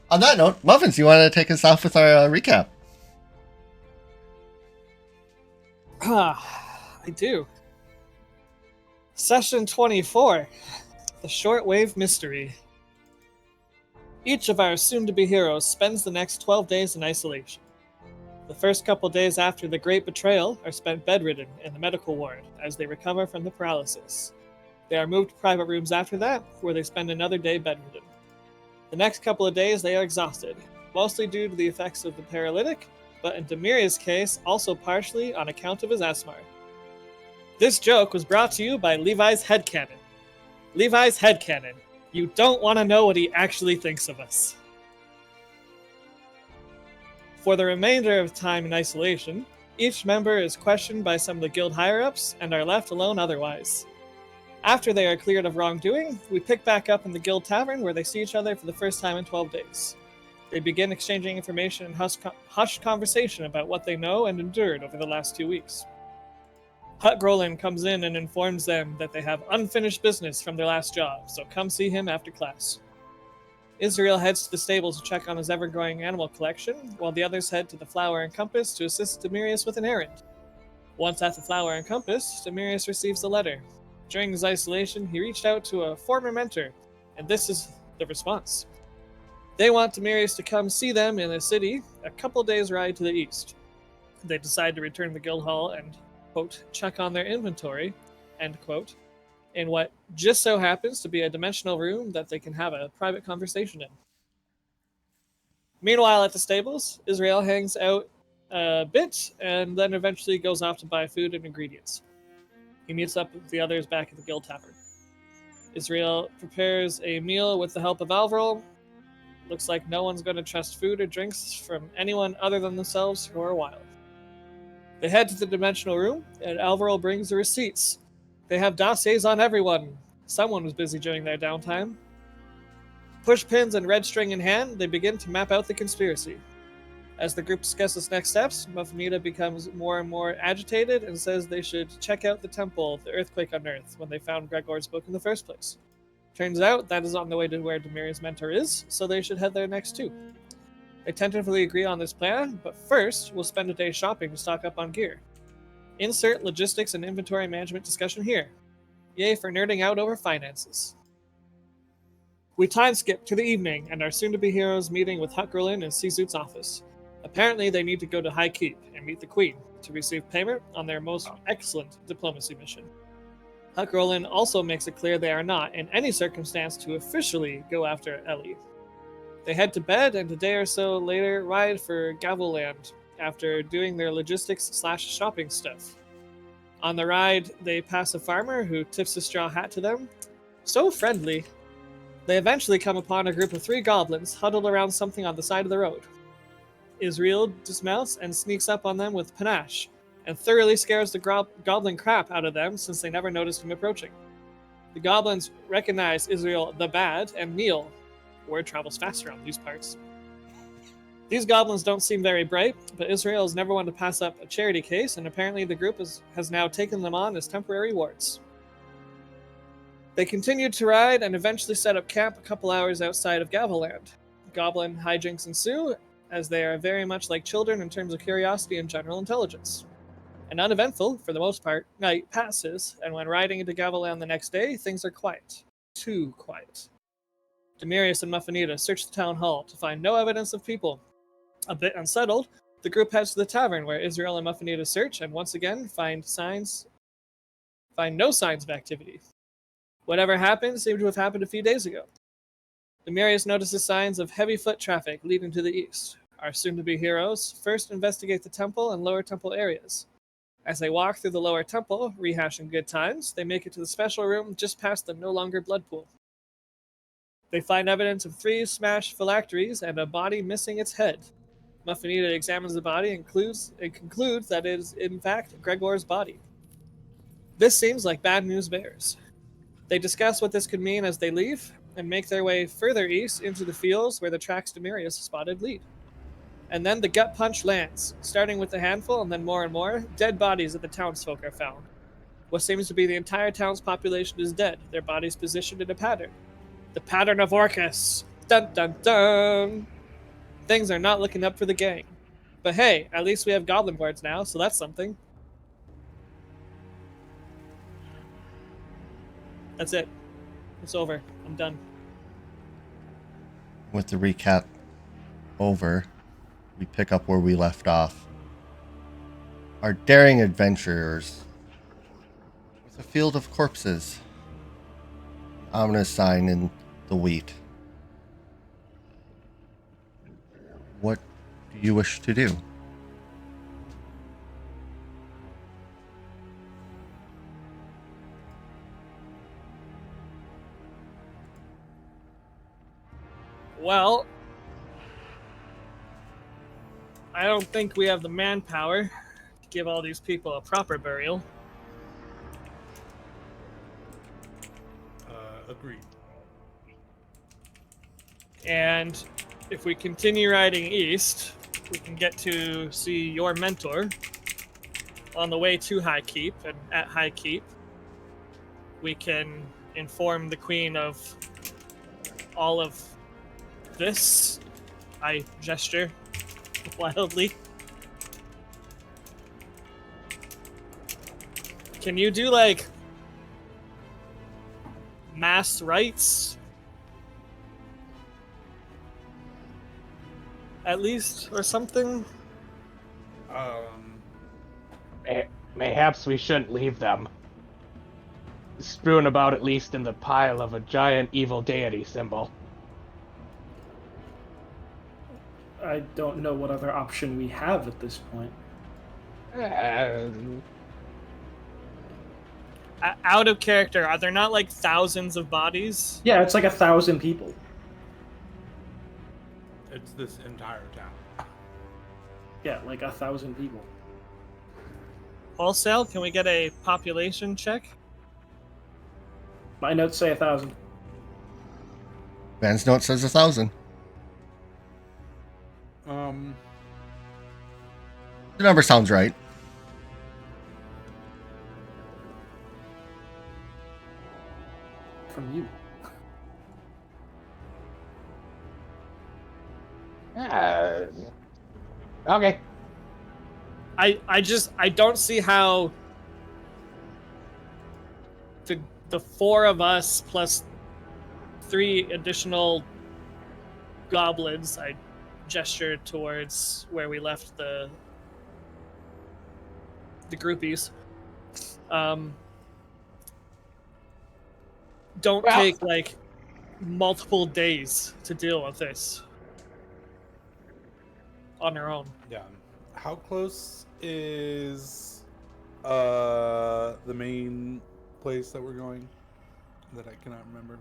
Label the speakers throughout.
Speaker 1: On that note, Muffins, you want to take us off with our recap?
Speaker 2: I do. Session 24, The Shortwave Mystery. Each of our soon-to-be heroes spends the next 12 days in isolation. The first couple days after the Great Betrayal are spent bedridden in the medical ward as they recover from the paralysis. They are moved to private rooms after that, where they spend another day bedridden. The next couple of days they are exhausted, mostly due to the effects of the paralytic, but in Demiria's case, also partially on account of his asthma. This joke was brought to you by Levi's Headcanon. Levi's Headcanon. You don't want to know what he actually thinks of us. For the remainder of time in isolation, each member is questioned by some of the guild higher-ups and are left alone otherwise. After they are cleared of wrongdoing, we pick back up in the guild tavern where they see each other for the first time in 12 days. They begin exchanging information and hushed conversation about what they know and endured over the last 2 weeks. Hut Grolin comes in and informs them that they have unfinished business from their last job, so come see him after class. Israel heads to the stables to check on his ever-growing animal collection, while the others head to the Flower and Compass to assist Demirius with an errand. Once at the Flower and Compass, Demirius receives a letter. During his isolation, he reached out to a former mentor, and this is the response. They want Demirius to come see them in a city, a couple days' ride to the east. They decide to return to the guild hall and, quote, check on their inventory, end quote, in what just so happens to be a dimensional room that they can have a private conversation in. Meanwhile, at the stables, Israel hangs out a bit and then eventually goes off to buy food and ingredients. He meets up with the others back at the guild tavern. Israel prepares a meal with the help of Alvarol. Looks like no one's going to trust food or drinks from anyone other than themselves for a while. They head to the dimensional room, and Alvaro brings the receipts. They have dossiers on everyone. Someone was busy during their downtime. Pushpins and red string in hand, they begin to map out the conspiracy. As the group discusses next steps, Muffinita becomes more and more agitated and says they should check out the temple the earthquake unearthed when they found Gregor's book in the first place. Turns out that is on the way to where Demiria's mentor is, so they should head there next too. They tentatively agree on this plan, but first, we'll spend a day shopping to stock up on gear. Insert logistics and inventory management discussion here. Yay for nerding out over finances. We time skip to the evening and our soon-to-be heroes meeting with Hutgrolin in Sizut's office. Apparently, they need to go to High Keep and meet the Queen to receive payment on their most excellent diplomacy mission. Hutgrolin also makes it clear they are not, in any circumstance, to officially go after Ellie. They head to bed and a day or so later ride for Gavelland after doing their logistics/shopping stuff. On the ride, they pass a farmer who tips a straw hat to them. So friendly. They eventually come upon a group of 3 goblins huddled around something on the side of the road. Israel dismounts and sneaks up on them with panache, and thoroughly scares the goblin crap out of them since they never noticed him approaching. The goblins recognize Israel the Bad and kneel. Word travels faster on these parts. These goblins don't seem very bright, but Israel is never one to pass up a charity case, and apparently the group has now taken them on as temporary wards. They continued to ride and eventually set up camp a couple hours outside of Gavelland. Goblin hijinks ensue, as they are very much like children in terms of curiosity and general intelligence. An uneventful, for the most part, night passes, and when riding into Gavelland the next day, things are quiet. Too quiet. Demirius and Muffinita search the town hall to find no evidence of people. A bit unsettled, the group heads to the tavern where Israel and Muffinita search and once again find no signs of activity. Whatever happened seemed to have happened a few days ago. Demirius notices signs of heavy foot traffic leading to the east. Our soon-to-be heroes first investigate the temple and lower temple areas. As they walk through the lower temple, rehashing good times, they make it to the special room just past the no longer blood pool. They find evidence of 3 smashed phylacteries and a body missing its head. Muffinita examines the body and concludes that it is, in fact, Gregor's body. This seems like bad news bears. They discuss what this could mean as they leave, and make their way further east into the fields where the tracks Demirius spotted lead. And then the gut punch lands, starting with a handful and then more and more, dead bodies that the townsfolk are found. What seems to be the entire town's population is dead, their bodies positioned in a pattern. The pattern of Orcus! Dun dun dun! things are not looking up for the gang. But hey, at least we have goblin guards now, so that's something. That's it. It's over. I'm done.
Speaker 1: With the recap over, we pick up where we left off. Our daring adventurers with a field of corpses, an ominous sign in the wheat. What do you wish to do?
Speaker 2: Well, I don't think we have the manpower to give all these people a proper burial.
Speaker 3: Agreed.
Speaker 2: And if we continue riding east, we can get to see your mentor on the way to High Keep, and at High Keep, we can inform the Queen of all of this. I gesture wildly. Can you do, like, mass rites? At least, or something?
Speaker 4: Mayhaps we shouldn't leave them strewn about, at least in the pile of a giant evil deity symbol.
Speaker 5: I don't know what other option we have at this point.
Speaker 2: Out of character, are there not like thousands of bodies?
Speaker 5: Yeah, it's like 1,000 people.
Speaker 3: It's this entire town.
Speaker 5: Yeah, like 1,000 people.
Speaker 2: Wholesale, can we get a population check?
Speaker 5: My notes say 1,000.
Speaker 1: Van's note says 1,000. The number sounds right.
Speaker 5: From you.
Speaker 4: Okay.
Speaker 2: I don't see how the four of us plus 3 additional goblins, I gesture towards where we left the groupies, don't take like multiple days to deal with this on our own.
Speaker 3: Yeah. How close is the main place that we're going that I cannot remember?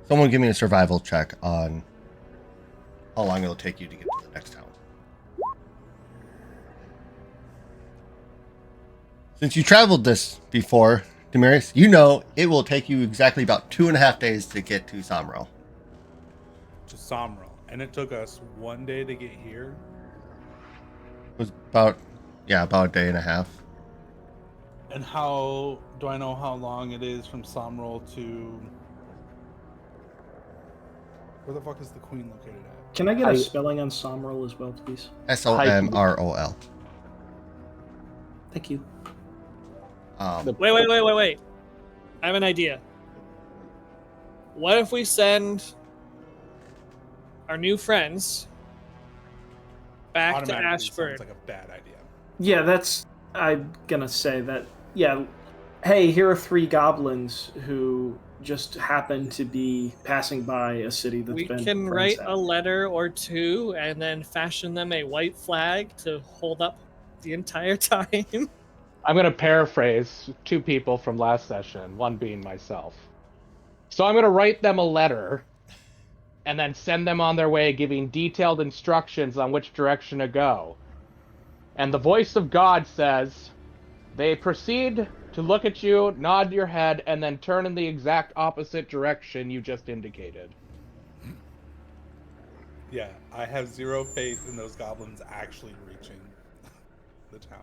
Speaker 1: Someone give me a survival check on how long it'll take you to get to the next town. Since you traveled this before, Damaris, you know it will take you exactly about 2.5 days to get to Somro.
Speaker 3: To Somro. And it took us 1 day to get here.
Speaker 1: It was about a day and a half.
Speaker 3: And how do I know how long it is from Somro to... Where the fuck is the queen located at?
Speaker 5: Can I get a spelling on Somrol as well, please?
Speaker 1: Somrol.
Speaker 5: Thank you.
Speaker 2: Wait. I have an idea. What if we send our new friends back to Ashford?
Speaker 3: Sounds like a bad idea.
Speaker 5: Yeah, I'm gonna say that. Yeah, hey, here are 3 goblins who just happen to be passing by a city that's
Speaker 2: We
Speaker 5: been...
Speaker 2: can write a letter or 2 and then fashion them a white flag to hold up the entire time.
Speaker 4: I'm going to paraphrase 2 people from last session, one being myself. So I'm going to write them a letter and then send them on their way, giving detailed instructions on which direction to go. And the voice of God says, they proceed to look at you, nod your head, and then turn in the exact opposite direction you just indicated.
Speaker 3: Yeah, I have 0 faith in those goblins actually reaching the town.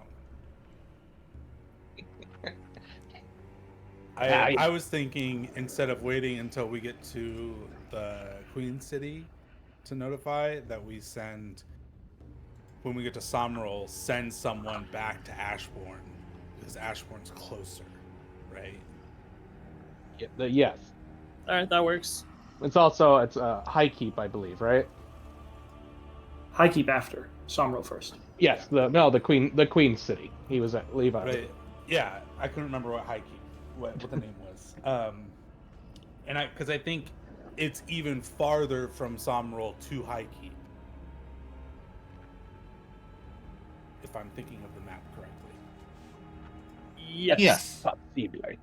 Speaker 3: I was thinking instead of waiting until we get to the Queen City to notify, that we send, when we get to Sommerl, send someone back to Ashbourne, because Ashbourne's closer, right?
Speaker 4: Yes.
Speaker 2: All right, that works.
Speaker 4: It's High Keep, I believe, right?
Speaker 5: High Keep after. Sommerl first.
Speaker 4: Yes. The Queen City. He was at Levi.
Speaker 3: Right. Yeah, I couldn't remember what the name was. And because I think it's even farther from Sommerl to High Keep, if I'm thinking of the map correctly.
Speaker 2: Yes.
Speaker 4: Possibly.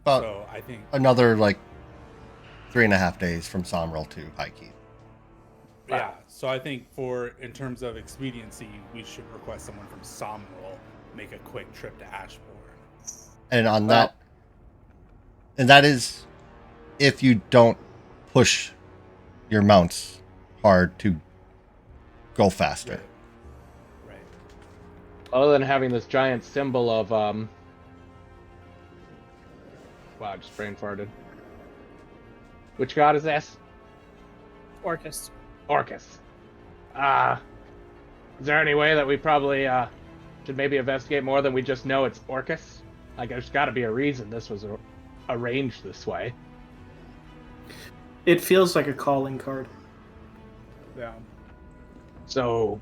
Speaker 1: About
Speaker 3: So I think
Speaker 1: another 3.5 days from Sommerl to High Keep.
Speaker 3: yeah. So I think in terms of expediency, we should request someone from Sommerl make a quick trip to Ashbourne.
Speaker 1: And on that, and that is if you don't push your mounts hard to go faster.
Speaker 3: Right.
Speaker 4: Other than having this giant symbol of wow, I just brain farted. Which god is this?
Speaker 2: Orcus.
Speaker 4: Orcus. Is there any way that we probably should maybe investigate more than we just know it's Orcus? There's got to be a reason this was arranged this way.
Speaker 5: It feels like a calling card.
Speaker 3: Yeah.
Speaker 4: So,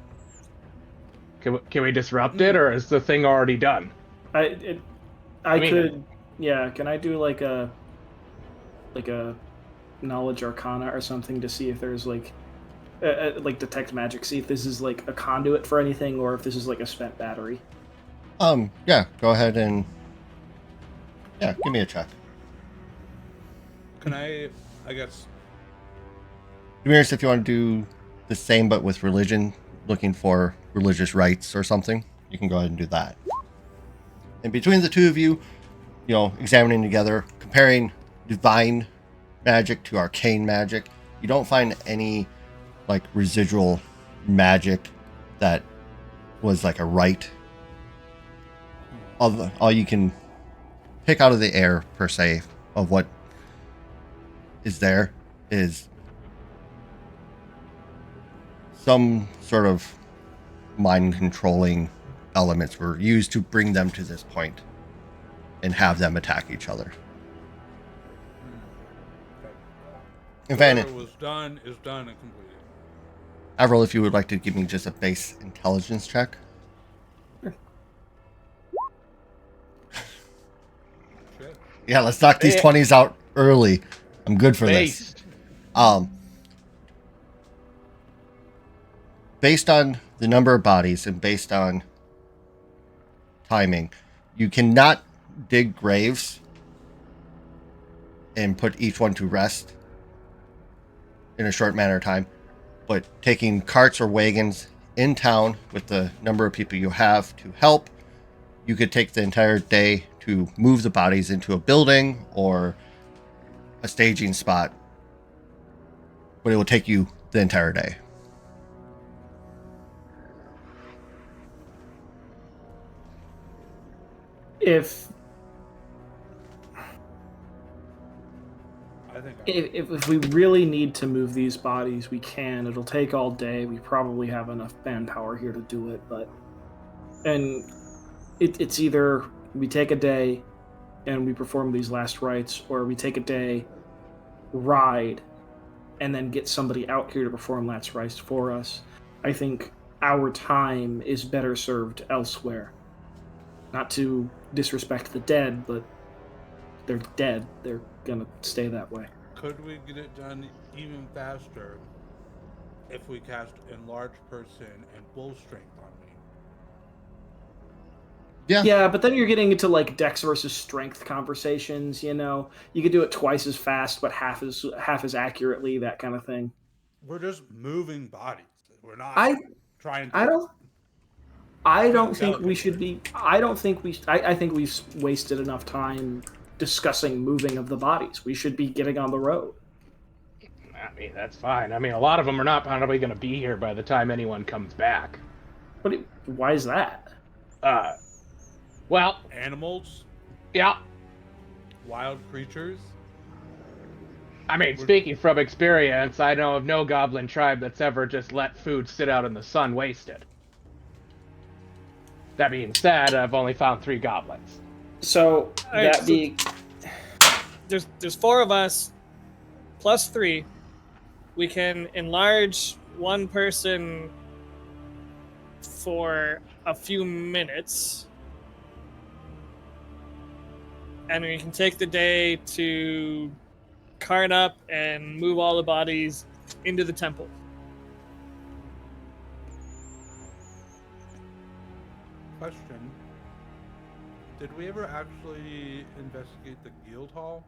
Speaker 4: can we disrupt it, or is the thing already done?
Speaker 5: I could, yeah. Can I do like a knowledge arcana or something to see if there's detect magic, see if this is like a conduit for anything, or if this is like a spent battery.
Speaker 1: Yeah. Go ahead and give me a check.
Speaker 3: Can I guess.
Speaker 1: Demiris, if you want to do the same but with religion, looking for religious rites or something, you can go ahead and do that. And between the two of you, examining together, comparing divine magic to arcane magic, you don't find any residual magic that was like a rite. All you can pick out of the air per se of what is there is some sort of mind controlling elements were used to bring them to this point and have them attack each other. In fact,
Speaker 3: Whatever was done is done and completed.
Speaker 1: Avril, if you would like to give me just a base intelligence check.
Speaker 3: Shit.
Speaker 1: Yeah, let's knock these 20s out early. I'm good for this. Based on the number of bodies and based on timing, you cannot dig graves and put each one to rest in a short manner of time. But taking carts or wagons in town with the number of people you have to help, you could take the entire day to move the bodies into a building or a staging spot, but it will take you the entire day.
Speaker 5: If we really need to move these bodies, we can. It'll take all day. We probably have enough manpower here to do it, it's either we take a day and we perform these last rites, or we take a day, ride, and then get somebody out here to perform last rites for us. I think our time is better served elsewhere. Not to disrespect the dead, but they're dead. They're gonna stay that way.
Speaker 3: Could we get it done even faster if we cast Enlarge Person and Bull Strength on me?
Speaker 5: Yeah, but then you're getting into dex versus strength conversations. You could do it twice as fast, but half as accurately. That kind of thing.
Speaker 3: We're just moving bodies. We're not trying to.
Speaker 5: I don't think we should be. I think we've wasted enough time discussing moving of the bodies. We should be getting on the road.
Speaker 4: I mean, that's fine. I mean, a lot of them are not probably going to be here by the time anyone comes back.
Speaker 5: Why is that?
Speaker 4: Well,
Speaker 3: Animals?
Speaker 4: yeah.
Speaker 3: wild creatures.
Speaker 4: I mean, speaking from experience, I know of no goblin tribe that's ever just let food sit out in the sun wasted. That being said, I've only found 3 goblins.
Speaker 5: So
Speaker 2: Alright,
Speaker 5: that being
Speaker 2: There's 4 of us, plus 3. We can enlarge one person for a few minutes, and we can take the day to cart up and move all the bodies into the temple.
Speaker 3: Question: did we ever actually investigate the guild hall?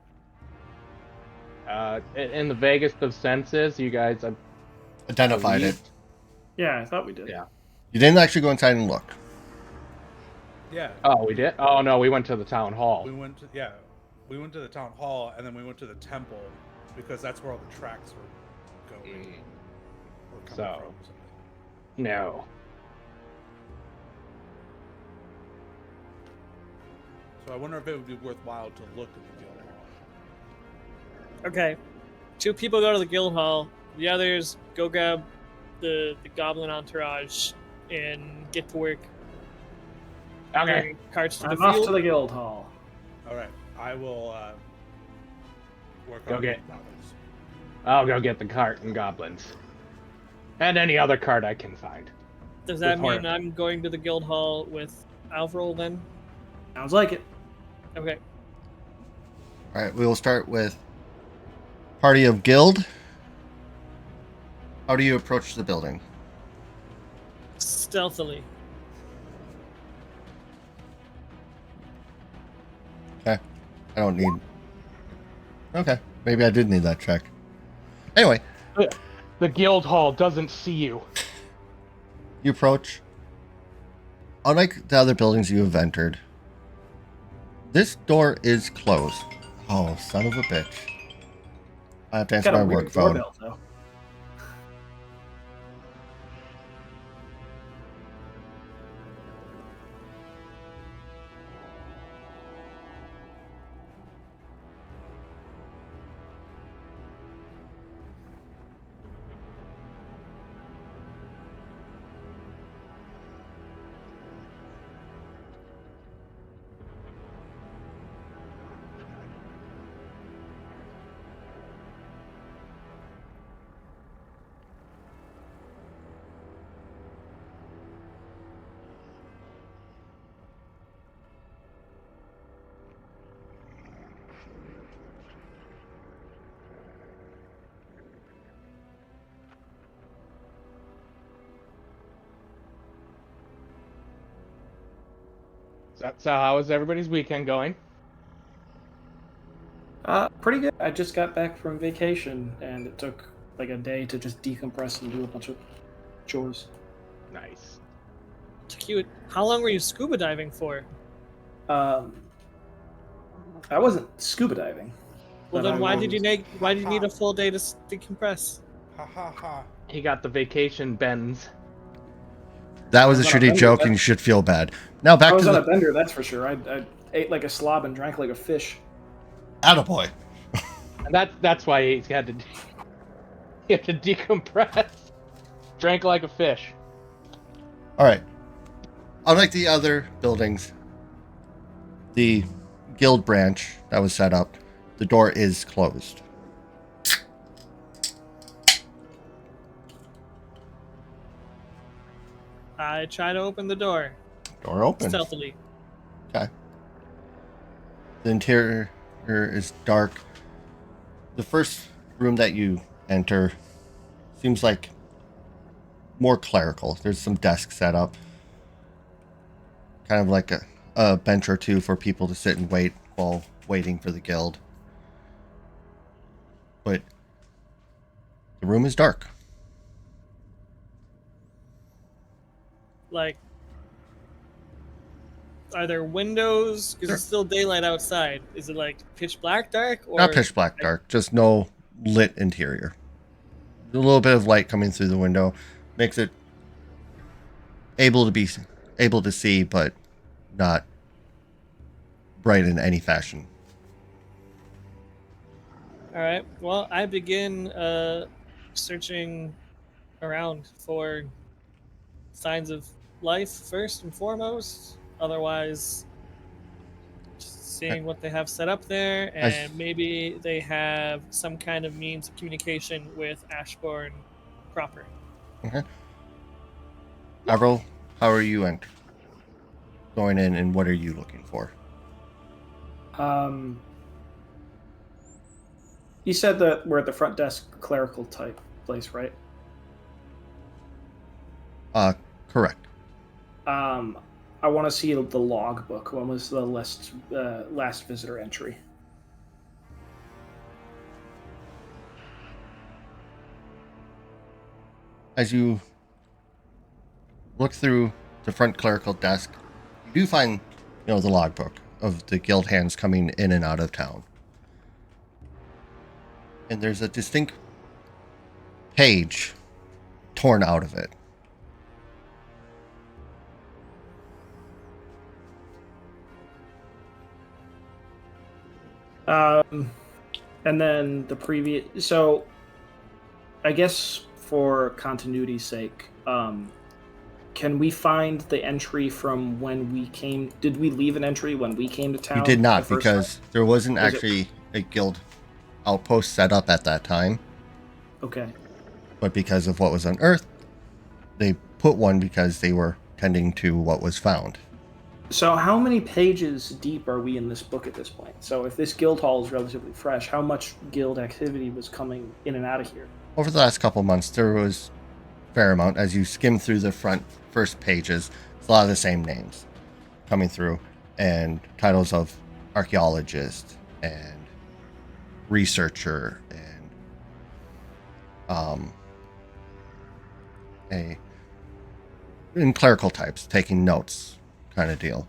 Speaker 4: In the vaguest of senses, you guys have
Speaker 1: Identified it.
Speaker 5: yeah, I thought we did.
Speaker 4: Yeah.
Speaker 1: You didn't actually go inside and look.
Speaker 3: Yeah.
Speaker 4: Oh, we did? Oh, no, we went to the town hall.
Speaker 3: We went to the town hall, and then we went to the temple because that's where all the tracks were going. Or coming
Speaker 4: So.
Speaker 3: from, something.
Speaker 4: No.
Speaker 3: So I wonder if it would be worthwhile to look at the guild hall.
Speaker 2: Okay. 2 people go to the guild hall. The others go grab the goblin entourage and get to work.
Speaker 4: Okay.
Speaker 2: Carrying carts to the
Speaker 5: I'm off
Speaker 2: field.
Speaker 5: to the guild hall.
Speaker 3: All right, I will work
Speaker 4: Go
Speaker 3: on
Speaker 4: get-
Speaker 3: the goblins.
Speaker 4: I'll go get the cart and goblins. And any other cart I can find.
Speaker 2: Does that
Speaker 4: with
Speaker 2: mean
Speaker 4: Hornet.
Speaker 2: I'm going to the guild hall with Avril then?
Speaker 5: Sounds like it.
Speaker 2: Okay.
Speaker 1: All right, we will start with party of guild. How do you approach the building?
Speaker 2: Stealthily.
Speaker 1: Okay. I don't need... Okay. Maybe I did need that check. Anyway,
Speaker 4: The guild hall doesn't see you.
Speaker 1: you approach. Unlike the other buildings you have entered, this door is closed. Oh, son of a bitch. I have to answer
Speaker 5: Got
Speaker 1: my
Speaker 5: a weird
Speaker 1: work phone.
Speaker 5: doorbell, though.
Speaker 4: So how is everybody's weekend going?
Speaker 5: Pretty good. I just got back from vacation, and it took like a day to just decompress and do a bunch of chores.
Speaker 4: Nice.
Speaker 2: Cute. How long were you scuba diving for?
Speaker 5: I wasn't scuba diving.
Speaker 2: Well,
Speaker 5: But
Speaker 2: then
Speaker 5: I
Speaker 2: why
Speaker 5: was-
Speaker 2: did you need a full day to decompress?
Speaker 3: Ha ha ha.
Speaker 4: He got the vacation bends.
Speaker 1: That was a
Speaker 5: I was on a
Speaker 1: shitty
Speaker 5: bender,
Speaker 1: joke,
Speaker 5: that-
Speaker 1: and you should feel bad. Now
Speaker 5: I
Speaker 1: back
Speaker 5: was
Speaker 1: to
Speaker 5: on a
Speaker 1: the
Speaker 5: bender, that's for sure. I ate like a slob and drank like a fish.
Speaker 1: attaboy.
Speaker 4: And that's why he had to decompress. Drank like a fish.
Speaker 1: All right. Unlike the other buildings, the guild branch that was set up, the door is closed.
Speaker 2: I try to open the door
Speaker 1: Door opens.
Speaker 2: stealthily.
Speaker 1: Okay. The interior is dark. The first room that you enter seems like more clerical. There's some desks set up. Kind of like a bench or two for people to sit and wait while waiting for the guild. But the room is dark.
Speaker 2: Like, are there windows? Because it's still daylight outside. Is it like pitch black dark? Or
Speaker 1: Not pitch black dark, just no lit interior. A little bit of light coming through the window makes it able to see, but not bright in any fashion.
Speaker 2: All right. Well, I begin searching around for signs of life first and foremost. Otherwise, just seeing what they have set up there,
Speaker 1: As-
Speaker 2: and maybe they have some kind of means of communication with Ashbourne proper.
Speaker 1: Okay. Avril, how are you going in, and what are you looking for?
Speaker 5: You said that we're at the front desk clerical type place, right?
Speaker 1: Correct.
Speaker 5: I want to see the logbook. When was the last visitor entry?
Speaker 1: As you look through the front clerical desk, you do find, the logbook of the guild hands coming in and out of town. And there's a distinct page torn out of it.
Speaker 5: And then the previous. So, I guess for continuity's sake, can we find the entry from when we came? Did we leave an entry when we came to town?
Speaker 1: You did not,
Speaker 5: the first
Speaker 1: because
Speaker 5: time?
Speaker 1: there wasn't
Speaker 5: Was it-
Speaker 1: actually a guild outpost set up at that time.
Speaker 5: Okay.
Speaker 1: But because of what was unearthed, they put one because they were tending to what was found.
Speaker 5: So, how many pages deep are we in this book at this point? So, if this guild hall is relatively fresh, how much guild activity was coming in and out of here?
Speaker 1: Over the last couple months, there was a fair amount. As you skim through the first pages, it's a lot of the same names coming through, and titles of archaeologist and researcher and in clerical types, taking notes kind of deal.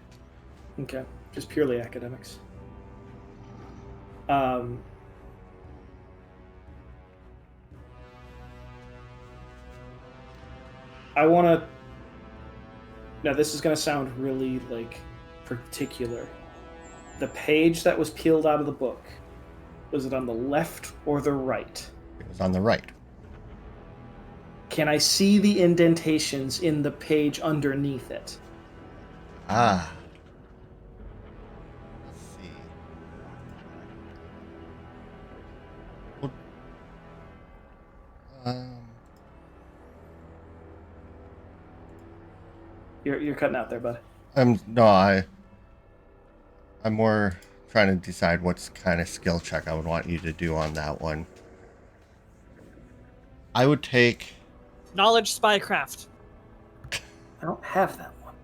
Speaker 5: Okay, just purely academics. I want to. Now, this is going to sound really particular. The page that was peeled out of the book, was it on the left or the right?
Speaker 1: It was on the right.
Speaker 5: Can I see the indentations in the page underneath it?
Speaker 1: Ah. Let's see. Well,
Speaker 5: You're cutting out there, bud.
Speaker 1: I'm more trying to decide what kind of skill check I would want you to do on that one. I would take
Speaker 2: Knowledge spycraft.
Speaker 5: I don't have that one.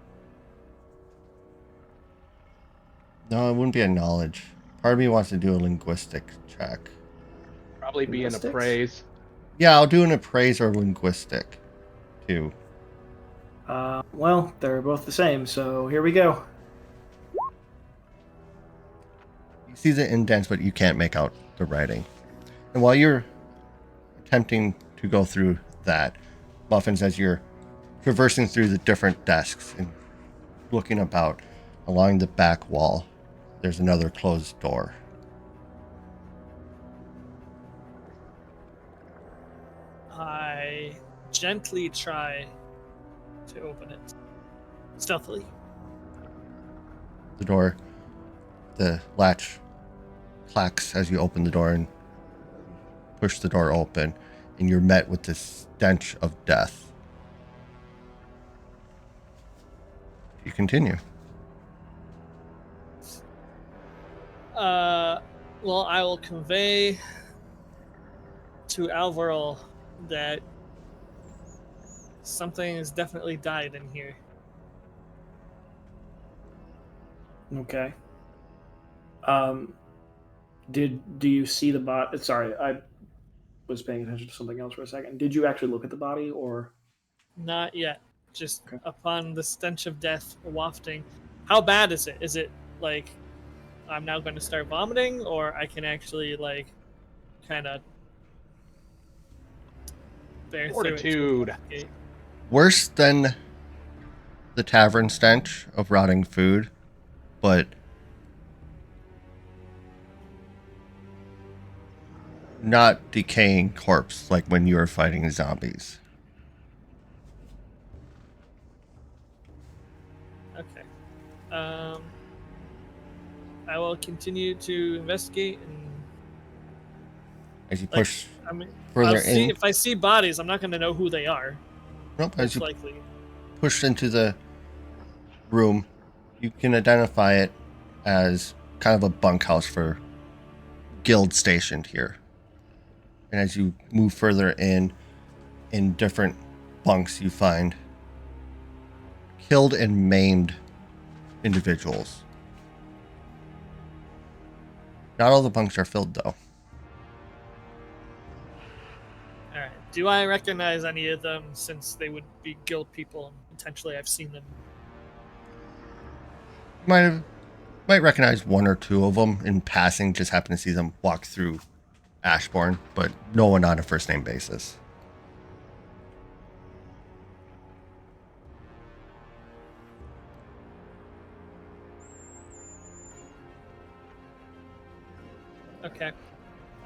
Speaker 1: no, it wouldn't be a knowledge. Part of me wants to do a linguistic check.
Speaker 4: Probably be an
Speaker 5: Linguistics?
Speaker 4: appraise.
Speaker 1: Yeah, I'll do an appraise or linguistic too.
Speaker 5: Well, they're both the same, so here we go.
Speaker 1: You see the indents, but you can't make out the writing. And while you're attempting to go through that, Muffins, as you're traversing through the different desks and looking about along the back wall, there's another closed door.
Speaker 2: I gently try to open it. Stealthily.
Speaker 1: The latch clacks as you open the door and push the door open, and you're met with this stench of death. You continue.
Speaker 2: Well, I will convey to Alvaral that something has definitely died in here.
Speaker 5: Okay. Do you see the body? Sorry, I was paying attention to something else for a second. Did you actually look at the body, or?
Speaker 2: Not yet. Just
Speaker 5: Okay.
Speaker 2: upon the stench of death wafting. How bad is it? Is it like I'm now going to start vomiting, or I can actually kind of bear
Speaker 4: Fortitude.
Speaker 2: through it?
Speaker 1: Worse than the tavern stench of rotting food, but not decaying corpse like when you were fighting zombies.
Speaker 2: Okay. I will continue to investigate and
Speaker 1: As you push
Speaker 2: I mean,
Speaker 1: further
Speaker 2: I'll see
Speaker 1: in,
Speaker 2: if I see bodies. I'm not going to know who they are.
Speaker 1: nope, as
Speaker 2: Most
Speaker 1: you
Speaker 2: likely.
Speaker 1: push into the room, you can identify it as kind of a bunkhouse for guild stationed here. And as you move further in different bunks, you find killed and maimed individuals. Not all the bunks are filled, though.
Speaker 2: All right. Do I recognize any of them since they would be guild people and potentially I've seen them?
Speaker 1: You might recognize one or two of them in passing. Just happen to see them walk through Ashbourne, but no one on a first name basis.
Speaker 2: Okay.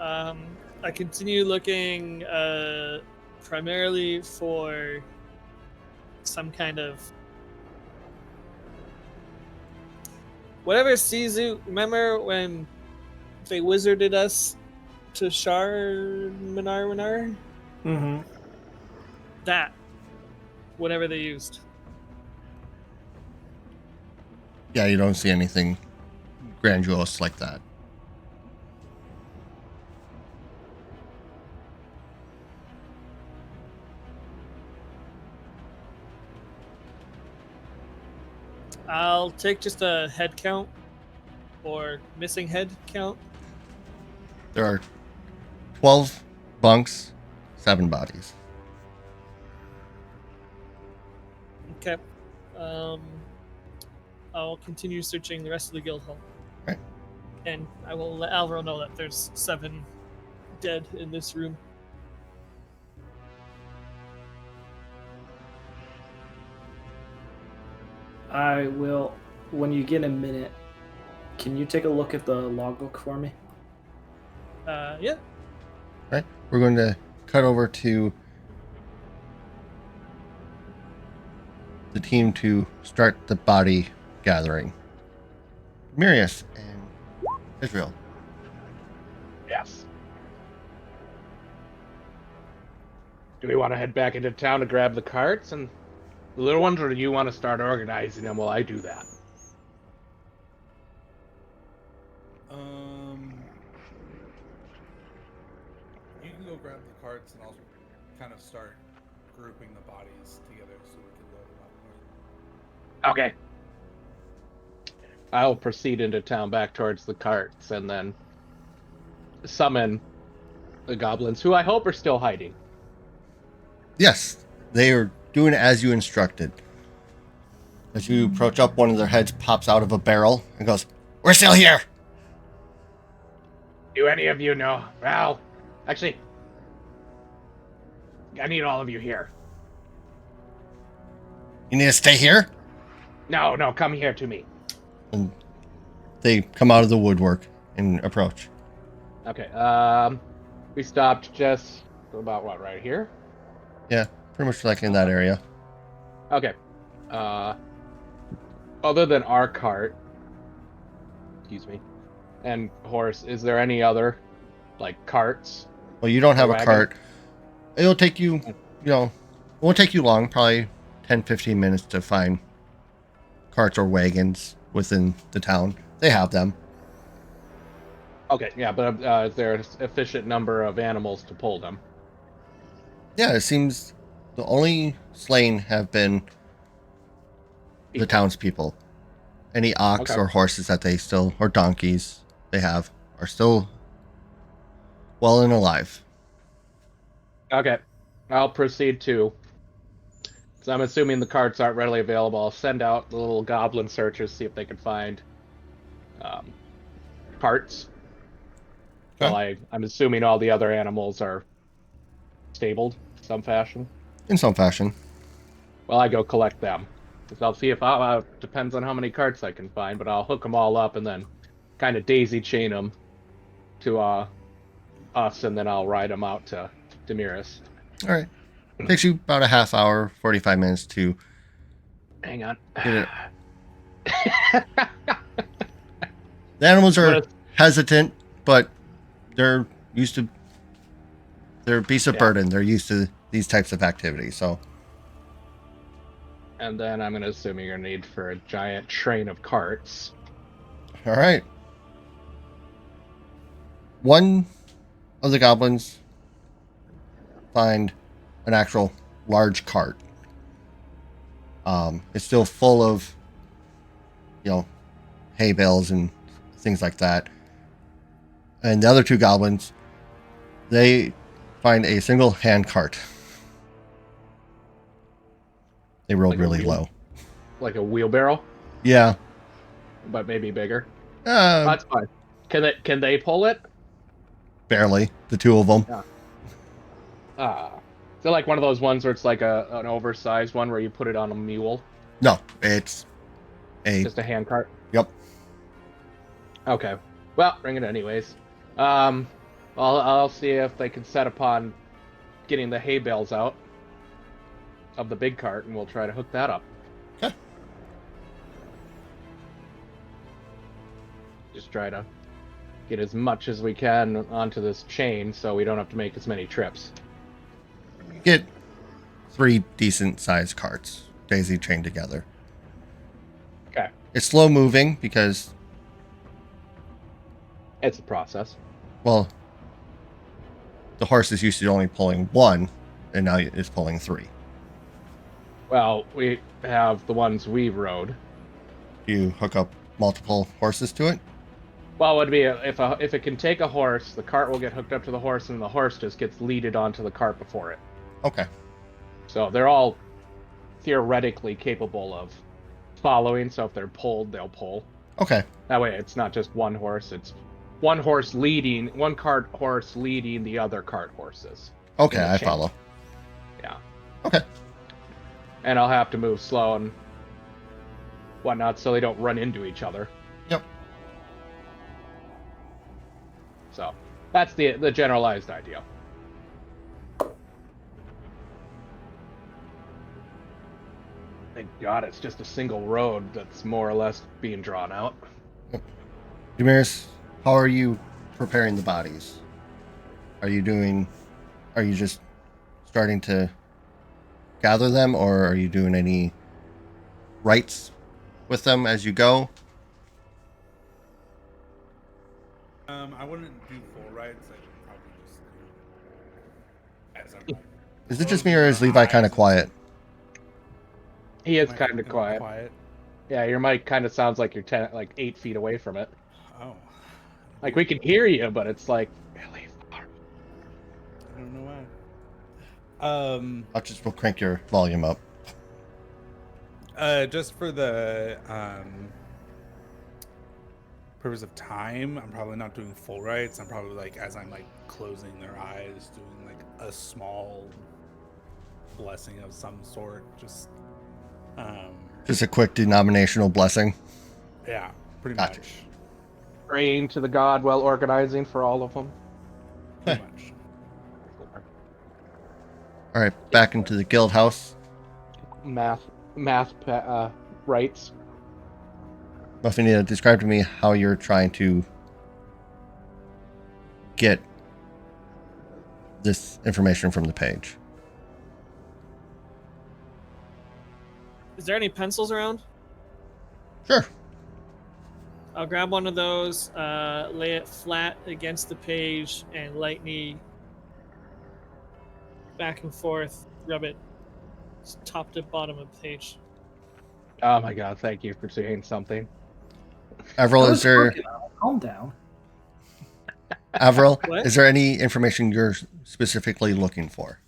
Speaker 2: I continue looking primarily for some kind of whatever Sizu. Remember when they wizarded us to Minar?
Speaker 5: Mm-hmm.
Speaker 2: That. Whatever they used.
Speaker 1: Yeah, you don't see anything grandiose like that.
Speaker 2: I'll take just a head count or missing head count.
Speaker 1: There are 12 bunks, 7 bodies.
Speaker 2: Okay. I'll continue searching the rest of the guild hall.
Speaker 1: Right.
Speaker 2: And I will let Alvaro know that there's 7 dead in this room.
Speaker 5: I will, when you get a minute, can you take a look at the logbook for me?
Speaker 2: Yeah.
Speaker 1: Right. We're going to cut over to the team to start the body gathering. Mirius and Israel.
Speaker 4: Yes. Do we want to head back into town to grab the carts and the little ones, or do you want to start organizing them while I do that?
Speaker 3: You can go grab the carts and I'll kind of start grouping the bodies together so we can load them up.
Speaker 4: Okay. I'll proceed into town back towards the carts and then summon the goblins, who I hope are still hiding.
Speaker 1: Yes, they are doing it as you instructed. As you approach up, one of their heads pops out of a barrel and goes, "We're still here!"
Speaker 4: Do any of you know? Well, actually, I need all of you here.
Speaker 1: You need to stay here?
Speaker 4: No, come here to me.
Speaker 1: And they come out of the woodwork and approach.
Speaker 4: Okay, we stopped just about what, right here?
Speaker 1: Yeah, pretty much like in that area.
Speaker 4: Okay. Other than our cart, excuse me, and horse, is there any other, like, carts?
Speaker 1: Well, you don't have a
Speaker 4: Wagon?
Speaker 1: cart. It'll take you, it won't take you long, probably 10, 15 minutes to find carts or wagons within the town. They have them.
Speaker 4: Okay, yeah, but is there a sufficient number of animals to pull them?
Speaker 1: Yeah, it seems the only slain have been the
Speaker 4: People.
Speaker 1: townspeople. Any ox
Speaker 4: Okay.
Speaker 1: or horses that they still, or donkeys they have, are still well and alive.
Speaker 4: Okay, I'll proceed to. So I'm assuming the carts aren't readily available. I'll send out the little goblin searchers, see if they can find carts.
Speaker 1: Okay.
Speaker 4: Well, I'm assuming all the other animals are stabled in some fashion.
Speaker 1: In some fashion.
Speaker 4: Well, I go collect them. So I'll see if depends on how many carts I can find, but I'll hook them all up and then kind of daisy chain them to us, and then I'll ride them out to Demiris.
Speaker 1: All right. Takes you about a half hour, 45 minutes to
Speaker 4: Hang on.
Speaker 1: get it. The animals are hesitant, but they're used to. They're beasts of burden. They're used to these types of activities. So.
Speaker 4: And then I'm gonna assume you're gonna need for a giant train of carts.
Speaker 1: All right. One of the goblins find an actual large cart. It's still full of, hay bales and things like that. And the other two goblins, they find a single hand cart. They rolled really low.
Speaker 4: Like a wheelbarrow?
Speaker 1: Yeah.
Speaker 4: But maybe bigger. That's fine. Can they pull it?
Speaker 1: Barely. The two of them.
Speaker 4: Yeah. Is it like one of those ones where it's like an oversized one where you put it on a mule?
Speaker 1: No, it's
Speaker 4: just a hand cart.
Speaker 1: Yep.
Speaker 4: Okay. Well, bring it anyways. I'll see if they can set upon getting the hay bales out of the big cart, and we'll try to hook that up.
Speaker 1: Okay.
Speaker 4: Just try to get as much as we can onto this chain so we don't have to make as many trips.
Speaker 1: Get 3 decent sized carts, daisy chained together.
Speaker 4: Okay.
Speaker 1: It's slow moving because
Speaker 4: it's a process.
Speaker 1: Well, the horse is used to only pulling 1, and now it's pulling 3.
Speaker 4: Well, we have the ones we rode.
Speaker 1: Do you hook up multiple horses to it?
Speaker 4: Well, it would be if it can take a horse, the cart will get hooked up to the horse, and the horse just gets leaded onto the cart before it.
Speaker 1: Okay.
Speaker 4: So they're all theoretically capable of following. So if they're pulled, they'll pull.
Speaker 1: Okay.
Speaker 4: That way, it's not just one horse; it's one horse leading, one cart horse leading the other cart horses.
Speaker 1: Okay, I follow.
Speaker 4: Yeah.
Speaker 1: Okay.
Speaker 4: And I'll have to move slow and whatnot so they don't run into each other.
Speaker 1: Yep.
Speaker 4: So that's the generalized idea. Thank God it's just a single road that's more or less being drawn out.
Speaker 1: Demiris, how are you preparing the bodies? Are you just starting to gather them, or are you doing any rites with them as you go?
Speaker 3: I wouldn't do full rites. I'd probably just
Speaker 1: Is it just me, or is Levi kind of quiet?
Speaker 4: He is kind of quiet. Yeah, your mic kind of sounds like you're 8 feet away from it.
Speaker 3: Oh.
Speaker 4: Like we can hear you, but it's like really far.
Speaker 3: I don't know why.
Speaker 1: We'll crank your volume up.
Speaker 3: Just for the purpose of time, I'm probably not doing full rites. I'm probably as I'm closing their eyes, doing a small blessing of some sort. Just
Speaker 1: a quick denominational blessing.
Speaker 3: Yeah, pretty
Speaker 1: Gotcha.
Speaker 3: much.
Speaker 4: Praying to the god while organizing for all of them.
Speaker 3: Pretty much.
Speaker 1: All right, back into the guild house.
Speaker 4: Math rights.
Speaker 1: Muffinita, describe to me how you're trying to get this information from the page.
Speaker 2: Is there any pencils around?
Speaker 1: Sure.
Speaker 2: I'll grab one of those, lay it flat against the page, and lightly back and forth, rub it top to bottom of the page.
Speaker 4: Oh my god, thank you for saying something.
Speaker 1: Avril, is there...
Speaker 5: Calm down.
Speaker 1: Avril,
Speaker 2: What?
Speaker 1: is there any information you're specifically looking for?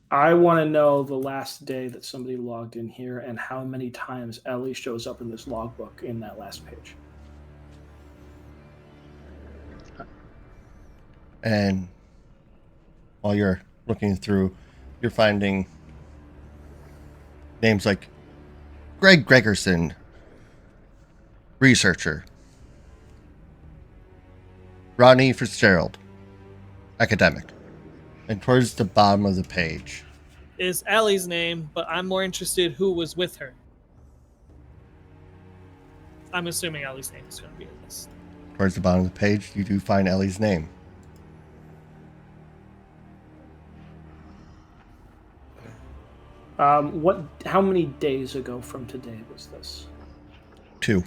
Speaker 5: I want to know the last day that somebody logged in here and how many times Ellie shows up in this logbook in that last page.
Speaker 1: And while you're looking through, you're finding names like Greg Gregerson, researcher. Rodney Fitzgerald, Academic. And towards the bottom of the page.
Speaker 2: Is Ellie's name, but I'm more interested who was with her. I'm assuming Ellie's name is going to be in this.
Speaker 1: Towards the bottom of the page, you do find Ellie's name.
Speaker 5: How many days ago from today was this?
Speaker 1: 2.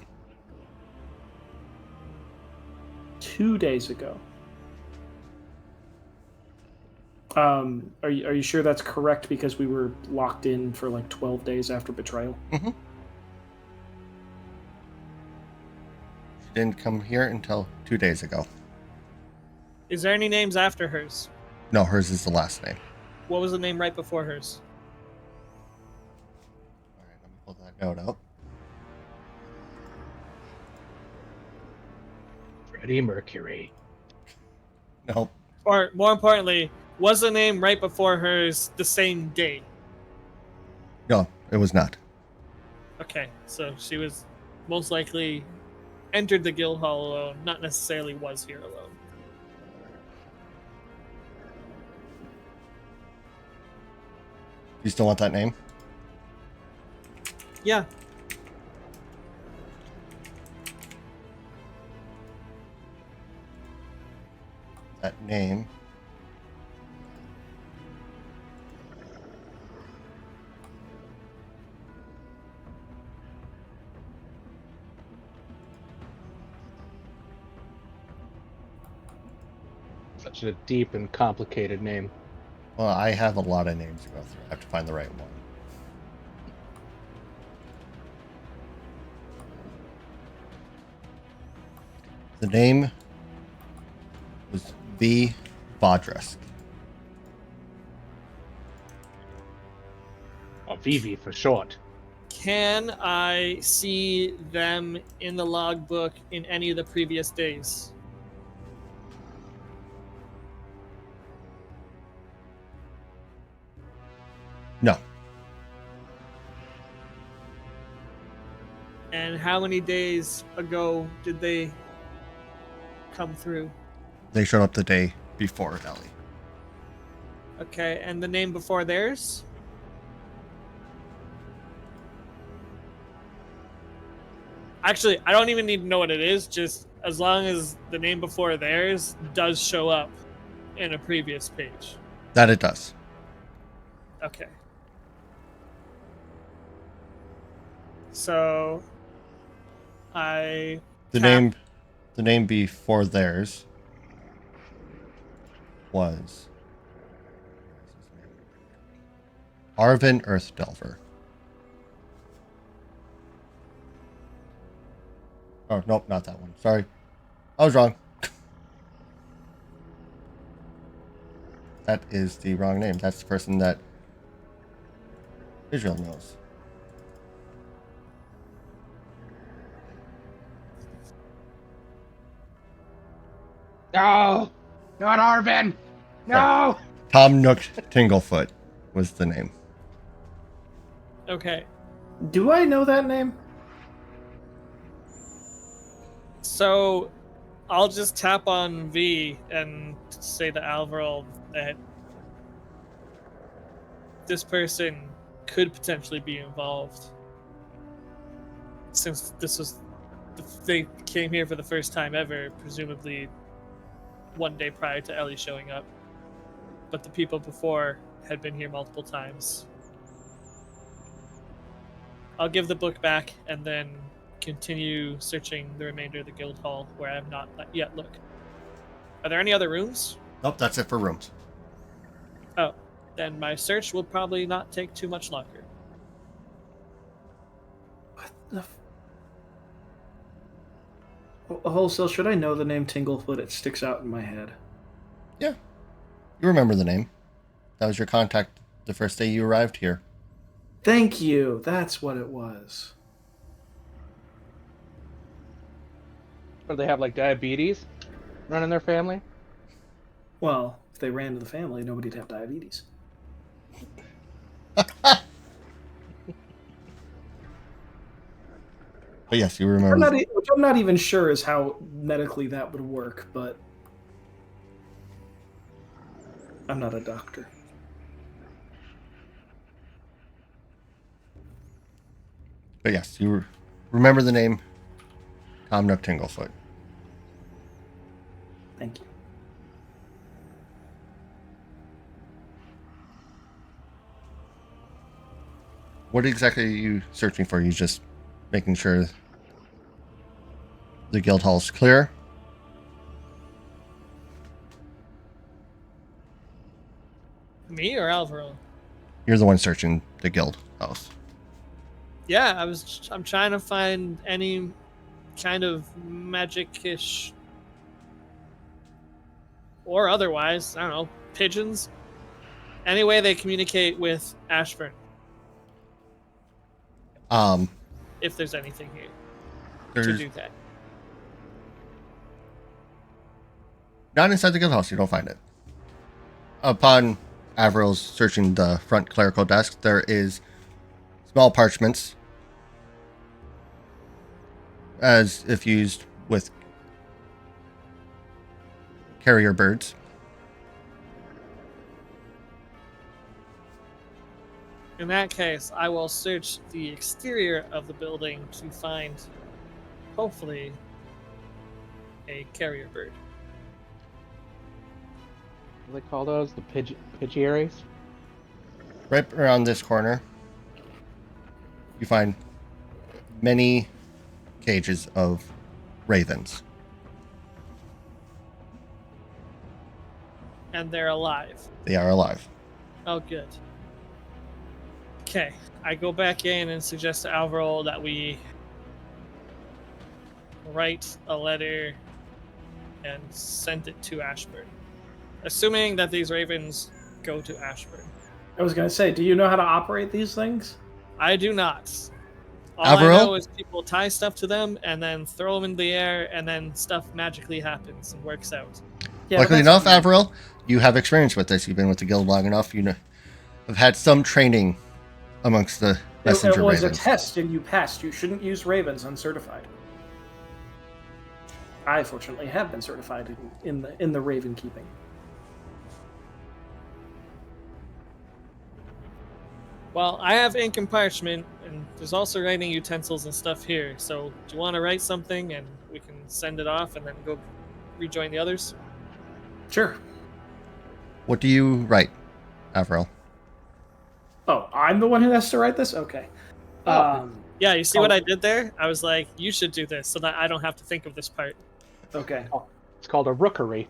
Speaker 5: 2 days ago. Are you sure that's correct? Because we were locked in for like 12 days after betrayal.
Speaker 1: Mm-hmm. She didn't come here until 2 days ago.
Speaker 2: Is there any names after hers?
Speaker 1: No, hers is the last name.
Speaker 2: What was the name right before hers?
Speaker 1: All right, let me pull that note up.
Speaker 4: Freddie Mercury.
Speaker 1: Nope.
Speaker 2: Or more importantly, was the name right before hers the same day?
Speaker 1: No, it was not.
Speaker 2: Okay, so she was most likely entered the guild hall alone, not necessarily was here alone.
Speaker 1: You still want that name?
Speaker 2: Yeah.
Speaker 1: That name.
Speaker 4: Such a deep and complicated name.
Speaker 1: Well, I have a lot of names to go through. I have to find the right one. The name was V. Vodresk.
Speaker 4: Oh, Vivi for short.
Speaker 2: Can I see them in the logbook in any of the previous days?
Speaker 1: No.
Speaker 2: And how many days ago did they come through?
Speaker 1: They showed up the day before Ellie.
Speaker 2: Okay, and the name before theirs? Actually, I don't even need to know what it is, just as long as the name before theirs does show up in a previous page.
Speaker 1: That it does.
Speaker 2: Okay. So I
Speaker 1: The
Speaker 2: tap-
Speaker 1: name before theirs was Arvin Earthdelver. Oh, nope, not that one. Sorry. I was wrong. That is the wrong name. That's the person that Israel knows.
Speaker 4: No! Not Arvin! No!
Speaker 1: Tom Nook Tinglefoot was the name.
Speaker 2: Okay.
Speaker 5: Do I know that name?
Speaker 2: So I'll just tap on V and say to Alvarol that this person could potentially be involved. Since this was they came here for the first time ever, presumably one day prior to Ellie showing up. But the people before had been here multiple times. I'll give the book back and then continue searching the remainder of the guild hall where I have not yet looked. Are there any other rooms?
Speaker 1: Nope, that's it for rooms.
Speaker 2: Oh, then my search will probably not take too much longer.
Speaker 5: What the Wholesale, should I know the name Tinglefoot? It sticks out in my head.
Speaker 1: Yeah. You remember the name. That was your contact the first day you arrived here.
Speaker 5: Thank you. That's what it was.
Speaker 4: Or they have like diabetes running their family?
Speaker 5: Well, if they ran to the family, nobody'd have diabetes.
Speaker 1: But yes, you remember.
Speaker 5: Which I'm not even sure is how medically that would work, but I'm not a doctor.
Speaker 1: But yes, you remember the name Tom Nook Tinglefoot.
Speaker 5: Thank you.
Speaker 1: What exactly are you searching for? You just making sure the guild hall's clear?
Speaker 2: Me or Alvaro?
Speaker 1: You're the one searching the guild house.
Speaker 2: Yeah, I'm trying to find any kind of magic-ish or otherwise, I don't know, pigeons. Any way they communicate with Ashburn, if there's anything here to
Speaker 1: There's
Speaker 2: do that.
Speaker 1: not inside the guild house. You don't find it. Upon Avril's searching the front clerical desk, there is small parchments, as if used with carrier birds.
Speaker 2: In that case, I will search the exterior of the building to find, hopefully, a carrier bird.
Speaker 4: What do they call those? The Pidgearies?
Speaker 1: Right around this corner, you find many cages of ravens.
Speaker 2: And they're alive.
Speaker 1: They are alive.
Speaker 2: Oh, good. Okay, I go back in and suggest to Alvaro that we write a letter and send it to Ashburn. Assuming that these ravens go to Ashburn.
Speaker 5: I was gonna say, do you know how to operate these things?
Speaker 2: I do not. All
Speaker 1: Alvaro?
Speaker 2: I know is people tie stuff to them and then throw them in the air, and then stuff magically happens and works out.
Speaker 5: Yeah,
Speaker 1: Luckily
Speaker 5: but that's
Speaker 1: enough,
Speaker 5: fine.
Speaker 1: Avril, you have experience with this. You've been with the guild long enough. You know, have had some training amongst the
Speaker 5: It
Speaker 1: messenger
Speaker 5: was
Speaker 1: ravens.
Speaker 5: a test and you passed. You shouldn't use ravens uncertified. I fortunately have been certified in the raven keeping.
Speaker 2: Well, I have ink and parchment, and there's also writing utensils and stuff here. So, do you want to write something, and we can send it off, and then go rejoin the others?
Speaker 5: Sure.
Speaker 1: What do you write, Avril?
Speaker 5: Oh, I'm the one who has to write this? Okay.
Speaker 2: Oh. Yeah, you see
Speaker 5: Oh.
Speaker 2: what I did there? I was like, you should do this, so that I don't have to think of this part.
Speaker 5: Okay.
Speaker 4: It's called a rookery.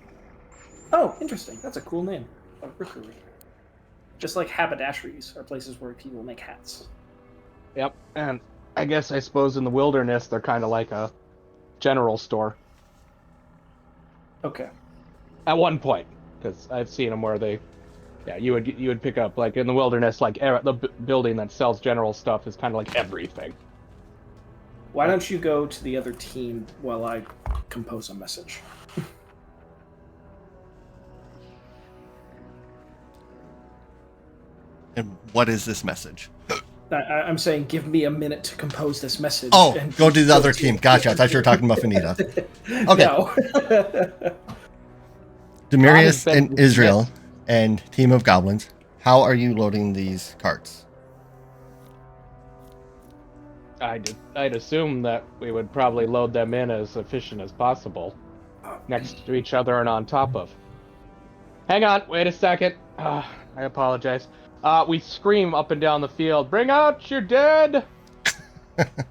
Speaker 5: Oh, interesting. That's a cool name. A rookery. Just like haberdasheries are places where people make hats.
Speaker 4: Yep. And I suppose in the wilderness, they're kind of like a general store.
Speaker 5: Okay.
Speaker 4: At one point, because I've seen them where you would pick up, like in the wilderness, like the building that sells general stuff is kind of like everything.
Speaker 5: Why don't you go to the other team while I compose a message?
Speaker 1: And what is this message?
Speaker 5: I'm saying give me a minute to compose this message.
Speaker 1: Oh,
Speaker 5: and
Speaker 1: go to the other
Speaker 5: to
Speaker 1: team.
Speaker 5: it.
Speaker 1: Gotcha. I thought you were talking about Finita. Okay.
Speaker 5: No.
Speaker 1: Demirius
Speaker 4: Tom has been
Speaker 1: and Israel and team of goblins, how are you loading these carts?
Speaker 4: I'd assume that we would probably load them in as efficient as possible, next to each other and on top of. Hang on, wait a second. I apologize. We scream up and down the field, "Bring out your dead!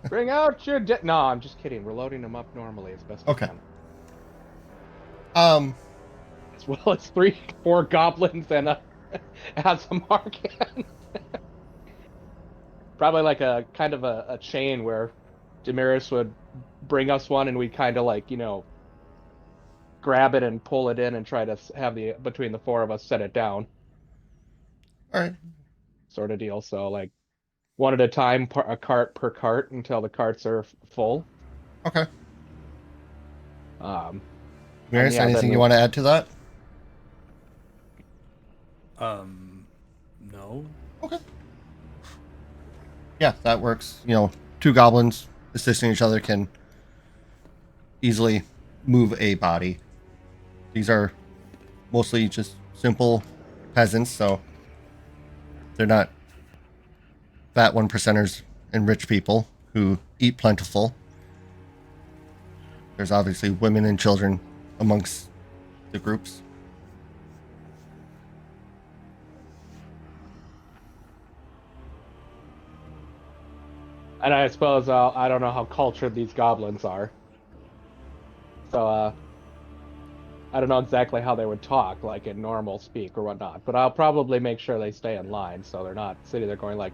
Speaker 4: Bring out your dead!" No, I'm just kidding. We're loading them up normally as best we
Speaker 1: Okay.
Speaker 4: can. As well as 3-4 goblins and as a market. Probably like a kind of a chain where Demiris would bring us one and we'd kind of like, grab it and pull it in and try to have between the 4 of us set it down.
Speaker 1: All right.
Speaker 4: Sort of deal. So like one at a time, a cart per cart until the carts are full.
Speaker 1: Okay.
Speaker 4: And
Speaker 1: Demirius,
Speaker 4: yeah,
Speaker 1: anything
Speaker 4: then
Speaker 1: you want to add to that?
Speaker 3: No.
Speaker 1: Okay. Yeah, that works. 2 goblins assisting each other can easily move a body. These are mostly just simple peasants, so they're not fat 1%ers and rich people who eat plentiful. There's obviously women and children amongst the groups.
Speaker 4: And I suppose I don't know how cultured these goblins are. So I don't know exactly how they would talk, like in normal speak or whatnot. But I'll probably make sure they stay in line so they're not sitting there going like,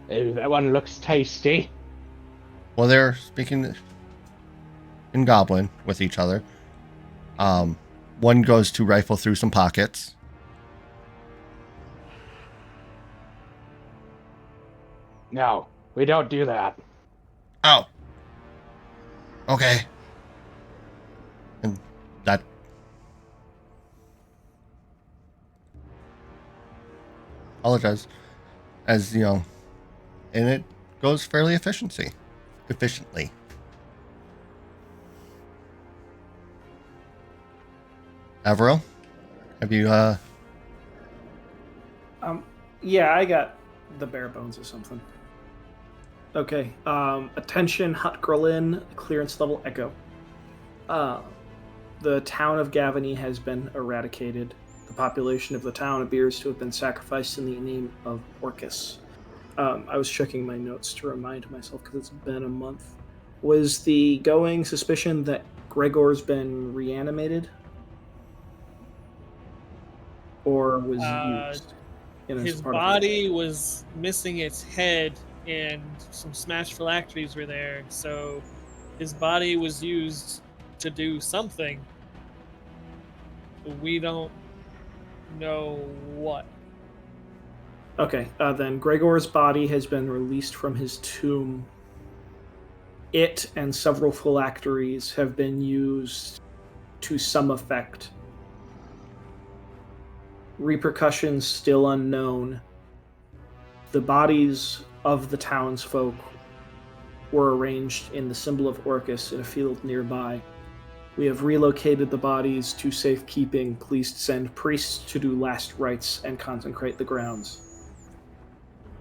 Speaker 4: "Hey, that one looks tasty."
Speaker 1: Well, they're speaking in Goblin with each other. One goes to rifle through some pockets.
Speaker 4: No, we don't do that.
Speaker 1: Oh. Okay. And that... Apologize. As, you know, and it goes fairly efficiently. Averill, have you,
Speaker 5: Yeah, I got the bare bones of something. Okay. Attention, Hut Girl Inn, clearance level Echo. The town of Gavany has been eradicated. The population of the town appears to have been sacrificed in the name of Orcus. I was checking my notes to remind myself because it's been a month. Was the going suspicion that Gregor's been reanimated? Or was used?
Speaker 2: His body was missing its head, and some smashed phylacteries were there, so his body was used to do something. We don't know what.
Speaker 5: Okay, then Gregor's body has been released from his tomb. It and several phylacteries have been used to some effect. Repercussions still unknown. The bodies of the townsfolk were arranged in the symbol of Orcus in a field nearby. We have relocated the bodies to safekeeping. Please send priests to do last rites and consecrate the grounds.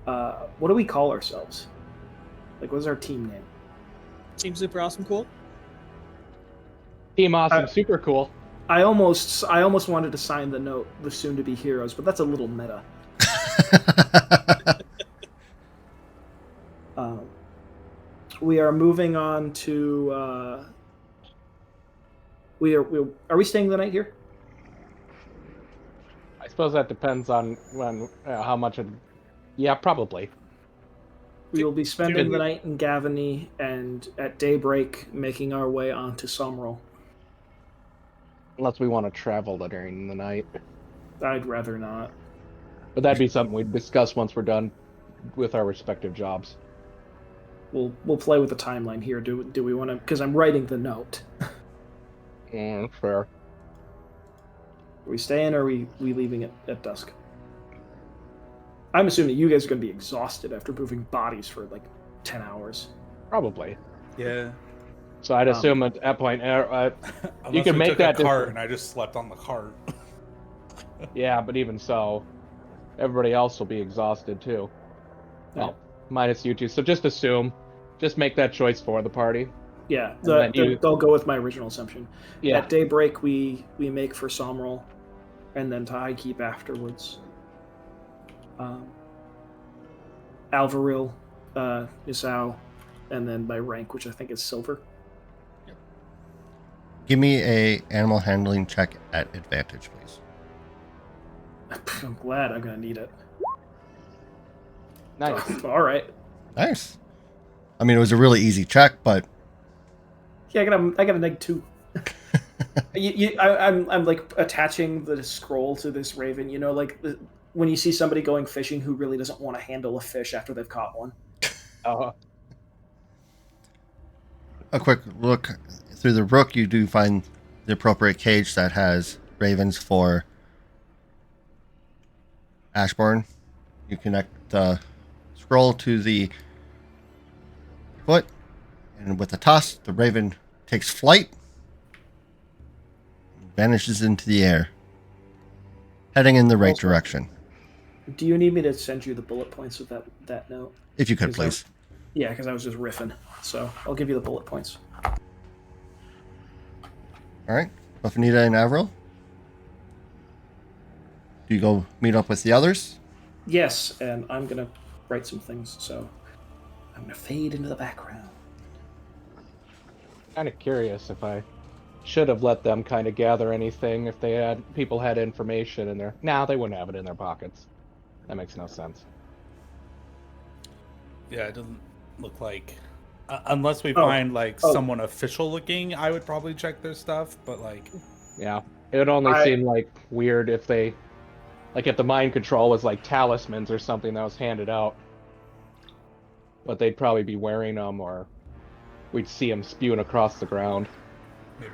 Speaker 5: What do we call ourselves? Like, what's our team name?
Speaker 2: Team Super Awesome Cool?
Speaker 4: Team Awesome, super cool.
Speaker 5: I almost wanted to sign the note, the soon-to-be heroes, but that's a little meta. We are moving on to. Are we staying the night here?
Speaker 4: I suppose that depends on how much. Yeah, probably.
Speaker 5: We will be spending the night in Gavany, and at daybreak, making our way onto Somrel.
Speaker 4: Unless we want to travel during the night.
Speaker 5: I'd rather not.
Speaker 4: But that'd be something we'd discuss once we're done with our respective jobs.
Speaker 5: We'll play with the timeline here. Do we want to? Because I'm writing the note.
Speaker 4: Fair.
Speaker 5: Are we staying, or are we leaving at dusk? I'm assuming you guys are going to be exhausted after moving bodies for like 10 hours.
Speaker 4: Probably.
Speaker 3: Yeah.
Speaker 4: So I'd assume at that point, you can make that
Speaker 3: a cart, and I just slept on the cart.
Speaker 4: Yeah, but even so, everybody else will be exhausted too.
Speaker 5: Yeah.
Speaker 4: Well, minus you two. So just assume, just make that choice for the party.
Speaker 5: Yeah, they'll go with my original assumption.
Speaker 4: Yeah.
Speaker 5: At daybreak, we make for Somrel, and then to High Keep afterwards. Alvaril, Nisao, and then by rank, which I think is silver.
Speaker 1: Give me a animal handling check at advantage, please.
Speaker 5: I'm glad I'm going to need it.
Speaker 4: Nice.
Speaker 5: All right.
Speaker 1: Nice. I mean, it was a really easy check, but...
Speaker 5: Yeah, I got a -2. I'm like attaching the scroll to this raven. You know, like when you see somebody going fishing who really doesn't want to handle a fish after they've caught one.
Speaker 1: A quick look through the rook, you do find the appropriate cage that has ravens for Ashbourne. You connect the scroll to the foot, and with a toss, the raven takes flight, vanishes into the air. heading in the right
Speaker 5: Also-
Speaker 1: direction.
Speaker 5: Do you need me to send you the bullet points of that note?
Speaker 1: If you could,
Speaker 5: Because
Speaker 1: please.
Speaker 5: Yeah, because I was just riffing. So I'll give you the bullet points.
Speaker 1: All right. Buffanita and Avril. Do you go meet up with the others?
Speaker 5: Yes, and I'm gonna write some things. So I'm gonna fade into the background.
Speaker 4: Kind of curious if I should have let them kind of gather anything if they had people had information in there. Nah, they wouldn't have it in their pockets. That makes no sense.
Speaker 3: Yeah, it doesn't look like unless we
Speaker 5: Oh,
Speaker 3: find like
Speaker 5: oh.
Speaker 3: someone official looking, I would probably check their stuff. But like,
Speaker 4: Yeah, it would only
Speaker 5: I-
Speaker 4: seem like weird if they, like, if the mind control was like talismans or something that was handed out. But they'd probably be wearing them, or we'd see them spewing across the ground.
Speaker 3: maybe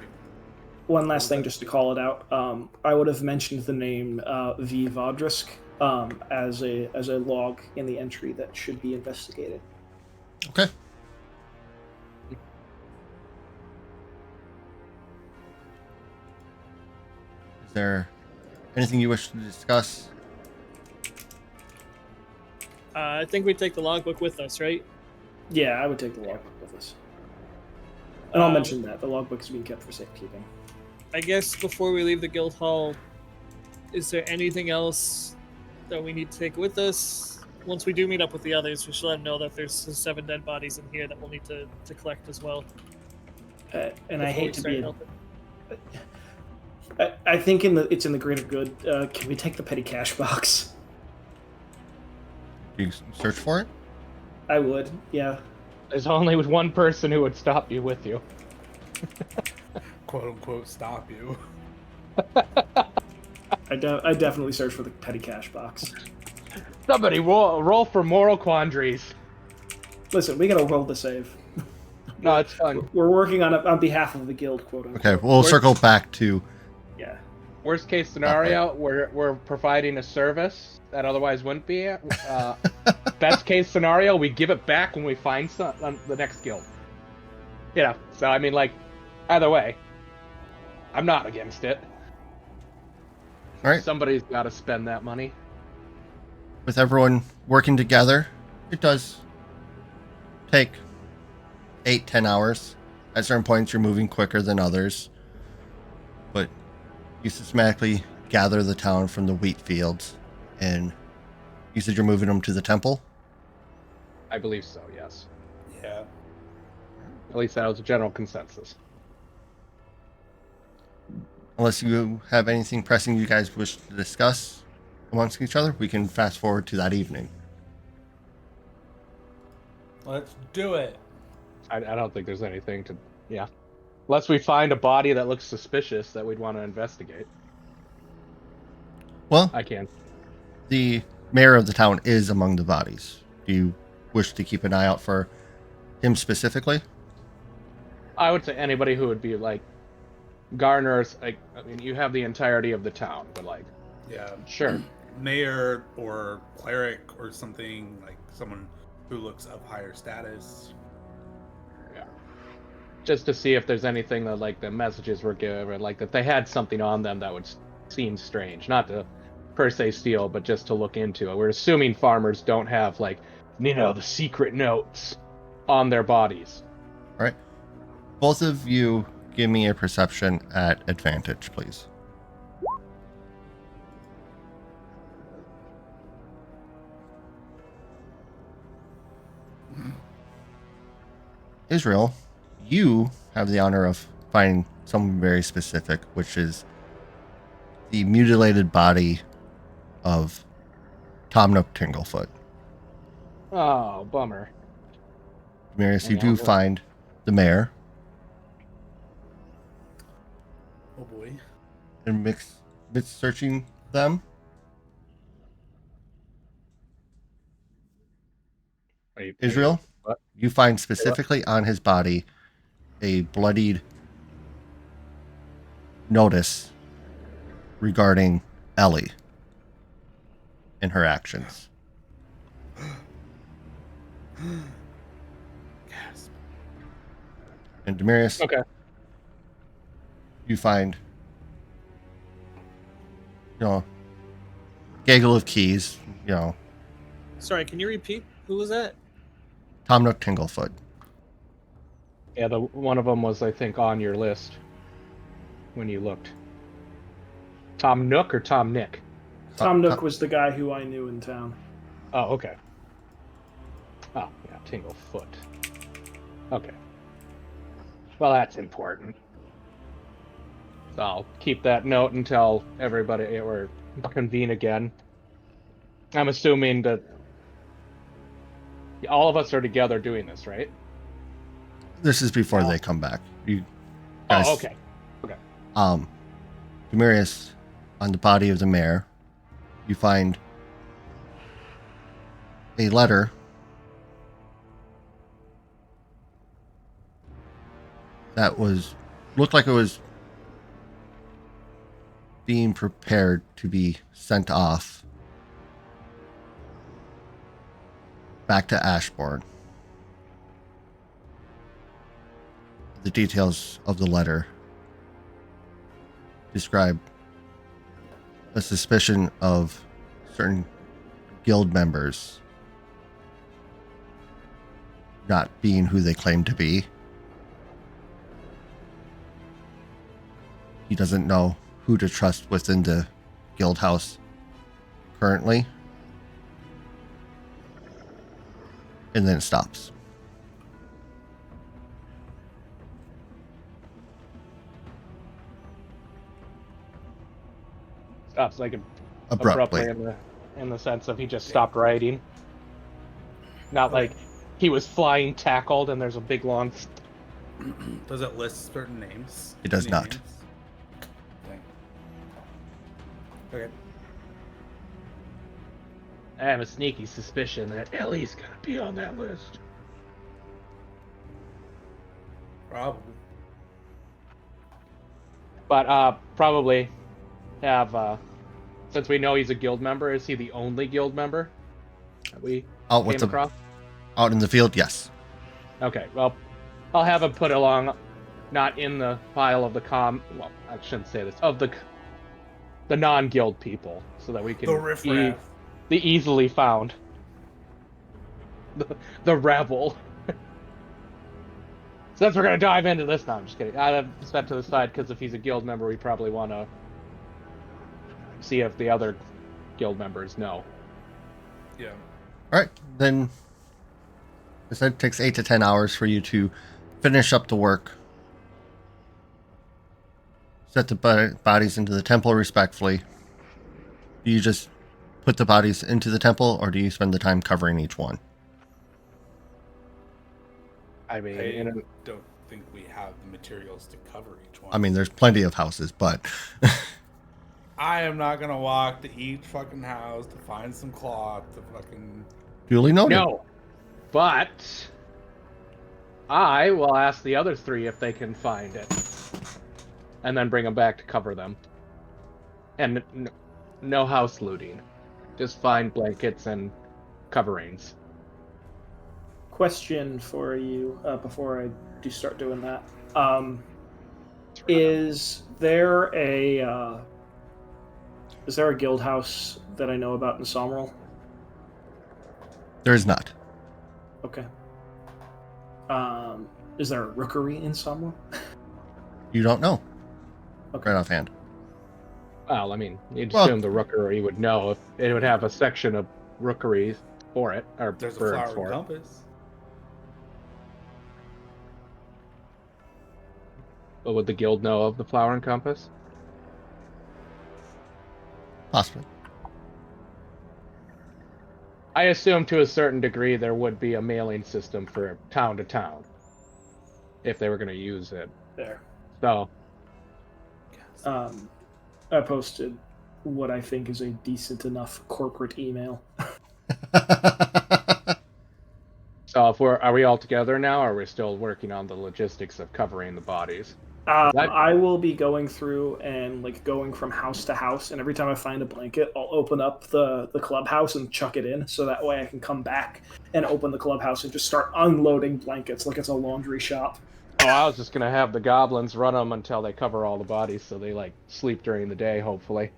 Speaker 5: One last thing, just to call it out. I would have mentioned the name V. Vodrisk as a log in the entry that should be investigated.
Speaker 1: Okay. Is there anything you wish to discuss?
Speaker 2: I think we take the logbook with us, right?
Speaker 5: Yeah, I would take the logbook with us. And I'll
Speaker 2: Um,
Speaker 5: mention that the logbook is being kept for safekeeping.
Speaker 2: I guess before we leave the guild hall, is there anything else that we need to take with us? Once we do meet up with the others, we should let them know that there's 7 dead bodies in here that we'll need to collect as well.
Speaker 5: And I
Speaker 2: before we
Speaker 5: hate to
Speaker 2: start
Speaker 5: be.
Speaker 2: helping.
Speaker 5: I think it's in the greater good. Can we take the petty cash box?
Speaker 1: Do you search for it?
Speaker 5: I would. Yeah.
Speaker 4: There's only one person who would stop you with you.
Speaker 3: quote unquote stop you.
Speaker 5: I definitely search for the petty cash box.
Speaker 4: Somebody roll for moral quandaries.
Speaker 5: Listen, we gotta roll the save.
Speaker 4: No, it's fun.
Speaker 5: We're working on behalf of the guild, quote unquote.
Speaker 1: Okay, we'll circle back to.
Speaker 5: Yeah.
Speaker 4: Worst case scenario, we're providing a service that otherwise wouldn't be. Best case scenario, we give it back when we find the next guild. Yeah. So I mean, like, either way, I'm not against it.
Speaker 1: All right.
Speaker 4: Somebody's got to spend that money.
Speaker 1: With everyone working together, it does take 8-10 hours. At certain points, you're moving quicker than others. But you systematically gather the town from the wheat fields. And you said you're moving them to the temple?
Speaker 4: I believe so. Yes.
Speaker 3: Yeah.
Speaker 4: At least that was a general consensus.
Speaker 1: Unless you have anything pressing you guys wish to discuss amongst each other, we can fast forward to that evening.
Speaker 3: Let's do it.
Speaker 4: I don't think there's anything to. Yeah. Unless we find a body that looks suspicious that we'd want to investigate.
Speaker 1: Well,
Speaker 4: I can.
Speaker 1: the mayor of the town is among the bodies. Do you wish to keep an eye out for him specifically?
Speaker 4: I would say anybody who would be like gardeners. Like, I mean, you have the entirety of the town, but like,
Speaker 3: Yeah.
Speaker 4: sure.
Speaker 3: Mayor or cleric or something, like someone who looks of higher status.
Speaker 4: Just to see if there's anything that, like, the messages were given, like that they had something on them that would seem strange. Not to per se steal, but just to look into it. We're assuming farmers don't have, like, the secret notes on their bodies.
Speaker 1: All right. Both of you give me a perception at advantage, please. Israel, you have the honor of finding something very specific, which is the mutilated body of Tom Nook Tinglefoot.
Speaker 4: Oh, bummer.
Speaker 1: Marius, you
Speaker 4: Yeah,
Speaker 1: do
Speaker 4: well.
Speaker 1: find the mayor
Speaker 3: Oh boy.
Speaker 1: and mix searching them.
Speaker 4: Wait,
Speaker 1: Israel,
Speaker 4: what?
Speaker 1: you find specifically on his body a bloodied notice regarding Ellie and her actions.
Speaker 3: Gasp.
Speaker 1: And Demarius,
Speaker 4: Okay.
Speaker 1: you find, gaggle of keys, you know,
Speaker 2: Sorry, can you repeat? Who was that?
Speaker 1: Tom Nook Tinglefoot.
Speaker 4: Yeah, the one of them was, I think, on your list when you looked. Tom Nook or Tom Nick?
Speaker 5: Tom Nook was the guy who I knew in town.
Speaker 4: Oh, okay. Oh, yeah, Tinglefoot. Okay. Well, that's important. So I'll keep that note until everybody or convene again. I'm assuming that all of us are together doing this, right?
Speaker 1: This is before they come back. You guys,
Speaker 4: Oh, okay. Okay.
Speaker 1: Demarius, on the body of the mayor, you find a letter that looked like it was being prepared to be sent off back to Ashbourne. The details of the letter describe a suspicion of certain guild members not being who they claim to be. He doesn't know who to trust within the guild house currently. And then it stops.
Speaker 4: Stops like
Speaker 1: Abruptly.
Speaker 4: in the sense of he just stopped writing. Not like he was flying tackled and there's a big long.
Speaker 3: Does it list certain names?
Speaker 1: It does
Speaker 3: Any
Speaker 1: not.
Speaker 3: names? Okay.
Speaker 4: I have a sneaky suspicion that Ellie's gonna be on that list.
Speaker 3: Probably.
Speaker 4: But probably have since we know he's a guild member, is he the only guild member that we
Speaker 1: Out
Speaker 4: came across?
Speaker 1: out in the field, yes.
Speaker 4: Okay, well, I'll have him put along, not in the file of the well, I shouldn't say this, of the non-guild people, so that we can
Speaker 3: The riffraff.
Speaker 4: the easily found. The rebel. Since we're gonna dive into this, no, I'm just kidding. I have set to the side because if he's a guild member, we probably want to see if the other guild members know.
Speaker 3: Yeah.
Speaker 1: All right, then. I said it takes 8 to 10 hours for you to finish up the work. Set the bodies into the temple respectfully. Do you just put the bodies into the temple, or do you spend the time covering each one?
Speaker 4: I mean,
Speaker 3: I don't think we have the materials to cover each one.
Speaker 1: I mean, there's plenty of houses, but
Speaker 3: I am not gonna walk to each fucking house to find some cloth to fucking.
Speaker 1: duly noted.
Speaker 4: no. But I will ask the other 3 if they can find it, and then bring them back to cover them. And no house looting, just find blankets and coverings.
Speaker 5: Question for you before I do start doing that. Is there a guild house that I know about in Sommerl?
Speaker 1: There is not.
Speaker 5: Okay. Is there a rookery in Sommerl?
Speaker 1: You don't know.
Speaker 5: Okay.
Speaker 1: Right offhand.
Speaker 4: Well, I mean, you'd
Speaker 1: Well-
Speaker 4: assume the rookery would know if it would have a section of rookeries for it, or
Speaker 3: There's a
Speaker 4: birds
Speaker 3: flower
Speaker 4: for it.
Speaker 3: compass.
Speaker 4: But would the guild know of the flower and compass?
Speaker 1: Possibly.
Speaker 4: I assume to a certain degree there would be a mailing system for town to town if they were going to use it.
Speaker 5: There.
Speaker 4: So,
Speaker 5: I posted what I think is a decent enough corporate email.
Speaker 4: if are we all together now, or are we still working on the logistics of covering the bodies?
Speaker 5: I will be going through and going from house to house, and every time I find a blanket, I'll open up the clubhouse and chuck it in, so that way I can come back and open the clubhouse and just start unloading blankets like it's a laundry shop.
Speaker 4: Oh, I was just going to have the goblins run them until they cover all the bodies, so they sleep during the day, hopefully.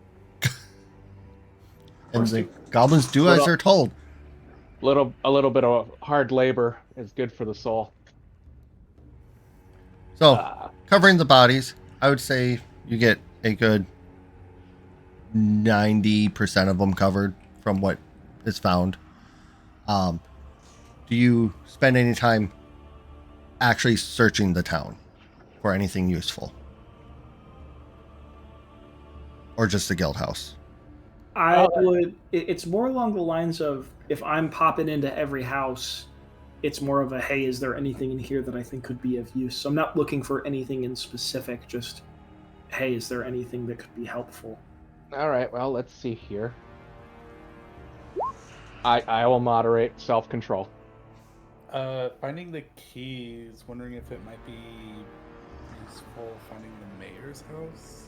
Speaker 1: And the goblins do as they're told.
Speaker 4: A little bit of hard labor is good for the soul.
Speaker 1: So, covering the bodies, I would say you get a good 90% of them covered from what is found. Do you spend any time actually searching the town for anything useful? Or just the guild house?
Speaker 5: I would. It's more along the lines of if I'm popping into every house, it's more of a hey, is there anything in here that I think could be of use? So I'm not looking for anything in specific. Just hey, is there anything that could be helpful?
Speaker 4: All right, well, let's see here. I will moderate self-control.
Speaker 3: Finding the keys, wondering if it might be useful finding the mayor's house.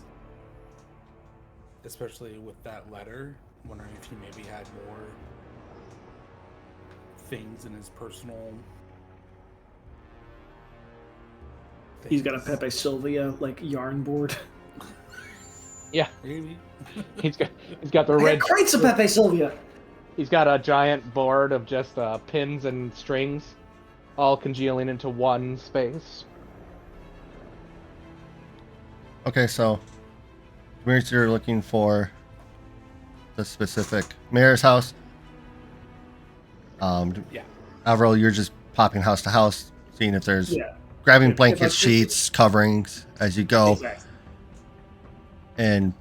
Speaker 3: Especially with that letter. Wondering if he maybe had more things in his personal
Speaker 5: He's got a Pepe Sylvia like yarn board.
Speaker 4: Yeah,
Speaker 3: Maybe.
Speaker 4: he's got the red.
Speaker 5: Crates of Pepe Sylvia.
Speaker 4: He's got a giant board of just pins and strings, all congealing into one space.
Speaker 1: Okay, so you're looking for the specific mayor's house.
Speaker 3: Yeah.
Speaker 1: Avril, you're just popping house to house, seeing if there's
Speaker 5: Yeah.
Speaker 1: grabbing
Speaker 5: If
Speaker 1: blankets,
Speaker 5: I-
Speaker 1: sheets, coverings as you go.
Speaker 5: Exactly.
Speaker 1: And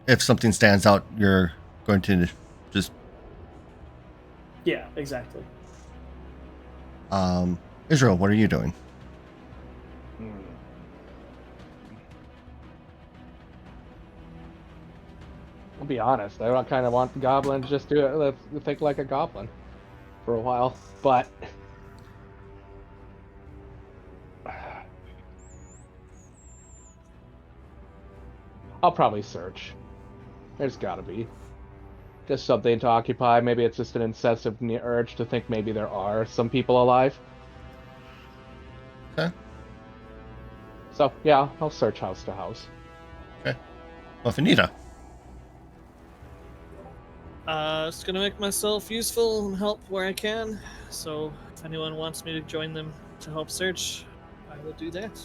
Speaker 1: if something stands out, you're going to just
Speaker 5: Yeah, exactly.
Speaker 1: Israel, what are you doing?
Speaker 4: I'll be honest, I kind of want the goblin to just do it. Let's think like a goblin for a while, but I'll probably search. There's gotta be just something to occupy. Maybe it's just an incessant urge to think maybe there are some people alive.
Speaker 1: Okay.
Speaker 4: So yeah, I'll search house to house.
Speaker 1: Okay. Well, Finita.
Speaker 2: Just gonna make myself useful and help where I can. So if anyone wants me to join them to help search, I will do that.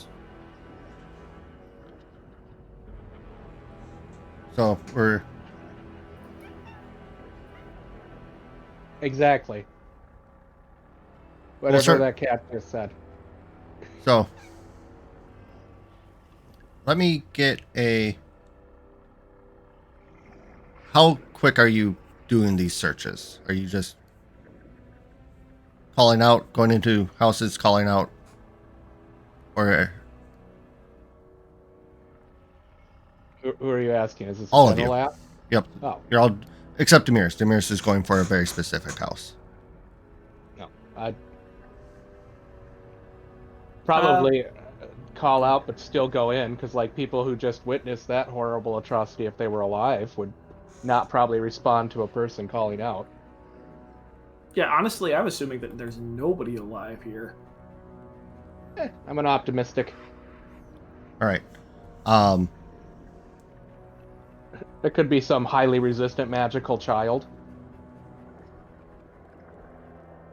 Speaker 1: So we're
Speaker 4: Exactly. Whatever
Speaker 1: sir-
Speaker 4: that cat just said.
Speaker 1: so. Let me get a. How quick are you doing these searches? Are you just calling out, going into houses, calling out, or
Speaker 4: Who are you asking? Is this a
Speaker 1: All of
Speaker 4: general
Speaker 1: you.
Speaker 4: app?
Speaker 1: Yep,
Speaker 4: Oh,
Speaker 1: you're all except Demiris. Demiris is going for a very specific house.
Speaker 4: no. I'd probably call out, but still go in, because like people who just witnessed that horrible atrocity, if they were alive, would not probably respond to a person calling out.
Speaker 5: Yeah, honestly, I'm assuming that there's nobody alive here.
Speaker 4: I'm an optimistic.
Speaker 1: All right.
Speaker 4: There could be some highly resistant magical child.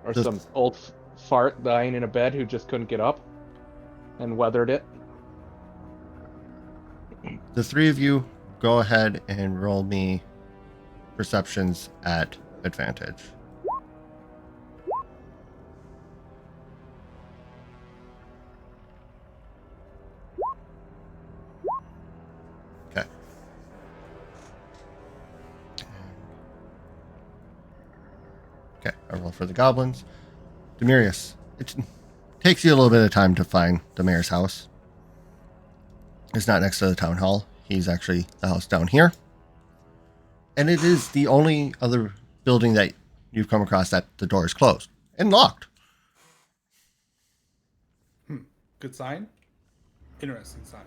Speaker 4: Or
Speaker 1: Just-
Speaker 4: some old fart dying in a bed who just couldn't get up and weathered it.
Speaker 1: The three of you go ahead and roll me perceptions at advantage. Okay. Okay, I roll for the goblins. Demirius, it takes you a little bit of time to find the mayor's house. It's not next to the town hall. He's actually the house down here. And it is the only other building that you've come across that the door is closed and locked.
Speaker 3: Good sign. Interesting sign.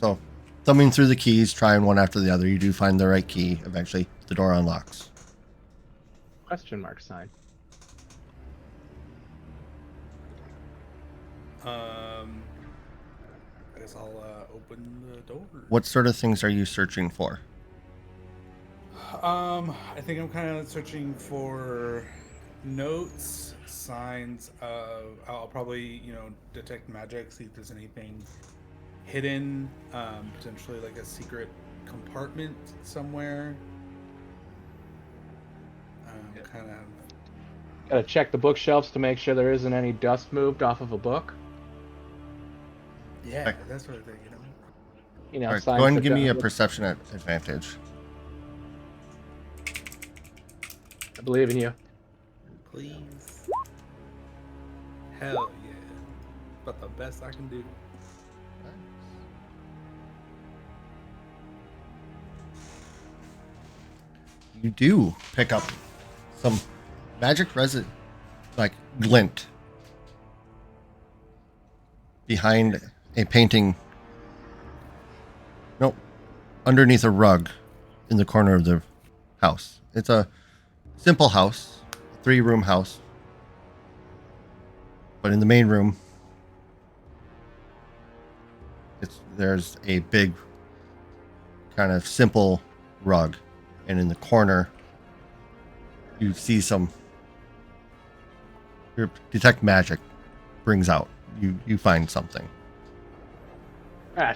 Speaker 1: So, thumbing through the keys, trying one after the other, you do find the right key. Eventually, the door unlocks.
Speaker 4: Question mark sign.
Speaker 3: I guess I'll open the door.
Speaker 1: What sort of things are you searching for?
Speaker 3: I think I'm kind of searching for notes, signs of. I'll probably, detect magic, see if there's anything hidden, potentially like a secret compartment somewhere. Kind of.
Speaker 4: Gotta check the bookshelves to make sure there isn't any dust moved off of a book.
Speaker 3: Yeah,
Speaker 1: Right.
Speaker 3: that sort of thing,
Speaker 4: You know,
Speaker 1: All right,
Speaker 4: signs
Speaker 1: go ahead and
Speaker 4: that
Speaker 1: give me a
Speaker 4: don't-
Speaker 1: perception advantage.
Speaker 4: I believe in you.
Speaker 3: Please. Hell yeah. But the best I can do.
Speaker 1: You do pick up some magic resin, like glint, behind a painting. Nope, underneath a rug in the corner of the house. It's a simple house, 3-room house. But in the main room, there's a big kind of simple rug. And in the corner, you see your detect magic brings out. You find something.
Speaker 4: Ah,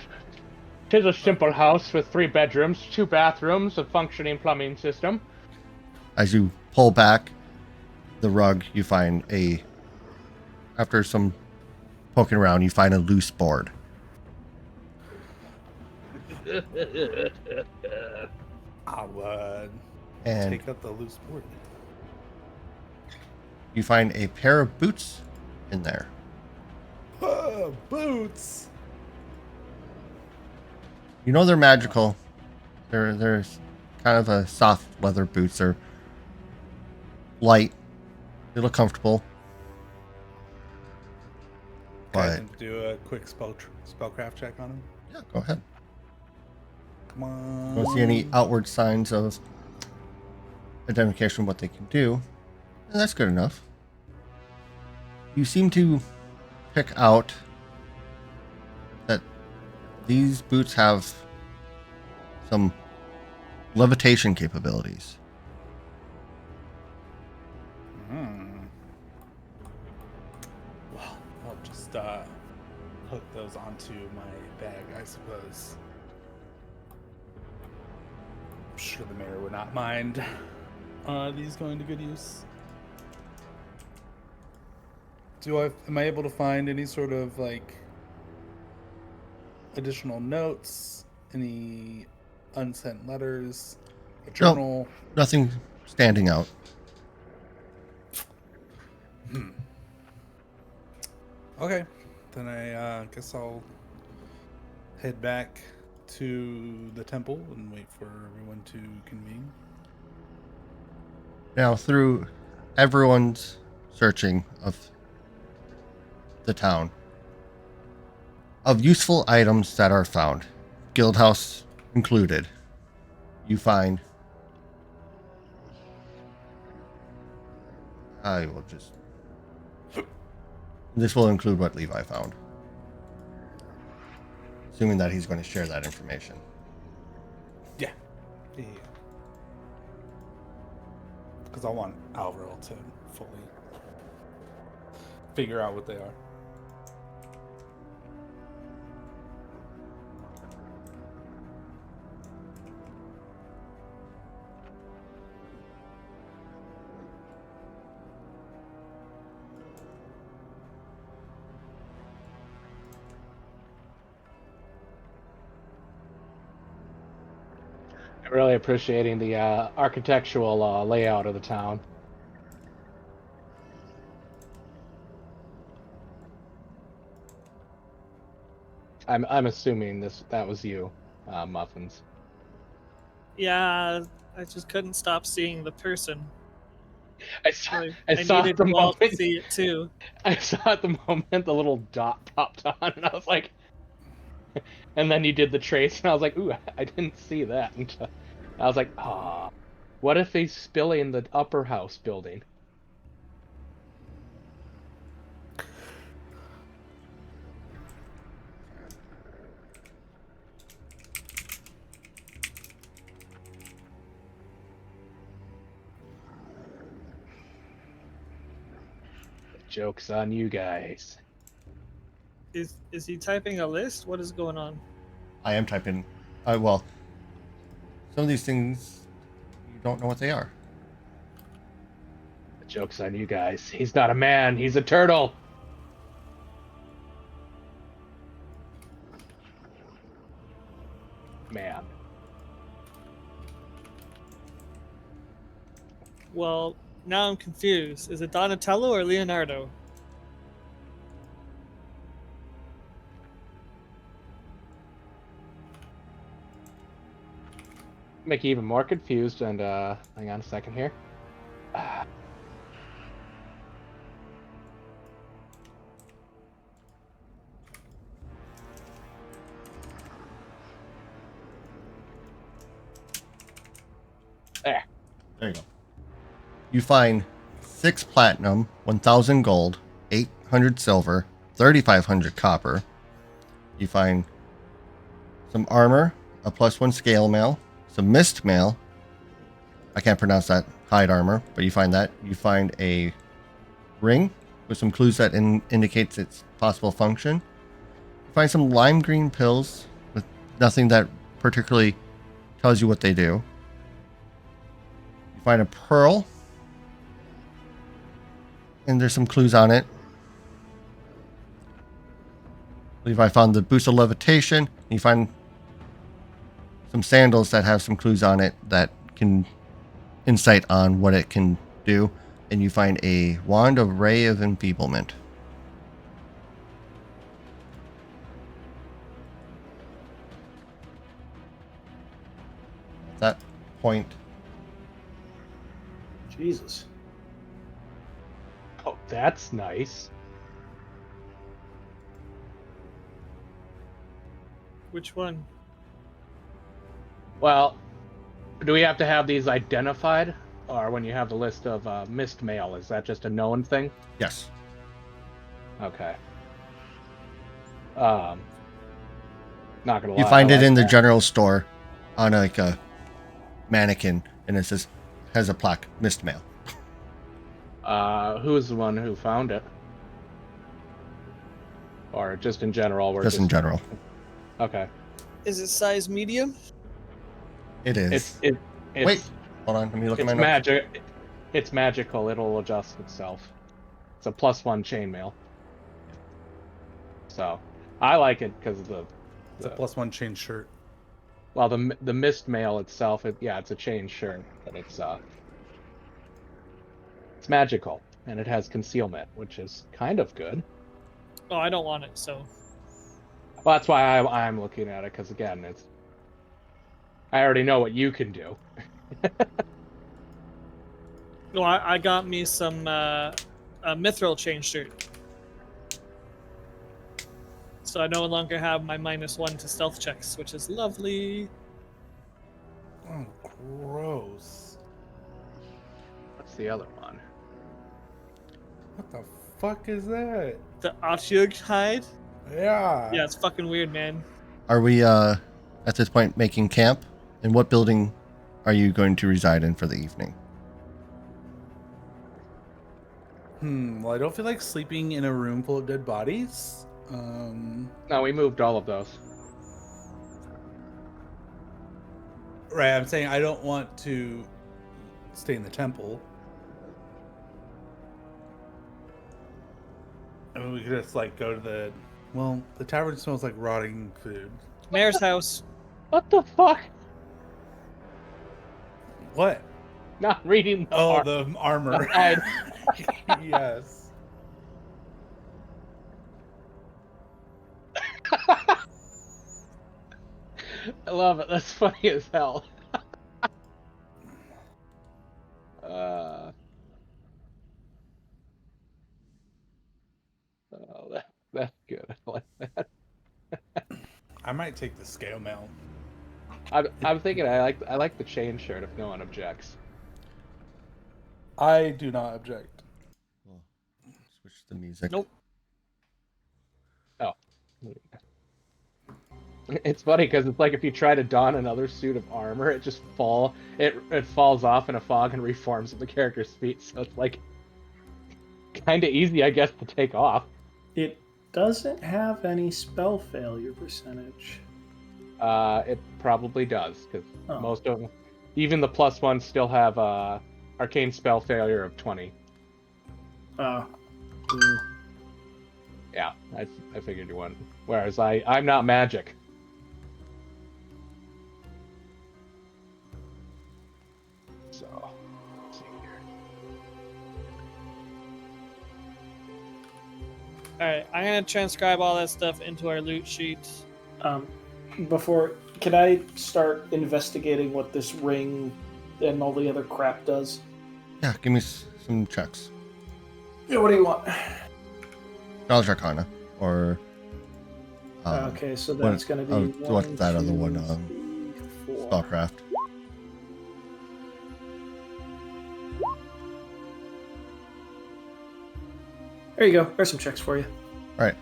Speaker 4: 'tis a simple house with 3 bedrooms, 2 bathrooms, a functioning plumbing system.
Speaker 1: As you pull back the rug, you find after some poking around, you find a loose board.
Speaker 3: I'll
Speaker 1: And
Speaker 3: take up the loose board.
Speaker 1: you find a pair of boots in there.
Speaker 3: Boots!
Speaker 1: You know they're magical. They're kind of a soft leather boots. They're light. They look comfortable. But
Speaker 3: Can I do a quick spellcraft check on him?
Speaker 1: yeah, go ahead.
Speaker 3: Come on.
Speaker 1: Don't see any outward signs of identification of what they can do. And that's good enough. You seem to pick out that these boots have some levitation capabilities.
Speaker 3: Well, I'll just hook those onto my bag, I suppose. I'm sure the mayor would not mind these going to good use. Am I able to find any sort of additional notes, any unsent letters, a journal?
Speaker 1: Nothing standing out.
Speaker 3: Okay, then I guess I'll head back to the temple and wait for everyone to convene.
Speaker 1: Now, through everyone's searching of the town, of useful items that are found, Guildhouse included, you find. I will just. This will include what Levi found. Assuming that he's going to share that information.
Speaker 3: Yeah. Because I want Alvarel to fully figure out what they are.
Speaker 4: I'm really appreciating the architectural layout of the town. I'm assuming that was you, Muffins.
Speaker 2: Yeah, I just couldn't stop seeing the person.
Speaker 4: I saw,
Speaker 2: I,
Speaker 4: I
Speaker 2: I
Speaker 4: saw
Speaker 2: needed
Speaker 4: the
Speaker 2: you all to
Speaker 4: moment.
Speaker 2: see it too.
Speaker 4: I saw at the moment the little dot popped on, and I was like, and then you did the trace, and I was like, ooh, I didn't see that. Until I was like, ah, what if he's spilling the upper house building? Joke's on you guys.
Speaker 2: Is he typing a list? What is going on?
Speaker 1: I am typing. Well, some of these things you don't know what they are.
Speaker 4: The joke's on you guys. He's not a man. He's a turtle. Man.
Speaker 2: Well, now I'm confused. Is it Donatello or Leonardo?
Speaker 4: Make you even more confused. And hang on a second here. There.
Speaker 1: There you go. You find 6 platinum, 1,000 gold, 800 silver, 3,500 copper. You find some armor, a +1 scale mail, some mist mail. I can't pronounce that, hide armor, but you find that. You find a ring with some clues that indicates its possible function. You find some lime green pills with nothing that particularly tells you what they do. You find a pearl, and there's some clues on it. I believe I found the boost of levitation. You find some sandals that have some clues on it that can insight on what it can do. And you find a wand of ray of enfeeblement. At that point,
Speaker 5: Jesus.
Speaker 4: Oh, that's nice.
Speaker 2: Which one?
Speaker 4: Well, do we have to have these identified? Or when you have the list of missed mail, is that just a known thing?
Speaker 1: yes.
Speaker 4: Okay. Not gonna lie.
Speaker 1: You find
Speaker 4: I
Speaker 1: it
Speaker 4: like
Speaker 1: in the
Speaker 4: that.
Speaker 1: general store on like a mannequin, and it says, has a plaque, missed mail.
Speaker 4: Who's the one who found it? Or just in general? We're
Speaker 1: Just in general.
Speaker 4: Okay.
Speaker 2: Is it size medium?
Speaker 1: It is.
Speaker 4: It's
Speaker 1: Wait, hold on. Let me look at
Speaker 4: it's
Speaker 1: my notes.
Speaker 4: magic. It's magical. It'll adjust itself. It's a +1 chainmail. So I like it because of
Speaker 3: It's a +1 chain shirt.
Speaker 4: well the mist mail itself. It's a chain shirt, but it's magical and it has concealment, which is kind of good.
Speaker 2: Oh, I don't want it, so.
Speaker 4: Well, that's why I'm looking at it because again, I already know what you can do.
Speaker 2: No, I got me some a mithril chain shirt. So I no longer have my -1 to stealth checks, which is lovely.
Speaker 3: Oh, gross.
Speaker 4: What's the other one?
Speaker 3: What the fuck is that?
Speaker 2: The Otyugh hide?
Speaker 3: Yeah.
Speaker 2: Yeah, it's fucking weird, man.
Speaker 1: Are we at this point making camp? And what building are you going to reside in for the evening?
Speaker 3: Well, I don't feel like sleeping in a room full of dead bodies.
Speaker 4: No, we moved all of those.
Speaker 3: Right, I'm saying I don't want to stay in the temple. I mean, we could just like go to the. Well, the tavern smells like rotting food.
Speaker 2: Mayor's house.
Speaker 4: What the fuck?
Speaker 3: What?
Speaker 4: Not reading the
Speaker 3: Oh,
Speaker 4: art.
Speaker 3: the armor.
Speaker 4: I-
Speaker 3: Yes.
Speaker 4: I love it. That's funny as hell. Oh, that's good. I like that.
Speaker 3: I might take the scale mail.
Speaker 4: I'm thinking I like the chain shirt if no one objects.
Speaker 3: I do not object.
Speaker 1: Well, switch the music.
Speaker 2: Nope.
Speaker 4: Oh. It's funny because it's like if you try to don another suit of armor, it just falls off in a fog and reforms at the character's feet. So it's like kind of easy, I guess, to take off.
Speaker 5: It doesn't have any spell failure percentage.
Speaker 4: It probably does, because
Speaker 5: Oh.
Speaker 4: most of them, even the +1s, still have arcane spell failure of 20.
Speaker 5: Ooh.
Speaker 4: Yeah, I figured you wouldn't. Whereas I'm not magic. So, let's see here.
Speaker 2: Alright, I'm gonna transcribe all that stuff into our loot sheet.
Speaker 5: Can I start investigating what this ring and all the other crap does?
Speaker 1: Yeah, give me some checks.
Speaker 5: Yeah, what do you want?
Speaker 1: Knowledge Arcana, or
Speaker 5: Okay, so that's going to be
Speaker 1: what's that other one?
Speaker 5: 3, 4.
Speaker 1: Spellcraft.
Speaker 5: There you go. There's some checks for you.
Speaker 1: All right.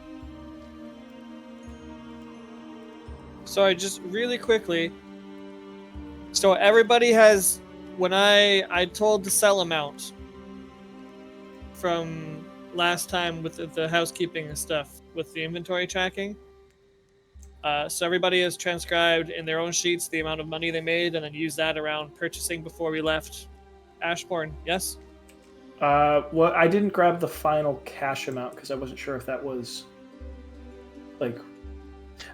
Speaker 2: Sorry, just really quickly. So everybody has, when I told the sell amount from last time with the housekeeping and stuff with the inventory tracking. So everybody has transcribed in their own sheets the amount of money they made and then used that around purchasing before we left Ashbourne. Yes?
Speaker 5: Well, I didn't grab the final cash amount because I wasn't sure if that was like.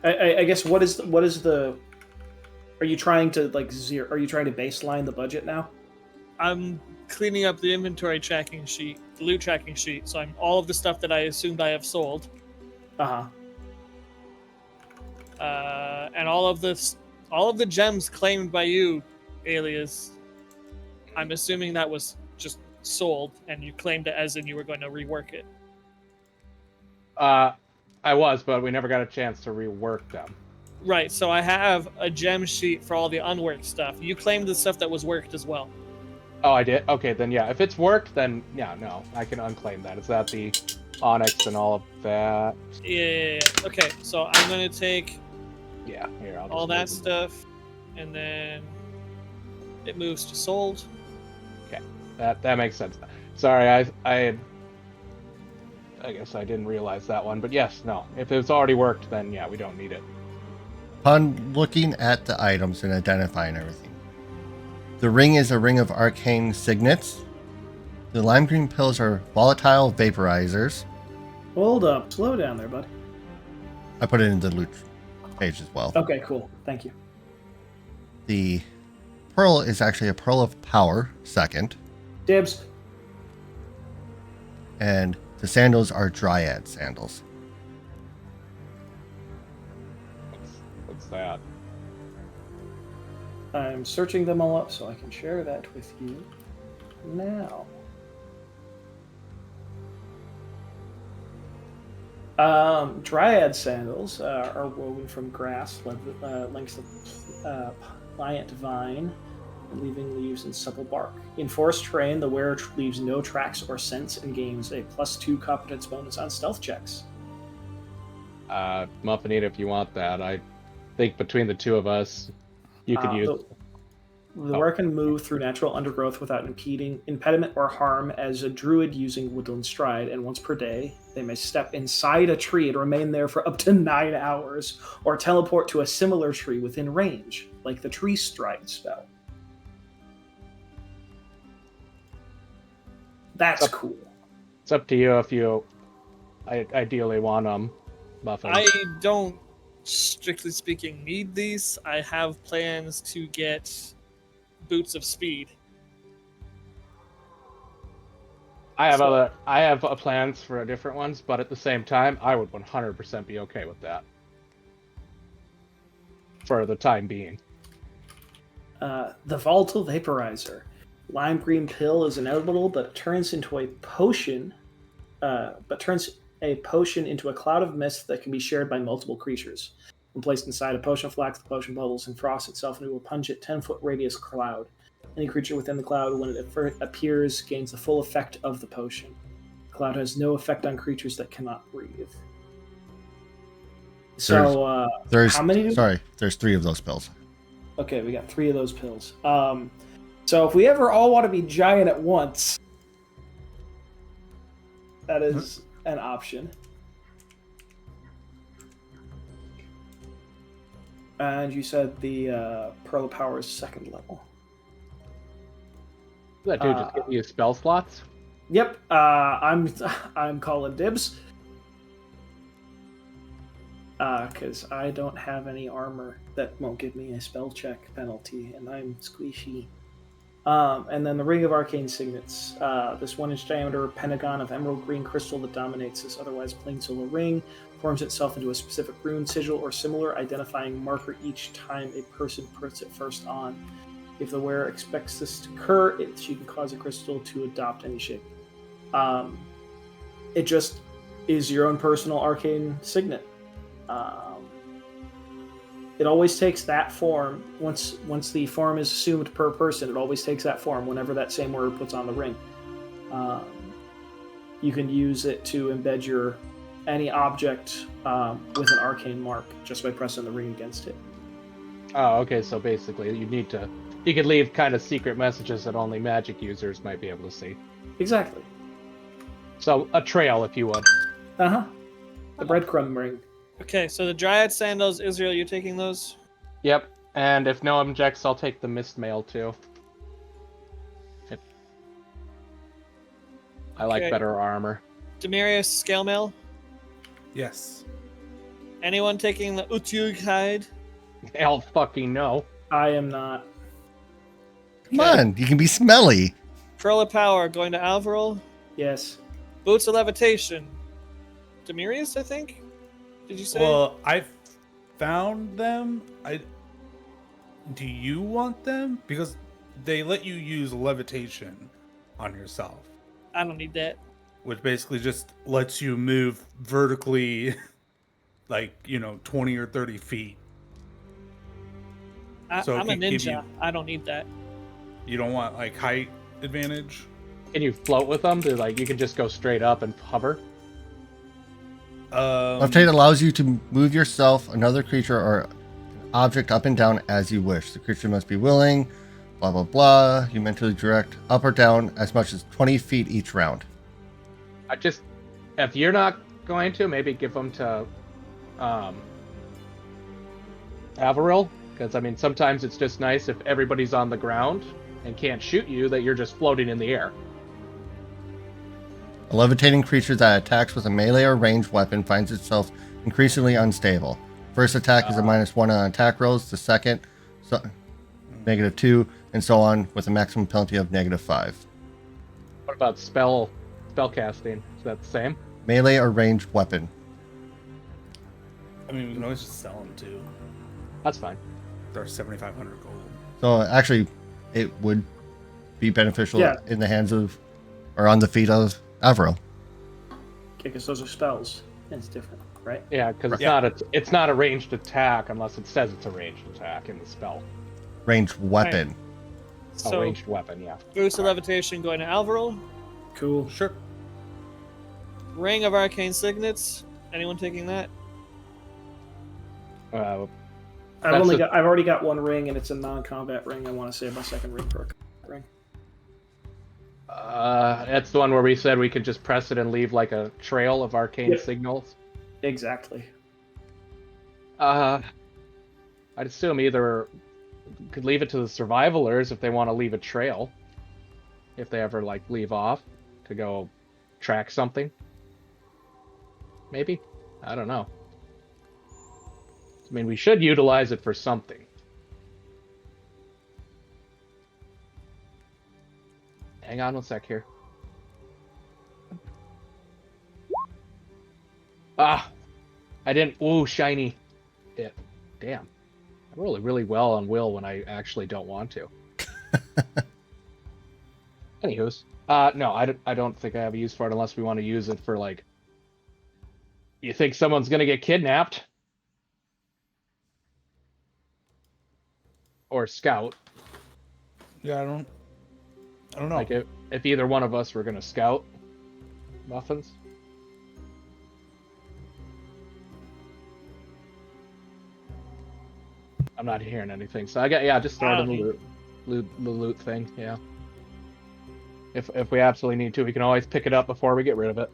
Speaker 5: I guess what is the? Are you trying to Are you trying to baseline the budget now?
Speaker 2: I'm cleaning up the inventory tracking sheet, the loot tracking sheet. So I'm all of the stuff that I assumed I have sold.
Speaker 5: Uh-huh.
Speaker 2: And all of the gems claimed by you, Alias. I'm assuming that was just sold, and you claimed it as in you were going to rework it.
Speaker 4: I was, but we never got a chance to rework them.
Speaker 2: Right, so I have a gem sheet for all the unworked stuff. You claimed the stuff that was worked as well.
Speaker 4: Oh, I did? Okay, then yeah. If it's worked, then yeah, no. I can unclaim that. Is that the onyx and all of that?
Speaker 2: Yeah. Okay, so I'm going to take
Speaker 4: Yeah, here, I'll just
Speaker 2: all that
Speaker 4: move
Speaker 2: stuff, and then it moves to sold.
Speaker 4: them. That makes sense. Sorry, I guess I didn't realize that one. But yes, no. If it's already worked, then yeah, we don't need it.
Speaker 1: Upon looking at the items and identifying everything, the ring is a ring of arcane signets. The lime green pills are volatile vaporizers.
Speaker 5: Hold up. Slow down there, bud.
Speaker 1: I put it in the loot page as well.
Speaker 5: Okay, cool. Thank you.
Speaker 1: The pearl is actually a pearl of power, second.
Speaker 5: Dibs.
Speaker 1: And the sandals are dryad sandals.
Speaker 4: What's that?
Speaker 5: I'm searching them all up so I can share that with you now. Dryad sandals are woven from grass, lengths of pliant vine, leaving leaves and supple bark. In forest terrain, the wearer leaves no tracks or scents and gains a +2 competence bonus on stealth checks.
Speaker 4: Muffinita, if you want that. I think between the two of us, you could use...
Speaker 5: The wearer can move through natural undergrowth without impediment or harm as a druid using woodland stride, and once per day, they may step inside a tree and remain there for up to 9 hours, or teleport to a similar tree within range, like the tree stride spell. That's cool.
Speaker 4: It's up to you if you ideally want them, Muffin.
Speaker 2: I don't, strictly speaking, need these. I have plans to get boots of speed.
Speaker 4: I have plans for different ones, but at the same time, I would 100% be okay with that. For the time being.
Speaker 5: The volatile vaporizer. Lime green pill is inedible, but turns into a potion. Turns a potion into a cloud of mist that can be shared by multiple creatures. When placed inside a potion flask, the potion bubbles and frosts itself into a pungent 10-foot radius cloud. Any creature within the cloud, when it appears, gains the full effect of the potion. The cloud has no effect on creatures that cannot breathe. So, how many?
Speaker 1: There's 3 of those pills.
Speaker 5: Okay, we got 3 of those pills. So if we ever all want to be giant at once, That is an option. And you said the Pearl of Power is 2nd level.
Speaker 4: What that do? Just give you spell slots?
Speaker 5: Yep. I'm calling dibs. Because I don't have any armor that won't give me a spell check penalty, and I'm squishy. And then the Ring of Arcane Signets. This 1-inch diameter pentagon of emerald green crystal that dominates this otherwise plain solar ring forms itself into a specific rune, sigil, or similar identifying marker each time a person puts it first on. If the wearer expects this to occur, she can cause a crystal to adopt any shape. It just is your own personal arcane signet. It always takes that form. Once the form is assumed per person, it always takes that form whenever that same word puts on the ring. You can use it to embed any object with an arcane mark just by pressing the ring against it.
Speaker 4: Oh, okay, so basically you could leave kind of secret messages that only magic users might be able to see.
Speaker 5: Exactly.
Speaker 4: So a trail, if you would.
Speaker 5: The breadcrumb ring.
Speaker 2: Okay, so the Dryad Sandals, Israel, you taking those?
Speaker 4: Yep, and if no objects, I'll take the mist mail too. I like
Speaker 2: Okay.
Speaker 4: better armor.
Speaker 2: Demarius, Scale Mail.
Speaker 3: Yes.
Speaker 2: Anyone taking the Utyug hide?
Speaker 4: Hell fucking no.
Speaker 5: I am not.
Speaker 1: Come on, you can be smelly.
Speaker 2: Pearl of Power going to Alvarel.
Speaker 5: Yes.
Speaker 2: Boots of Levitation. Demarius, I think? Did you say?
Speaker 3: Well, I found them. Do you want them? Because they let you use levitation on yourself,
Speaker 2: I don't need that.
Speaker 3: which basically just lets you move vertically, like 20 or 30 feet. So
Speaker 2: I'm a
Speaker 3: it can give
Speaker 2: ninja. I don't need that.
Speaker 3: You don't want like height advantage.
Speaker 4: Can you float with them? You can just go straight up and hover?
Speaker 1: Levitate allows you to move yourself, another creature, or object up and down as you wish. The creature must be willing, blah, blah, blah. You mentally direct up or down as much as 20 feet each round.
Speaker 4: If you're not going to, maybe give them to Averil. Because, sometimes it's just nice if everybody's on the ground and can't shoot you, that you're just floating in the air.
Speaker 1: A levitating creature that attacks with a melee or ranged weapon finds itself increasingly unstable. First attack is a -1 on attack rolls. The second, -2, and so on, with a maximum penalty of -5.
Speaker 4: What about spell casting? Is that the same?
Speaker 1: Melee or ranged weapon.
Speaker 3: We can always just sell them too.
Speaker 4: That's fine.
Speaker 3: They're 7,500 gold.
Speaker 1: So actually, it would be beneficial
Speaker 5: Yeah.
Speaker 1: in the hands of, or on the feet of Avril.
Speaker 5: Because those are spells. And it's different, right?
Speaker 4: Yeah, because
Speaker 3: Yeah.
Speaker 4: it's not a ranged attack unless it says it's a ranged attack in the spell.
Speaker 1: Ranged weapon.
Speaker 2: So,
Speaker 4: Ranged weapon, yeah.
Speaker 2: Boots of Levitation going to Alvarel.
Speaker 5: Cool.
Speaker 3: Sure.
Speaker 2: Ring of Arcane Signets. Anyone taking that?
Speaker 4: Uh,
Speaker 5: I've already got one ring, and it's a non-combat ring. I want to save my second ring for a ring.
Speaker 4: That's the one where we said we could just press it and leave like a trail of arcane
Speaker 5: Yep.
Speaker 4: signals.
Speaker 5: Exactly.
Speaker 4: I'd assume either could leave it to the survivalers if they want to leave a trail, if they ever leave off to go track something. Maybe, I don't know. We should utilize it for something. Hang on one sec here. I didn't. Ooh, shiny. It. Damn. I roll really well on will when I actually don't want to. Anywho's. No, I don't think I have a use for it unless we want to use it for you think someone's gonna get kidnapped? Or scout.
Speaker 3: Yeah, I don't know.
Speaker 4: If either one of us were gonna scout muffins. I'm not hearing anything, so just throw it in the loot thing. Yeah. If we absolutely need to, we can always pick it up before we get rid of it.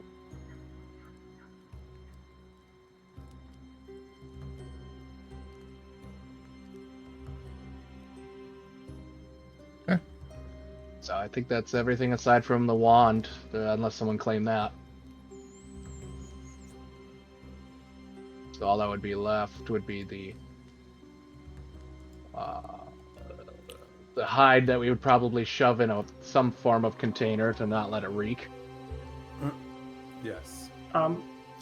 Speaker 4: I think that's everything aside from the wand, unless someone claimed that. So all that would be left would be the hide that we would probably shove in some form of container to not let it reek.
Speaker 3: Yes.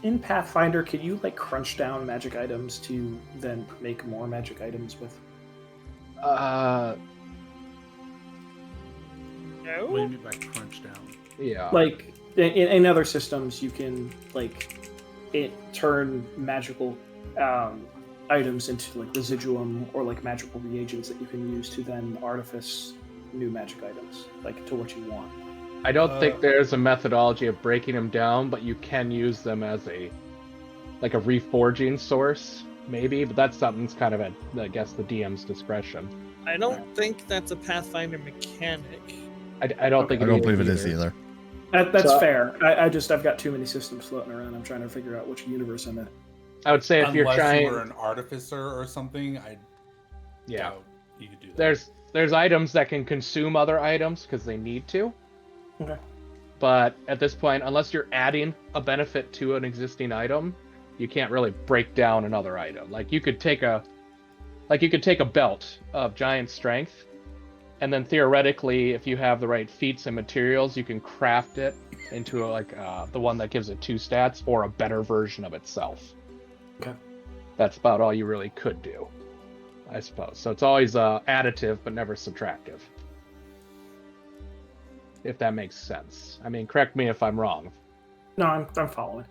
Speaker 5: In Pathfinder, could you like crunch down magic items to then make more magic items with?
Speaker 3: What do you
Speaker 2: No.
Speaker 3: mean by crunch down?
Speaker 4: Yeah.
Speaker 5: Like in other systems, you can like turn magical items into like residuum or like magical reagents that you can use to then artifice new magic items, like to what you want.
Speaker 4: I don't think there's a methodology of breaking them down, but you can use them as a reforging source, maybe. But that's something's kind of at, I guess, the DM's discretion.
Speaker 2: I don't think that's a Pathfinder mechanic.
Speaker 4: I don't think
Speaker 1: I don't believe it is either.
Speaker 5: That's
Speaker 4: So-
Speaker 5: fair. I've got too many systems floating around. I'm trying to figure out which universe I'm in.
Speaker 4: I would say if you're
Speaker 3: Unless
Speaker 4: trying,
Speaker 3: you were an artificer or something, I
Speaker 4: yeah,
Speaker 3: doubt you could do that.
Speaker 4: there's items that can consume other items because they need to.
Speaker 5: Okay.
Speaker 4: But at this point, unless you're adding a benefit to an existing item, you can't really break down another item. Like you could take a belt of giant strength, and then theoretically, if you have the right feats and materials, you can craft it into the one that gives it 2 stats or a better version of itself.
Speaker 5: Okay.
Speaker 4: That's about all you really could do, I suppose. So it's always additive, but never subtractive. If that makes sense. I mean, correct me if I'm wrong.
Speaker 5: No, I'm following.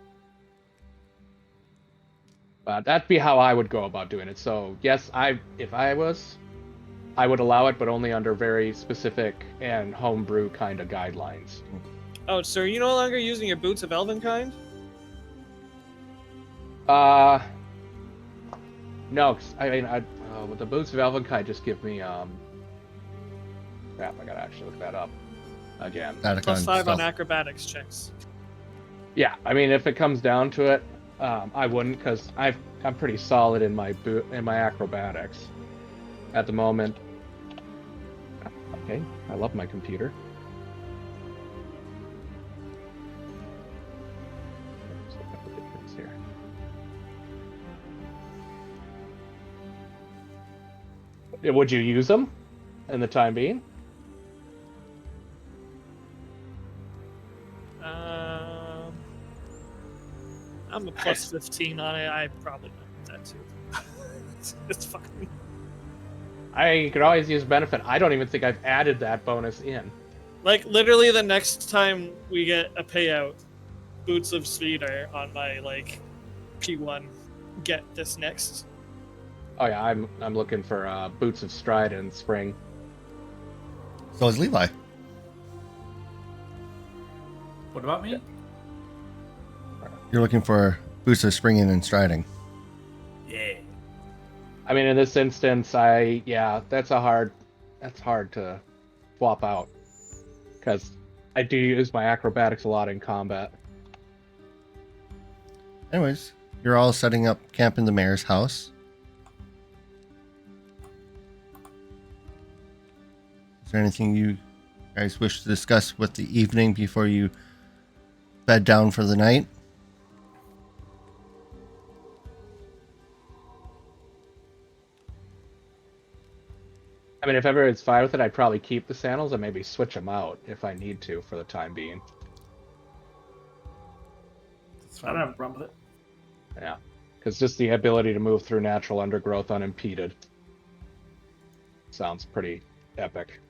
Speaker 4: But that'd be how I would go about doing it. So yes, if I would allow it, but only under very specific and homebrew kind of guidelines.
Speaker 2: Oh, so are you no longer using your boots of Elvenkind?
Speaker 4: No, 'cause, I mean, with the boots of Elvenkind just give me crap. I gotta actually look that up again.
Speaker 1: That kind of
Speaker 2: +5 on
Speaker 1: stuff.
Speaker 2: acrobatics checks.
Speaker 4: Yeah, I mean, if it comes down to it, I wouldn't, because I'm pretty solid in my acrobatics at the moment. Okay, I love my computer. Let's look up the difference here. Would you use them in the time being?
Speaker 2: I'm a +15 on it. I probably not that too. It's fine.
Speaker 4: I could always use benefit. I don't even think I've added that bonus in.
Speaker 2: Like literally, the next time we get a payout, Boots of Speed are on my like P1. Get this next.
Speaker 4: Oh yeah, I'm looking for Boots of Stride in spring.
Speaker 1: So is Levi.
Speaker 3: What about me?
Speaker 1: You're looking for boots of springing and striding.
Speaker 3: Yeah.
Speaker 4: I mean, in this instance, that's hard to swap out because I do use my acrobatics a lot in combat.
Speaker 1: Anyways, you're all setting up camp in the mayor's house. Is there anything you guys wish to discuss with the evening before you bed down for the night?
Speaker 4: I mean, if everyone's fine with it, I'd probably keep the sandals and maybe switch them out if I need to for the time being.
Speaker 3: That's
Speaker 5: I don't have a problem with it.
Speaker 4: Yeah, because just the ability to move through natural undergrowth unimpeded sounds pretty epic.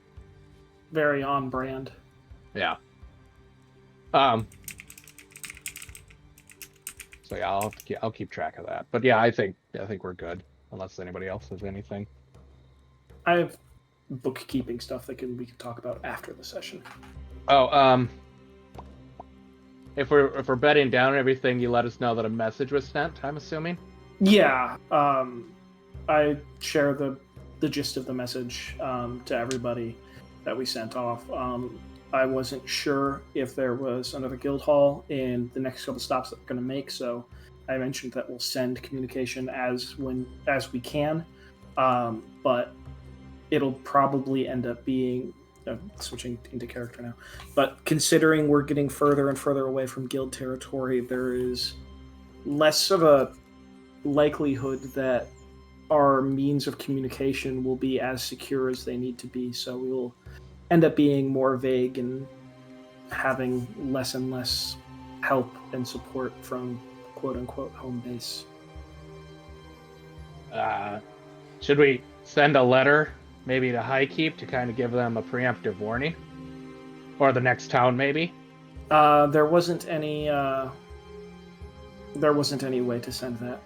Speaker 5: Very on brand.
Speaker 4: Yeah. So yeah, I'll keep track of that. But yeah, I think we're good unless anybody else has anything.
Speaker 5: I have bookkeeping stuff that we can talk about after the session.
Speaker 4: Oh, if we're bedding down and everything, you let us know that a message was sent, I'm assuming.
Speaker 5: Yeah. I share the gist of the message to everybody that we sent off. I wasn't sure if there was another guild hall in the next couple stops that we're going to make, so I mentioned that we'll send communication as we can, but it'll probably end up being switching into character now. But considering we're getting further and further away from guild territory, there is less of a likelihood that our means of communication will be as secure as they need to be. So we will end up being more vague and having less and less help and support from quote-unquote home base.
Speaker 4: Should we send a letter maybe to Highkeep to kind of give them a preemptive warning? Or the next town, maybe?
Speaker 5: There wasn't any way to send that.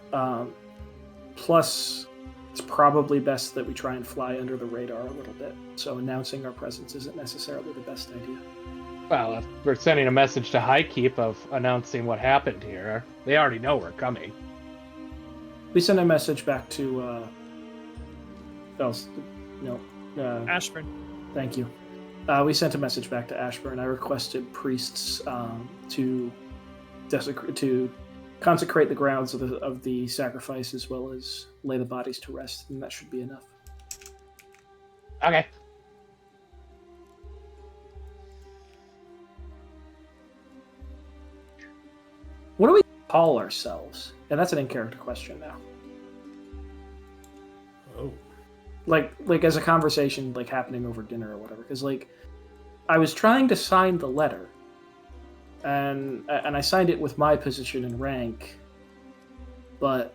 Speaker 5: Plus, it's probably best that we try and fly under the radar a little bit. So announcing our presence isn't necessarily the best idea.
Speaker 4: Well, if we're sending a message to Highkeep of announcing what happened here, they already know we're coming.
Speaker 5: We sent a message back to
Speaker 2: Ashburn.
Speaker 5: Thank you. We sent a message back to Ashburn. I requested priests to consecrate the grounds of the sacrifice as well as lay the bodies to rest, and that should be enough.
Speaker 4: Okay.
Speaker 5: What do we call ourselves? And that's an in-character question now.
Speaker 3: Oh.
Speaker 5: Like as a conversation like happening over dinner or whatever, because like I was trying to sign the letter and I signed it with my position and rank, but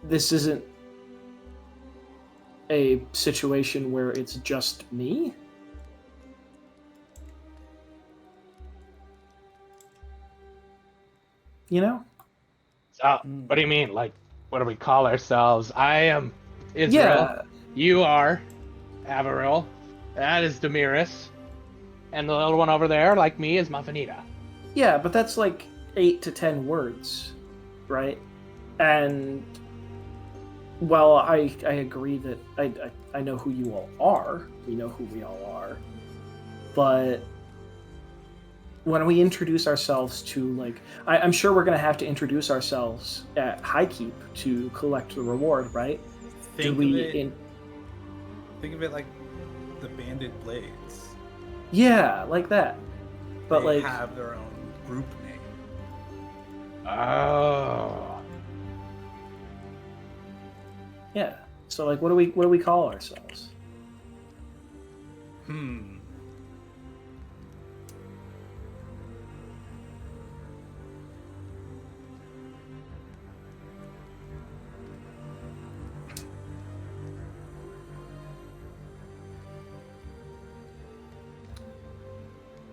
Speaker 5: this isn't a situation where it's just me. You know?
Speaker 4: What do you mean? Like, what do we call ourselves? I am Israel.
Speaker 5: Yeah.
Speaker 4: You are Averil. That is Demiris. And the little one over there, like me, is Mafanita.
Speaker 5: Yeah, but that's like 8 to 10 words, right? And while I agree that I know who you all are, we know who we all are, but when we introduce ourselves to, like, I'm sure we're going to have to introduce ourselves at Highkeep to collect the reward, right?
Speaker 3: Think of it like the Banded Blades.
Speaker 5: Yeah, like that. But
Speaker 3: They
Speaker 5: like
Speaker 3: have their own group name.
Speaker 4: Oh.
Speaker 5: yeah. So like, what do we call ourselves?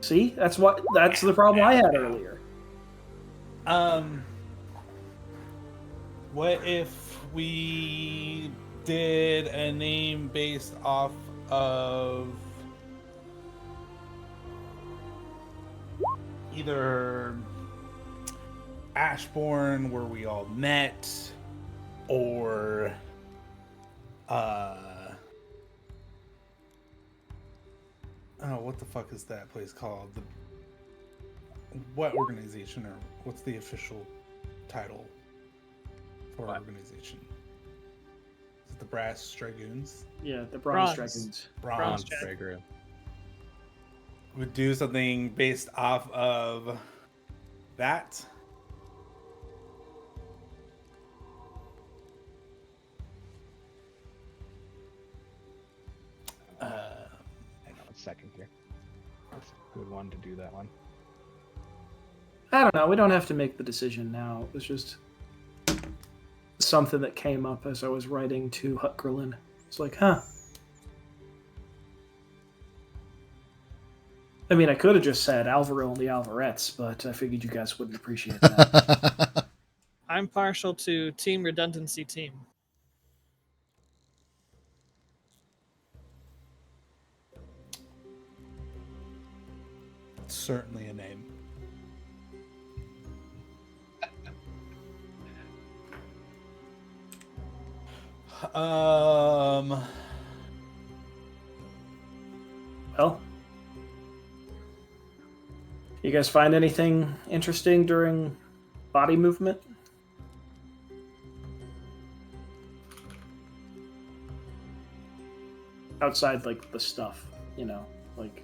Speaker 5: See, that's the problem I had earlier.
Speaker 3: What if we did a name based off of either Ashbourne, where we all met, or oh, what the fuck is that place called? What organization, or what's the official title for our organization? Is it the Brass Dragoons?
Speaker 5: Yeah, the Bronze
Speaker 2: Bronze.
Speaker 5: Dragons.
Speaker 2: Bronze
Speaker 4: Dragoon.
Speaker 3: Would do something based off of that.
Speaker 4: Hang on a second here. That's a good one to do that one.
Speaker 5: I don't know. We don't have to make the decision now. It was just something that came up as I was writing to Hutgerlin. It's like, huh. I mean, I could have just said Alvaro and the Alvarettes, but I figured you guys wouldn't appreciate that.
Speaker 2: I'm partial to Team Redundancy Team.
Speaker 3: It's certainly a name.
Speaker 5: Well, you guys find anything interesting during body movement? outside like the stuff, you know, like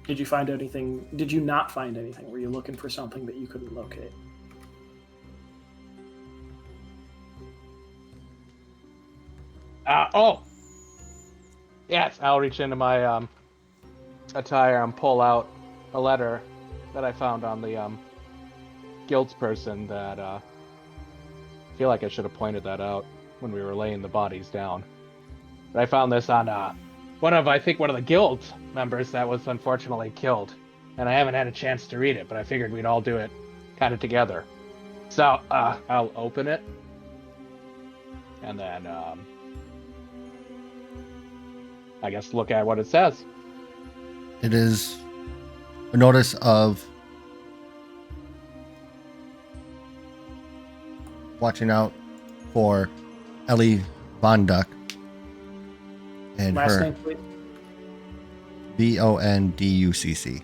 Speaker 5: did you find anything? Did you not find anything? Were you looking for something that you couldn't locate?
Speaker 4: Oh, yes. I'll reach into my attire and pull out a letter that I found on the guilds person. That I feel like I should have pointed that out when we were laying the bodies down. But I found this on one of the guild members that was unfortunately killed, and I haven't had a chance to read it. But I figured we'd all do it kind of together. So I'll open it, and then I guess look at what it says.
Speaker 1: It is a notice of watching out for Ellie Von Duck and
Speaker 5: Last
Speaker 1: her
Speaker 5: name, please.
Speaker 1: Vonducc.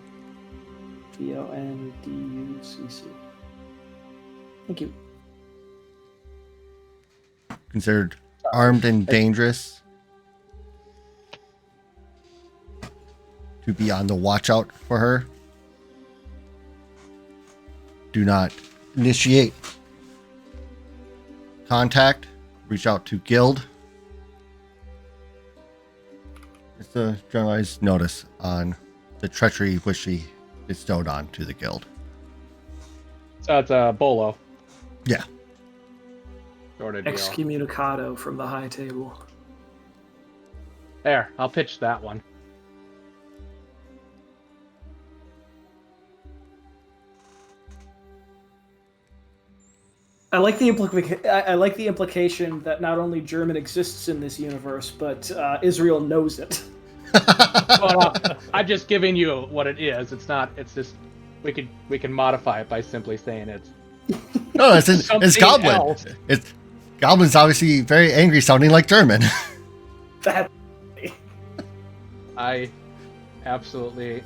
Speaker 5: Vonducc. Thank you.
Speaker 1: Considered armed and dangerous. To be on the watch out for her. Do not initiate contact. Reach out to guild. It's a generalized notice on the treachery which she bestowed on to the guild.
Speaker 4: So it's a bolo.
Speaker 1: Yeah.
Speaker 4: Sort of deal.
Speaker 5: Excommunicado from the high table.
Speaker 4: There, I'll pitch that one.
Speaker 5: I like the implication that not only German exists in this universe, but Israel knows it.
Speaker 4: Well, I'm just giving you what it is. It's not. It's just we can modify it by simply saying it's.
Speaker 1: No, it's Goblin.
Speaker 4: Else.
Speaker 1: It's Goblin's obviously very angry, sounding like German.
Speaker 5: That
Speaker 4: I absolutely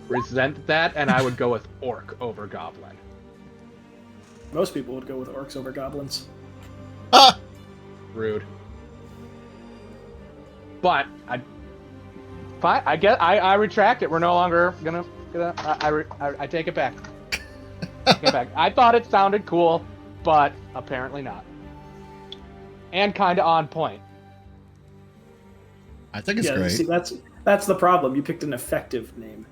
Speaker 4: resent that, and I would go with orc over goblin.
Speaker 5: most people would go with orcs over goblins.
Speaker 1: Ah!
Speaker 4: Rude. But I retract it. We're no longer gonna. I take it back. Take it back. I thought it sounded cool, but apparently not. And kind of on point.
Speaker 1: I think it's great.
Speaker 5: See, that's the problem. You picked an effective name.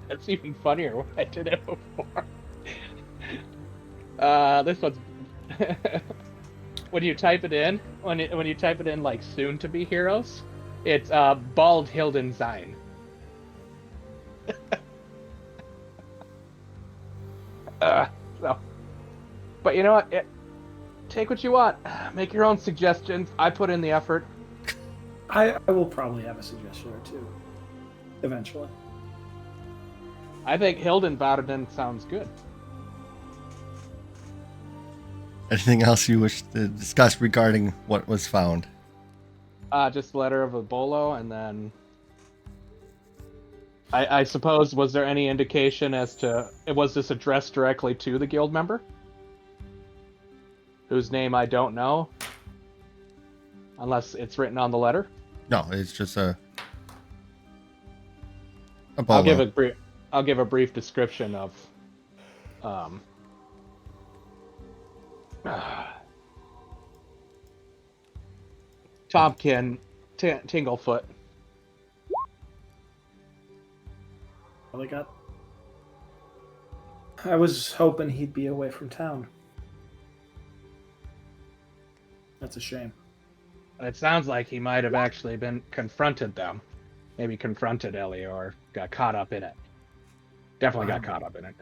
Speaker 4: It's even funnier when I did it before. This one's when you type it in, when you type it in like soon to be heroes, it's Bald Hilden Sein. So, but you know what? Take what you want. Make your own suggestions. I put in the effort.
Speaker 5: I will probably have a suggestion or two eventually.
Speaker 4: I think Hilden Varden sounds good.
Speaker 1: Anything else you wish to discuss regarding what was found?
Speaker 4: Just the letter of a bolo, and then I suppose, was there any indication as to, was this addressed directly to the guild member? Whose name I don't know. Unless it's written on the letter.
Speaker 1: No, it's just a bolo.
Speaker 4: I'll give a brief description of Tomkin Tinglefoot.
Speaker 5: All I got. I was hoping he'd be away from town. That's a shame.
Speaker 4: But it sounds like he might have actually been confronted them. Maybe confronted Ellie or got caught up in it. Definitely got caught up in it.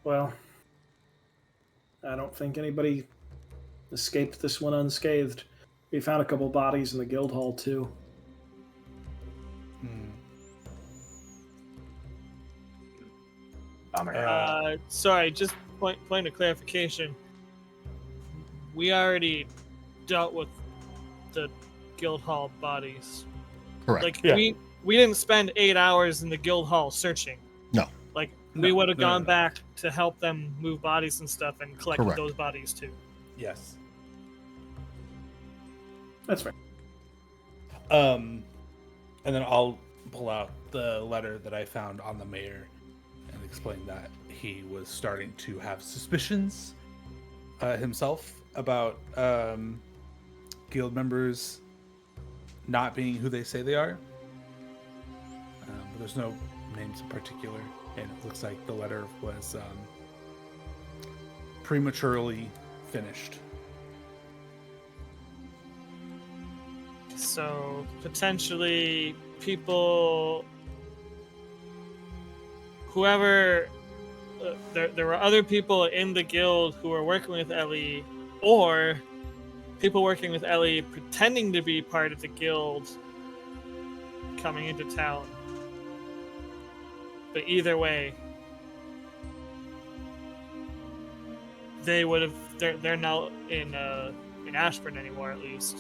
Speaker 5: Well, I don't think anybody escaped this one unscathed. We found a couple bodies in the guild hall too.
Speaker 2: Sorry, just point of clarification. We already dealt with the guild hall bodies.
Speaker 1: Correct.
Speaker 2: Like
Speaker 3: Yeah.
Speaker 2: we didn't spend 8 hours in the guild hall searching.
Speaker 1: No.
Speaker 2: Like we
Speaker 3: No,
Speaker 2: would have
Speaker 3: no,
Speaker 2: gone
Speaker 3: no.
Speaker 2: back to help them move bodies and stuff and collected
Speaker 1: Correct.
Speaker 2: those bodies too.
Speaker 3: Yes.
Speaker 5: That's right.
Speaker 3: And then I'll pull out the letter that I found on the mayor and explain that he was starting to have suspicions himself about guild members not being who they say they are. But there's no names in particular, and it looks like the letter was prematurely finished.
Speaker 2: So potentially people, whoever, there were other people in the guild who were working with Ellie, or people working with Ellie pretending to be part of the guild coming into town. But either way, they would have. They're not in Ashburn anymore, at least.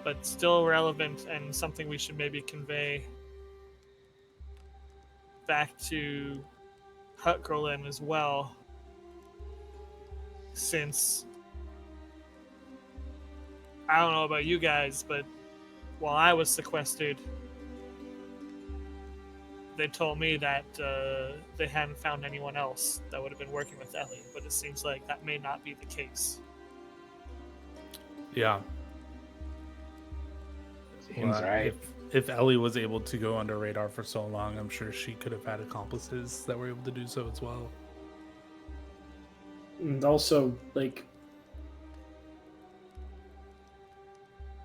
Speaker 2: But still relevant and something we should maybe convey back to Hutgrolin as well, since I don't know about you guys, but while I was sequestered, they told me that they hadn't found anyone else that would have been working with Ellie, but it seems like that may not be the case.
Speaker 3: Yeah.
Speaker 4: Seems right.
Speaker 3: If Ellie was able to go under radar for so long, I'm sure she could have had accomplices that were able to do so as well.
Speaker 5: And also, like,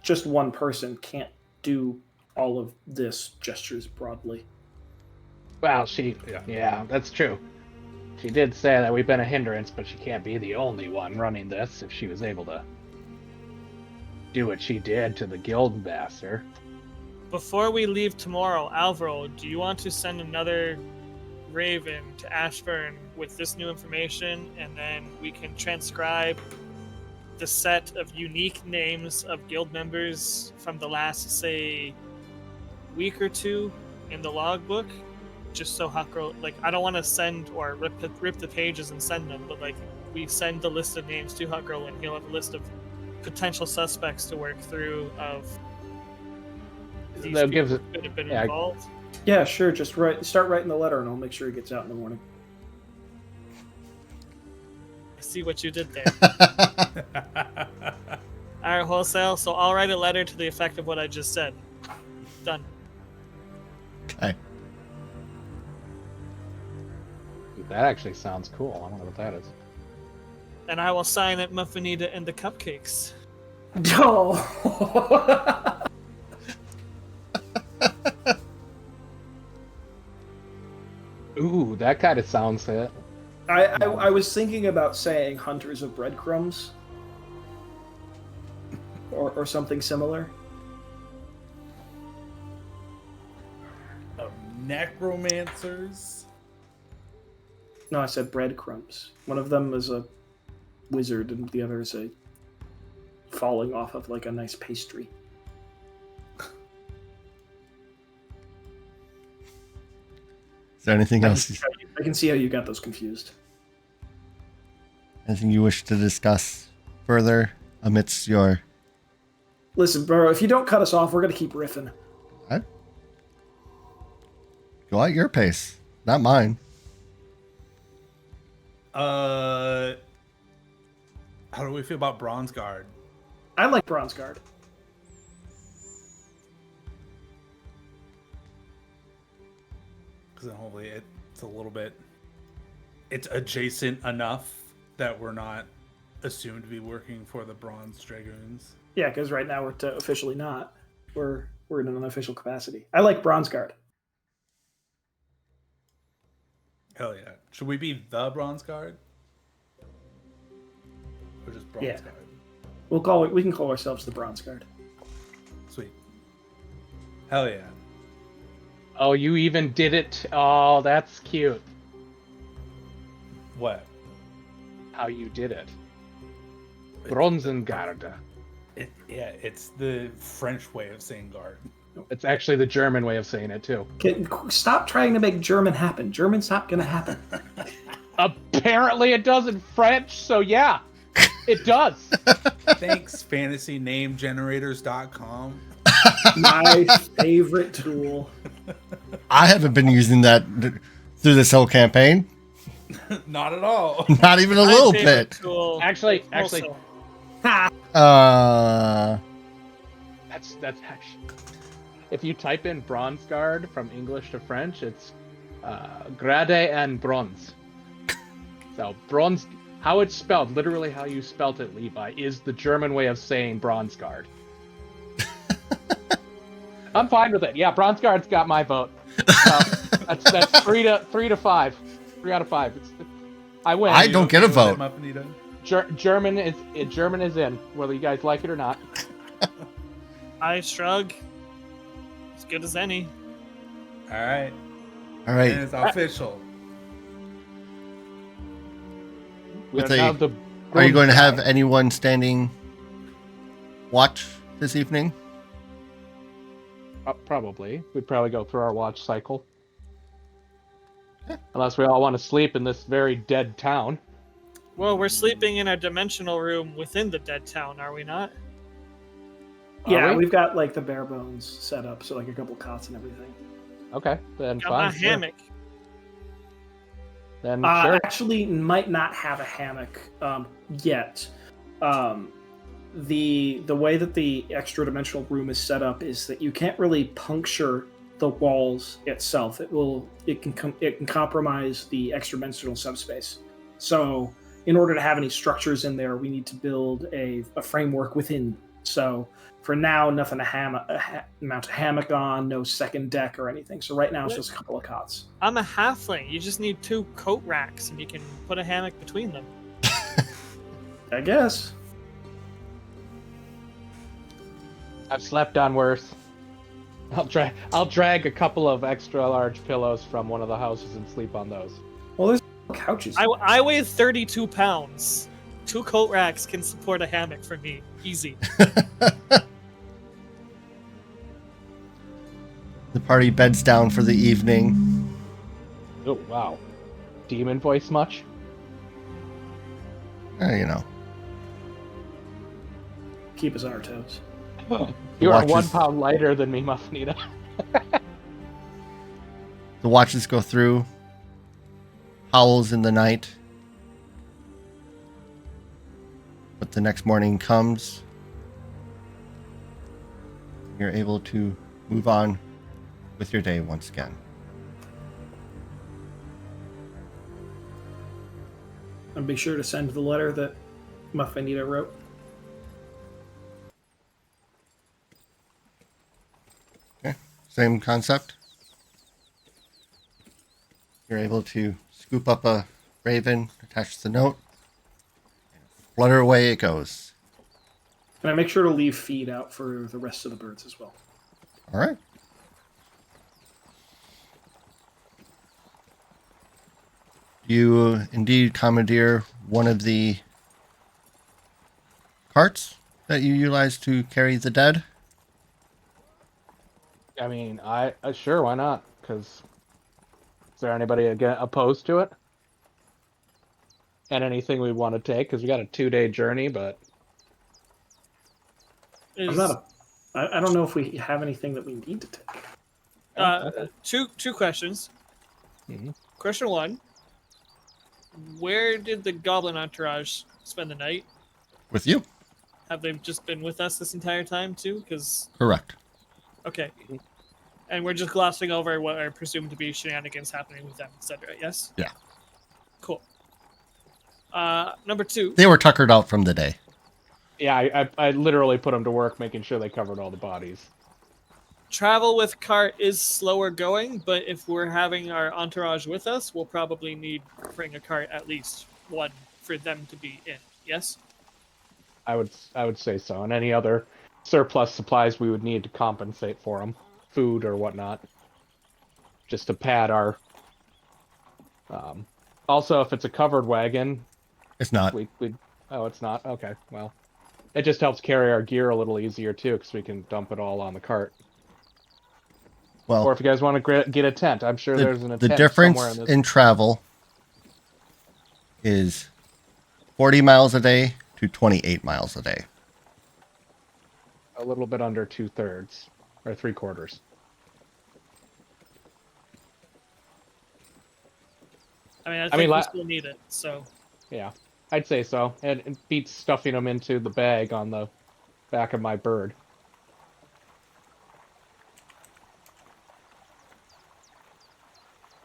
Speaker 5: just one person can't do all of this gestures broadly.
Speaker 4: Well, yeah, that's true. She did say that we've been a hindrance, but she can't be the only one running this if she was able to do what she did to the guild master.
Speaker 2: Before we leave tomorrow, Alvaro, do you want to send another Raven to Ashburn with this new information, and then we can transcribe the set of unique names of guild members from the last, say, week or two in the logbook? Just so Huckrow, like, I don't want to send or rip the pages and send them, but like, we send the list of names to Huckrow and he'll have a list of potential suspects to work through of these
Speaker 4: That
Speaker 2: people
Speaker 4: gives
Speaker 2: who
Speaker 4: it-
Speaker 2: could have been
Speaker 4: yeah.
Speaker 2: involved.
Speaker 5: Yeah, sure. Just start writing the letter, and I'll make sure it gets out in the morning.
Speaker 2: I see what you did there. Alright, wholesale, so I'll write a letter to the effect of what I just said. Done.
Speaker 1: Okay.
Speaker 4: That actually sounds cool. I don't know what that is.
Speaker 2: And I will sign it Muffinita and the cupcakes.
Speaker 5: No.
Speaker 4: Ooh, that kind of sounds it.
Speaker 5: I was thinking about saying hunters of breadcrumbs, or something similar.
Speaker 3: Necromancers.
Speaker 5: No, I said breadcrumbs. One of them is a wizard, and the other is a falling off of like a nice pastry.
Speaker 1: Is there anything else?
Speaker 5: I can see how you got those confused.
Speaker 1: Anything you wish to discuss further amidst your...
Speaker 5: Listen, bro, if you don't cut us off, we're gonna keep riffing.
Speaker 1: What? Go at your pace, not mine.
Speaker 3: How do we feel about Bronzegarde?
Speaker 5: I like Bronzegarde.
Speaker 3: Because then hopefully it's a little bit... It's adjacent enough that we're not assumed to be working for the Bronze Dragoons.
Speaker 5: Yeah, because right now we're officially not. We're in an unofficial capacity. I like Bronzegarde.
Speaker 3: Hell yeah. Should we be the Bronzegarde? Or just
Speaker 5: Yeah.
Speaker 3: Bronzegarde?
Speaker 5: We can call ourselves the Bronzegarde.
Speaker 3: Sweet. Hell yeah.
Speaker 4: Oh, you even did it. Oh, that's cute.
Speaker 3: What?
Speaker 4: How you did it. Bronzengarde.
Speaker 3: It's the French way of saying guard.
Speaker 4: It's actually the German way of saying it, too.
Speaker 5: Stop trying to make German happen. German's not gonna happen.
Speaker 4: Apparently it does in French, so yeah, it does.
Speaker 3: Thanks, fantasynamegenerators.com.
Speaker 5: My favorite tool.
Speaker 1: I haven't been using that through this whole campaign.
Speaker 3: Not at all.
Speaker 1: Not even a
Speaker 2: My
Speaker 1: little
Speaker 2: favorite
Speaker 1: bit.
Speaker 2: tool
Speaker 4: Actually,
Speaker 2: also-
Speaker 5: Ha!
Speaker 4: that's actually. If you type in Bronzegarde from English to French, it's Grade and Bronze. So bronze, how it's spelled, literally how you spelt it, Levi, is the German way of saying Bronzegarde. I'm fine with it. Yeah, Bronzegarde's got my vote. So that's 3 to 5. 3 out of 5. I win.
Speaker 1: I don't get a vote.
Speaker 4: German is in, whether you guys like it or not.
Speaker 2: I shrug. As good as any.
Speaker 3: All right.
Speaker 1: All right.
Speaker 3: And it's official.
Speaker 4: We
Speaker 1: With
Speaker 4: are
Speaker 1: a-
Speaker 4: now the
Speaker 1: Are you going to have
Speaker 4: Bronzegarde.
Speaker 1: anyone standing watch this evening?
Speaker 4: Probably. We'd probably go through our watch cycle. Unless we all want to sleep in this very dead town.
Speaker 2: Well, we're sleeping in a dimensional room within the dead town, are we not?
Speaker 5: Yeah,
Speaker 4: we?
Speaker 5: we've got like the bare bones set up, so like a couple cots and everything.
Speaker 4: Okay, then
Speaker 2: Got
Speaker 4: fine.
Speaker 2: my hammock.
Speaker 4: Then sure.
Speaker 5: Actually, might not have a hammock yet. The way that the extra dimensional room is set up is that you can't really puncture the walls itself. It can compromise the extra dimensional subspace. So in order to have any structures in there, we need to build a framework within. So for now, nothing to mount a hammock on, no second deck or anything. So right now it's just a couple of cots.
Speaker 2: I'm a halfling. You just need 2 coat racks, and you can put a hammock between them.
Speaker 5: I guess.
Speaker 4: I've slept on worse. I'll drag a couple of extra large pillows from one of the houses and sleep on those.
Speaker 5: Well, there's couches.
Speaker 2: I weigh 32 pounds. 2 coat racks can support a hammock for me. Easy.
Speaker 1: The party beds down for the evening.
Speaker 4: Oh wow. Demon voice much?
Speaker 1: You know.
Speaker 5: Keep us on our toes.
Speaker 4: You are
Speaker 1: Watches-
Speaker 4: 1 pound lighter than me, Muffinita.
Speaker 1: The watches go through. Howls in the night. But the next morning comes. You're able to move on with your day once again.
Speaker 5: And be sure to send the letter that Muffinita wrote.
Speaker 1: Same concept. You're able to scoop up a raven, attach the note, and flutter away it goes.
Speaker 5: And I make sure to leave feed out for the rest of the birds as well.
Speaker 1: All right. You indeed commandeer one of the carts that you utilize to carry the dead.
Speaker 4: I mean, I sure, why not? Because is there anybody opposed to it? And anything we want to take? Because we got a 2-day journey, but
Speaker 5: I'm not I don't know if we have anything that we need to take.
Speaker 2: Two questions.
Speaker 4: Mhm.
Speaker 2: Question 1. Where did the goblin entourage spend the night?
Speaker 1: With you.
Speaker 2: Have they just been with us this entire time too? Because
Speaker 1: Correct.
Speaker 2: okay, and we're just glossing over what are presumed to be shenanigans happening with them, etc. Yes.
Speaker 1: Yeah.
Speaker 2: Cool. Number 2.
Speaker 1: They were tuckered out from the day.
Speaker 4: yeah, I literally put them to work making sure they covered all the bodies.
Speaker 2: Travel with cart is slower going, but if we're having our entourage with us, we'll probably need to bring a cart at least one for them to be in. Yes.
Speaker 4: I would say so. And any other surplus supplies we would need to compensate for them, food or whatnot, just to pad our. Also, if it's a covered wagon,
Speaker 1: It's not.
Speaker 4: we oh, it's not. Okay, well, it just helps carry our gear a little easier too, because we can dump it all on the cart. Or
Speaker 1: Well,
Speaker 4: if you guys want to get a tent, I'm sure there's an
Speaker 1: the
Speaker 4: tent
Speaker 1: difference
Speaker 4: somewhere in this.
Speaker 1: in travel is 40 miles a day to 28 miles a day.
Speaker 4: A little bit under 2/3 or 3/4.
Speaker 2: I mean, I
Speaker 4: I
Speaker 2: think
Speaker 4: mean,
Speaker 2: we still need it. So
Speaker 4: yeah, I'd say so. And it beats stuffing them into the bag on the back of my bird.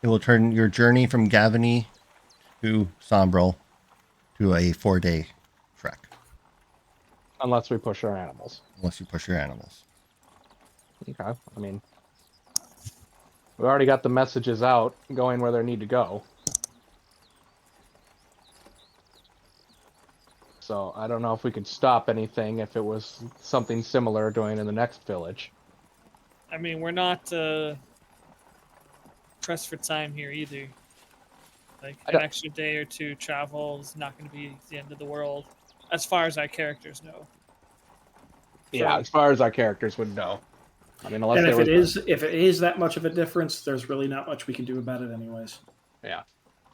Speaker 1: It will turn your journey from Gavany to Sombrel to a 4-day trek,
Speaker 4: Unless we push our animals.
Speaker 1: unless you push your animals.
Speaker 4: Okay. I mean, we already got the messages out, going where they need to go. So I don't know if we could stop anything if it was something similar doing in the next village.
Speaker 2: I mean, we're not pressed for time here either. Like
Speaker 4: I
Speaker 2: an
Speaker 4: don't-
Speaker 2: extra day or two travel is not going to be the end of the world, as far as our characters know.
Speaker 4: Yeah, as far as our characters would know. I mean, unless
Speaker 5: And
Speaker 4: there was
Speaker 5: if it is that much of a difference, there's really not much we can do about it, anyways.
Speaker 4: yeah.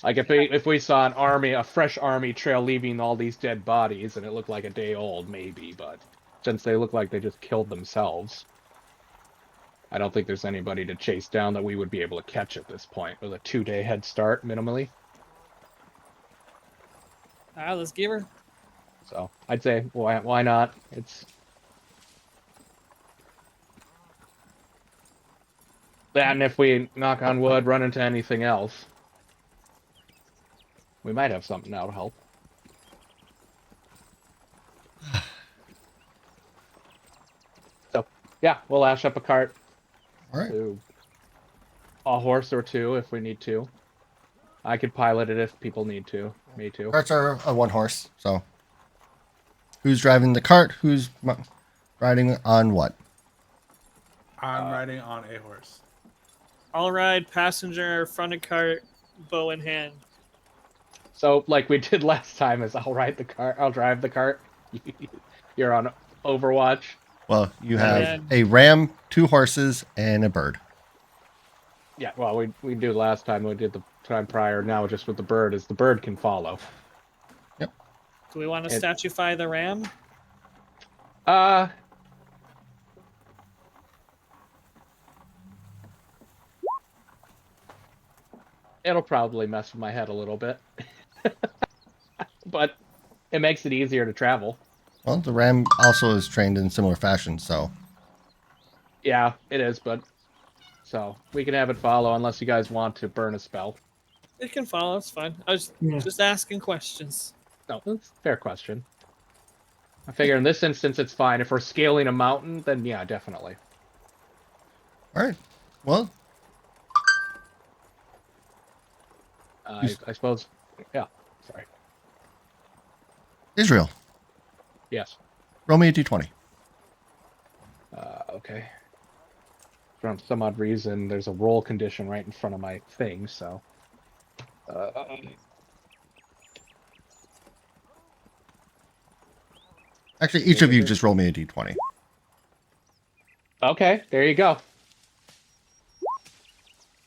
Speaker 4: Like if we saw an army, a fresh army trail leaving all these dead bodies, and it looked like a day old, maybe. But since they look like they just killed themselves, I don't think there's anybody to chase down that we would be able to catch at this point with a 2-day head start minimally.
Speaker 2: Let's give her.
Speaker 4: So I'd say why not? It's that, and if we knock on wood, run into anything else, we might have something that'll help. So yeah, we'll lash up a cart
Speaker 1: All right.
Speaker 4: to a horse or two if we need to. I could pilot it if people need to. Me too.
Speaker 1: Carts are a one horse, so who's driving the cart? Who's riding on what?
Speaker 3: I'm riding on a horse.
Speaker 2: I'll ride passenger, fronted cart, bow in hand.
Speaker 4: So like we did last time, is I'll ride the cart. I'll drive the cart. You're on Overwatch.
Speaker 1: Well, you have
Speaker 2: And-
Speaker 1: a ram, 2 horses, and a bird.
Speaker 4: Yeah, well, we did last time. We did the time prior. Now just with the bird, is the bird can follow.
Speaker 2: Do we want to
Speaker 4: And-
Speaker 2: statuefy the ram?
Speaker 4: It'll probably mess with my head a little bit, but it makes it easier to travel.
Speaker 1: Well, the ram also is trained in similar fashion, so
Speaker 4: Yeah, it is, but so we can have it follow unless you guys want to burn a spell.
Speaker 2: It can follow. It's fine. I was
Speaker 5: Yeah.
Speaker 2: just asking questions.
Speaker 4: No, that's a fair question. I figure in this instance it's fine. If we're scaling a mountain, then yeah, definitely.
Speaker 1: all right. Well,
Speaker 4: I suppose. Yeah. Sorry.
Speaker 1: Israel,
Speaker 4: Yes.
Speaker 1: roll me a d20.
Speaker 4: Okay. For some odd reason, there's a roll condition right in front of my thing, so.
Speaker 1: Actually, each of you just roll me a d20.
Speaker 4: Okay, there you go.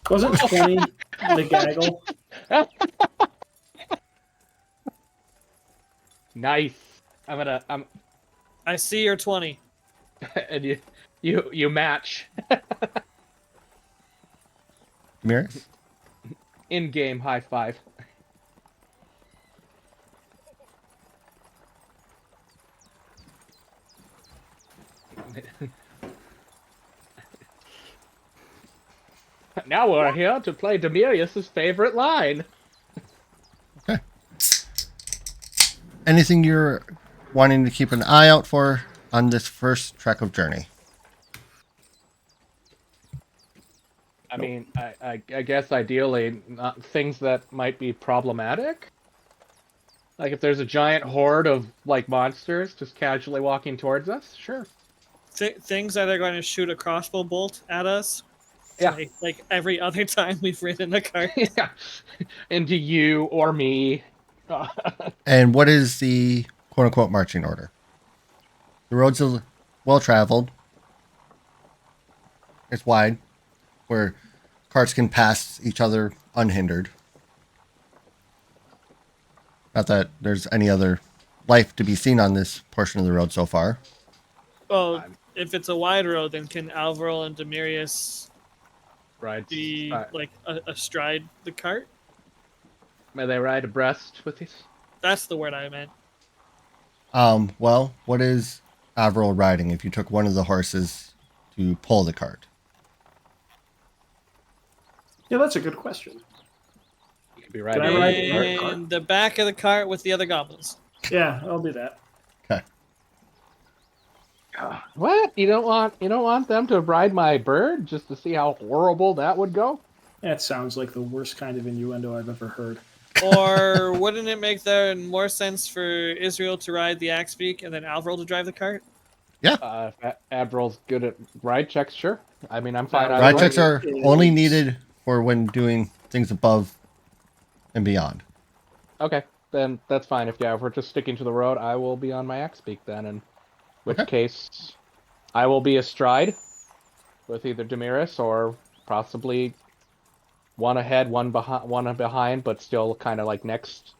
Speaker 5: Wasn't 20 the gaggle?
Speaker 4: Nice. I'm
Speaker 2: I see your 20.
Speaker 4: and you match.
Speaker 1: Demiris?
Speaker 4: In-game high five. Now we're here to play Demirius's favorite line.
Speaker 1: Okay. Anything you're wanting to keep an eye out for on this first trek of journey?
Speaker 4: I mean, I guess ideally, not things that might be problematic. Like if there's a giant horde of like monsters just casually walking towards us, sure.
Speaker 2: Things that are going to shoot a crossbow bolt at us.
Speaker 4: Yeah.
Speaker 2: Like every other time we've ridden a cart.
Speaker 4: Yeah. Into you or me.
Speaker 1: And what is the quote unquote marching order? The roads are well traveled. It's wide, where carts can pass each other unhindered. Not that there's any other life to be seen on this portion of the road so far.
Speaker 2: Well, if it's a wide road, then can Alvaral and Demirius
Speaker 4: Right.
Speaker 2: be like astride the cart?
Speaker 4: May they ride abreast with these?
Speaker 2: That's the word I meant.
Speaker 1: Well, what is Avril riding if you took one of the horses to pull the cart?
Speaker 5: Yeah, that's a good question.
Speaker 4: You could be
Speaker 5: I
Speaker 4: riding.
Speaker 5: ride the cart?
Speaker 2: In the back of the cart with the other goblins.
Speaker 5: Yeah, I'll do that.
Speaker 1: Okay.
Speaker 4: What? You don't want them to ride my bird just to see how horrible that would go?
Speaker 5: That sounds like the worst kind of innuendo I've ever heard.
Speaker 2: Or wouldn't it make more sense for Israel to ride the axe beak and then Alvaral to drive the cart?
Speaker 4: If Admiral's good at ride checks, sure. I mean, I'm fine.
Speaker 5: Ride
Speaker 4: either
Speaker 1: Ride
Speaker 4: way.
Speaker 1: checks are
Speaker 5: is-
Speaker 1: only needed for when doing things above and beyond.
Speaker 4: Okay, then that's fine. If we're just sticking to the road, I will be on my axe beak then, in which
Speaker 1: Okay.
Speaker 4: case I will be astride with either Demiris or possibly one ahead, one behind, but still kind of like next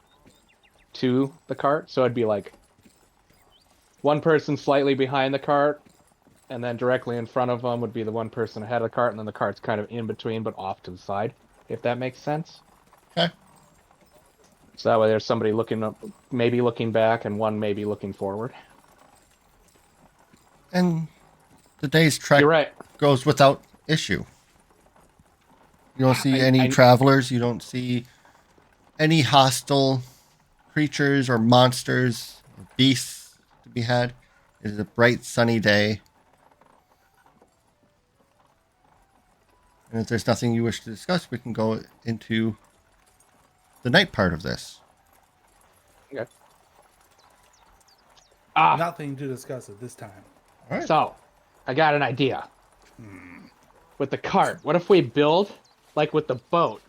Speaker 4: to the cart. So it'd be like one person slightly behind the cart, and then directly in front of them would be the one person ahead of the cart, and then the cart's kind of in between but off to the side, if that makes sense.
Speaker 1: Okay.
Speaker 4: So that way there's somebody looking up, maybe looking back, and one maybe looking forward.
Speaker 1: And the day's trek
Speaker 4: You're right.
Speaker 1: goes without issue. You don't see
Speaker 4: I-
Speaker 1: any
Speaker 4: I-
Speaker 1: travelers. You don't see any hostile creatures or monsters or beasts to be had. It is a bright, sunny day. And if there's nothing you wish to discuss, we can go into the night part of this.
Speaker 4: Okay.
Speaker 3: Nothing to discuss at this time.
Speaker 1: All right.
Speaker 4: So, I got an idea. With the cart, what if we build, like with the boat,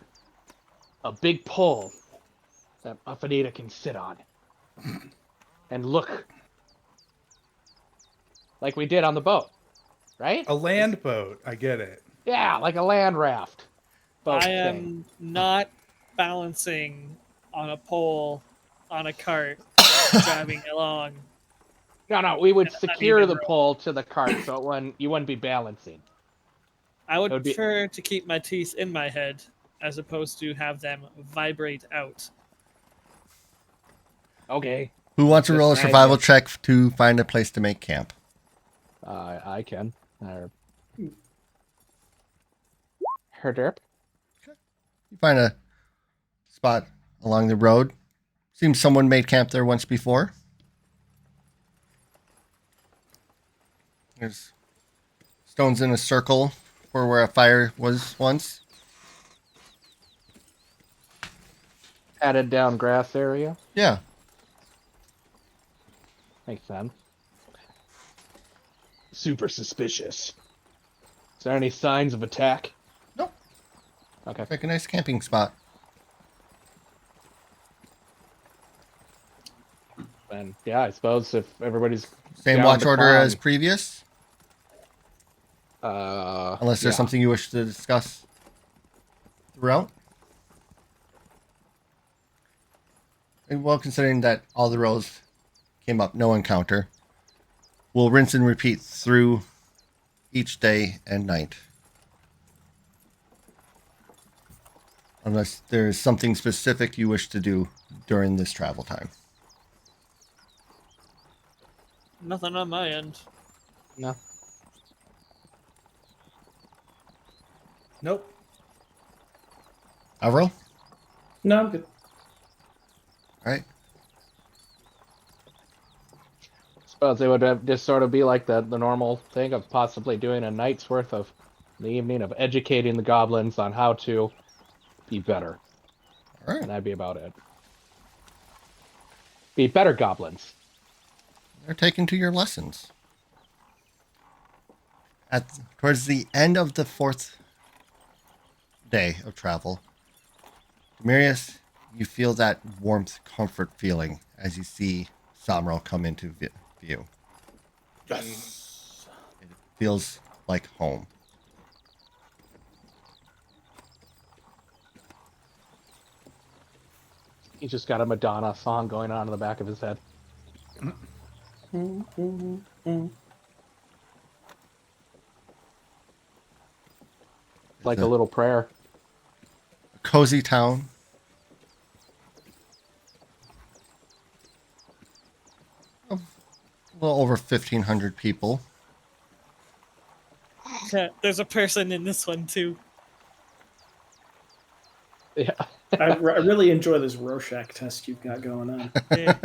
Speaker 4: a big pole that Afanita can sit on and look like we did on the boat, right?
Speaker 3: A land boat. I get it.
Speaker 4: Yeah, like a land raft. Boat
Speaker 2: I
Speaker 4: thing.
Speaker 2: am not balancing on a pole on a cart driving along.
Speaker 4: No, we would
Speaker 2: an
Speaker 4: secure
Speaker 2: uneven
Speaker 4: the
Speaker 2: road.
Speaker 4: pole to the cart so you wouldn't be balancing.
Speaker 2: I would
Speaker 4: That would be-
Speaker 2: prefer to keep my teeth in my head as opposed to have them vibrate out.
Speaker 4: Okay.
Speaker 1: Who wants to
Speaker 4: Just
Speaker 1: roll a
Speaker 4: an
Speaker 1: survival
Speaker 4: idea.
Speaker 1: check to find a place to make camp?
Speaker 4: I can. Herderp.
Speaker 1: You find a spot along the road. Seems someone made camp there once before. There's stones in a circle for where a fire was once.
Speaker 4: Added down grass area.
Speaker 1: Yeah.
Speaker 4: Makes sense. Super suspicious. Is there any signs of attack?
Speaker 1: Nope.
Speaker 4: Okay.
Speaker 1: Like a nice camping spot.
Speaker 4: And yeah, I suppose if everybody's
Speaker 1: Same
Speaker 4: down
Speaker 1: watch
Speaker 4: to
Speaker 1: order
Speaker 4: climb,
Speaker 1: as previous. Unless there's
Speaker 4: yeah.
Speaker 1: something you wish to discuss throughout. And well, considering that all the rows came up, no encounter, we'll rinse and repeat through each day and night. Unless there's something specific you wish to do during this travel time.
Speaker 2: Nothing on my end.
Speaker 4: No.
Speaker 3: Nope.
Speaker 1: Avril?
Speaker 5: No, I'm good.
Speaker 1: All right.
Speaker 4: Suppose it would just sort of be like the normal thing of possibly doing a night's worth of the evening of educating the goblins on how to be better.
Speaker 1: All right.
Speaker 4: And that'd be about it. Be better goblins.
Speaker 1: They're taken to your lessons. Towards the end of the fourth day of travel, Demirius, you feel that warmth, comfort feeling as you see Samral come into view.
Speaker 3: Yes.
Speaker 1: It feels like home.
Speaker 4: He's just got a Madonna song going on in the back of his head. Like
Speaker 1: It's
Speaker 4: a little prayer.
Speaker 1: cozy town. A little over 1,500 people.
Speaker 2: Yeah, there's a person in this one too.
Speaker 4: Yeah.
Speaker 5: I really enjoy this Rorschach test you've got going on.
Speaker 2: Yeah.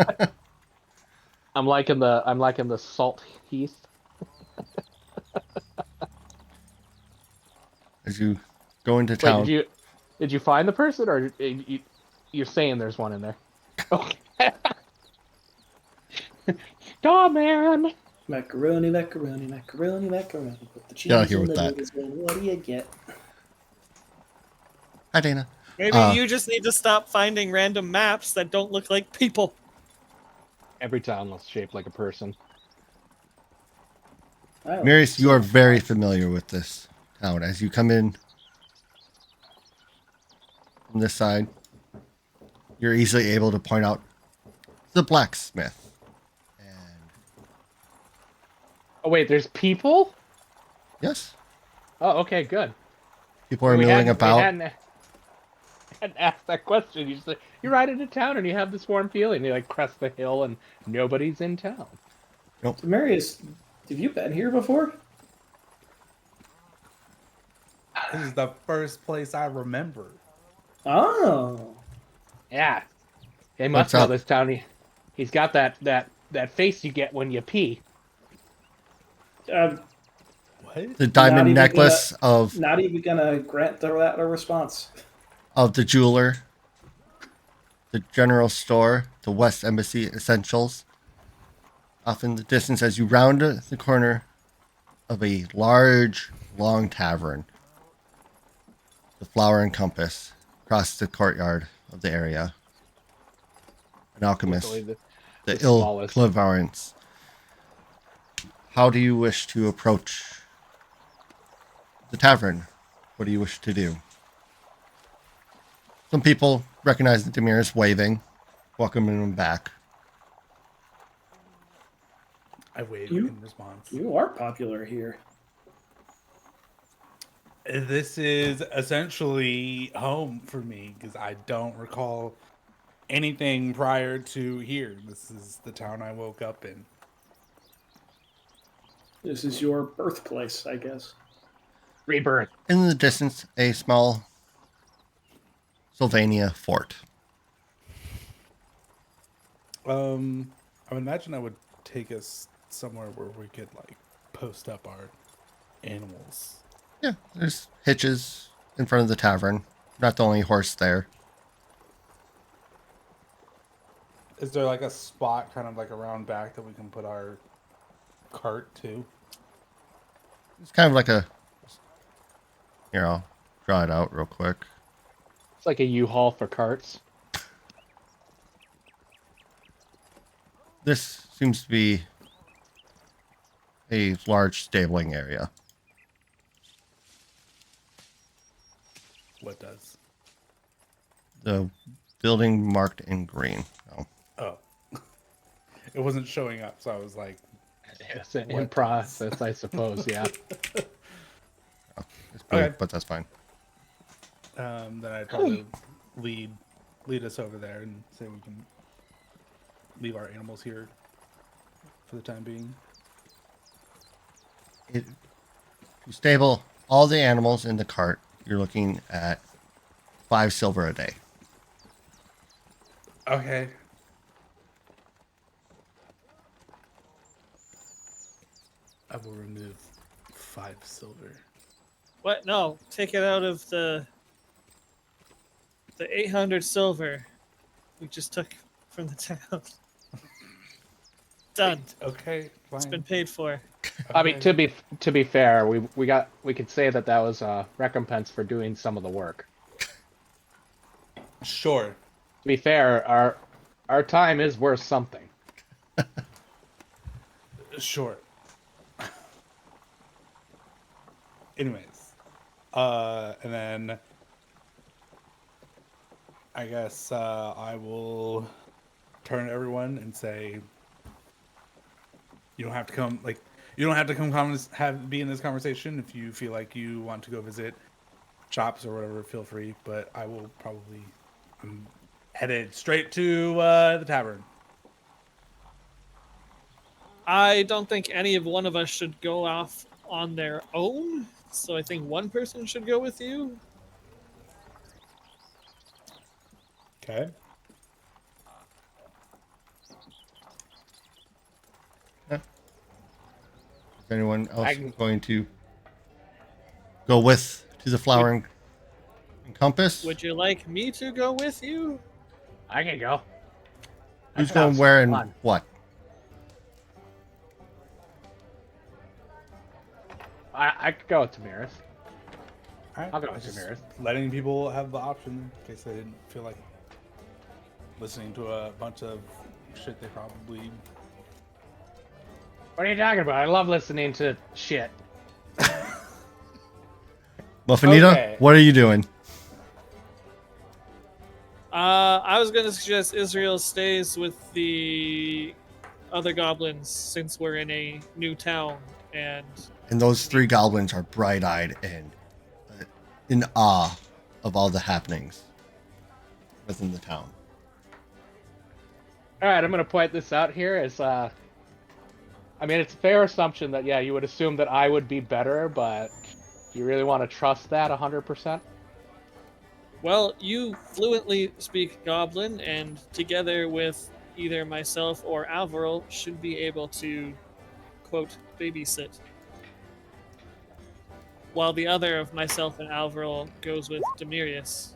Speaker 4: I'm liking the salt heath.
Speaker 1: As you go into
Speaker 4: Wait,
Speaker 1: town.
Speaker 4: did you find the person, or you're saying there's one in there? Okay. Stop, man.
Speaker 5: Macaroni, macaroni, macaroni, macaroni. Put the cheese
Speaker 1: Get out here
Speaker 5: in
Speaker 1: with
Speaker 5: the
Speaker 1: that.
Speaker 5: noodles, and what do you get?
Speaker 1: Hi, Dana.
Speaker 2: Maybe you just need to stop finding random maps that don't look like people.
Speaker 4: Every town looks shaped like a person.
Speaker 5: Oh,
Speaker 1: Marius, you are
Speaker 5: so-
Speaker 1: very familiar with this town. As you come in from this side, you're easily able to point out the blacksmith. And
Speaker 4: Oh wait, there's people?
Speaker 1: yes,
Speaker 4: Oh, okay, good.
Speaker 1: people are milling
Speaker 4: We
Speaker 1: about.
Speaker 4: hadn't asked that question. You just like, you ride into town and you have this warm feeling. You like crest the hill and nobody's in town.
Speaker 5: So Marius, have you been here before?
Speaker 3: This is the first place I remember.
Speaker 5: Oh.
Speaker 4: Yeah, he
Speaker 1: What's
Speaker 4: must know
Speaker 1: up?
Speaker 4: this town. He's got that face you get when you pee.
Speaker 3: What?
Speaker 1: The diamond
Speaker 5: even
Speaker 1: necklace
Speaker 5: Not even gonna grant that a response.
Speaker 1: of the jeweler, the general store, the West Embassy Essentials. Off in the distance, as you round the corner of a large, long tavern, the Flower and Compass, across the courtyard of the area. An alchemist,
Speaker 4: Easily
Speaker 1: the
Speaker 4: the
Speaker 1: ill
Speaker 4: smallest.
Speaker 1: clairvoyance. How do you wish to approach the tavern? What do you wish to do? Some people recognize that Demir is waving, welcoming him back.
Speaker 3: I wave
Speaker 5: You-
Speaker 3: in response.
Speaker 5: You are popular here.
Speaker 3: This is essentially home for me because I don't recall anything prior to here. This is the town I woke up in.
Speaker 5: This is your birthplace, I guess.
Speaker 4: Rebirth.
Speaker 1: In the distance, a small Sylvania fort.
Speaker 3: I would imagine I would take us somewhere where we could like post up our animals.
Speaker 1: Yeah, there's hitches in front of the tavern. Not the only horse there.
Speaker 3: Is there like a spot kind of like around back that we can put our cart to?
Speaker 1: It's kind of like a... Here, I'll draw it out real quick.
Speaker 4: It's like a U-Haul for carts.
Speaker 1: This seems to be a large stabling area.
Speaker 3: What does?
Speaker 1: The building marked in green. Oh,
Speaker 3: Oh. It wasn't showing up, so I was like,
Speaker 4: It's in
Speaker 3: What?
Speaker 4: process, I suppose. Yeah.
Speaker 1: it's blue,
Speaker 3: Okay.
Speaker 1: but that's fine.
Speaker 3: then I'd probably lead us over there and say we can leave our animals here for the time being.
Speaker 1: To stable all the animals in the cart, you're looking at 5 silver a day.
Speaker 3: Okay. I will remove 5 silver.
Speaker 2: What? No, take it out of the 800 silver we just took from the town. Done.
Speaker 3: Okay, fine.
Speaker 2: It's been paid for.
Speaker 4: I mean, to be fair, we could say that was a recompense for doing some of the work.
Speaker 3: Sure.
Speaker 4: To be fair, our time is worth something.
Speaker 3: Sure. Anyways, and then I guess I will turn to everyone and say, you don't have to come. Like, you don't have to be in this conversation. If you feel like you want to go visit shops or whatever, feel free. But I will probably I'm headed straight to the tavern.
Speaker 2: I don't think any of one of us should go off on their own. So I think one person should go with you.
Speaker 3: Okay.
Speaker 1: Is anyone else
Speaker 4: I can-
Speaker 1: going to go with to the Flower and Compass?
Speaker 2: Would you like me to go with you?
Speaker 4: I can go. That
Speaker 1: Who's going
Speaker 4: sounds
Speaker 1: where and
Speaker 4: fun.
Speaker 1: what?
Speaker 4: I could go with Tamiris.
Speaker 3: All right.
Speaker 4: I'll go
Speaker 3: I
Speaker 4: with
Speaker 3: was just
Speaker 4: Tamiris.
Speaker 3: letting people have the option in case they didn't feel like listening to a bunch of shit they probably.
Speaker 4: What are you talking about? I love listening to shit.
Speaker 1: Muffinita,
Speaker 4: Okay.
Speaker 1: what are you doing?
Speaker 2: I was going to suggest Israel stays with the other goblins since we're in a new town and
Speaker 1: And those three goblins are bright-eyed and in awe of all the happenings within the town.
Speaker 4: All right, I'm gonna point this out here as I mean, it's a fair assumption that you would assume that I would be better, but do you really want to trust that 100%?
Speaker 2: well, you fluently speak Goblin, and together with either myself or Alvaro, should be able to, quote, babysit. While the other of myself and Alvaro goes with Demirius.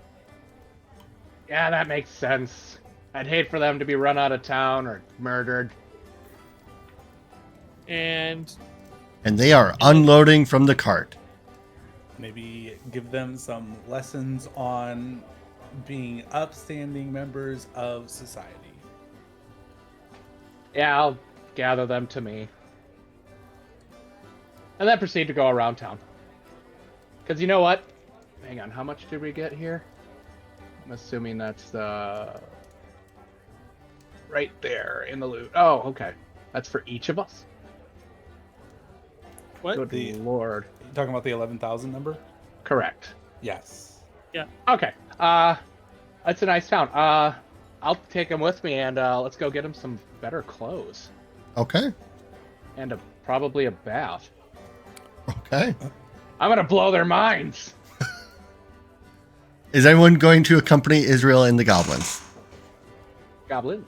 Speaker 4: Yeah, that makes sense. I'd hate for them to be run out of town or murdered.
Speaker 2: And
Speaker 1: And they are unloading from the cart.
Speaker 3: Maybe give them some lessons on being upstanding members of society.
Speaker 4: Yeah, I'll gather them to me. And then proceed to go around town. Because you know what? Hang on, how much did we get here? I'm assuming that's right there in the loot. Oh, okay. That's for each of us?
Speaker 2: what?
Speaker 4: Good
Speaker 3: The-
Speaker 4: lord.
Speaker 3: You talking about the 11,000 number?
Speaker 4: Correct.
Speaker 3: Yes.
Speaker 4: Okay. That's a nice town. I'll take him with me and let's go get him some better clothes.
Speaker 1: Okay.
Speaker 4: And probably a bath.
Speaker 1: Okay.
Speaker 4: I'm gonna blow their minds.
Speaker 1: Is anyone going to accompany Israel and the goblins?
Speaker 4: Goblin.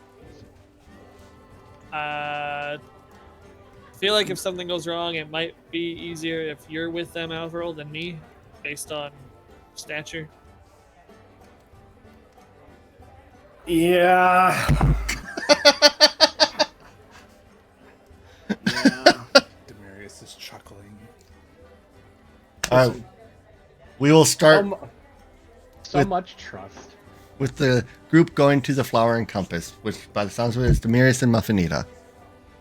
Speaker 2: I feel like if something goes wrong, it might be easier if you're with them, Alvaro, than me, based on stature.
Speaker 5: Yeah. Yeah.
Speaker 3: Demarius is chuckling.
Speaker 1: All right. We will start
Speaker 4: So
Speaker 1: with-
Speaker 4: much trust.
Speaker 1: with the group going to the Flower and Compass, which by the sounds of it is Demirius and Muffinita.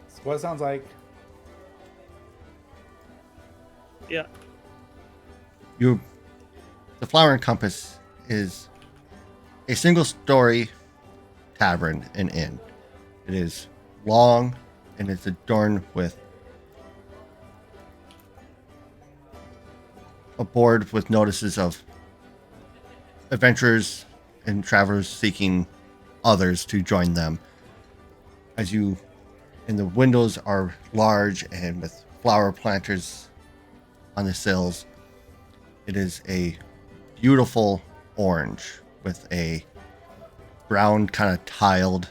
Speaker 3: That's what it sounds like.
Speaker 2: Yeah.
Speaker 1: The Flower and Compass is a single-story tavern and inn. It is long and it's adorned with a board with notices of adventurers and travelers seeking others to join them. And the windows are large and with flower planters on the sills. It is a beautiful orange with a brown kind of tiled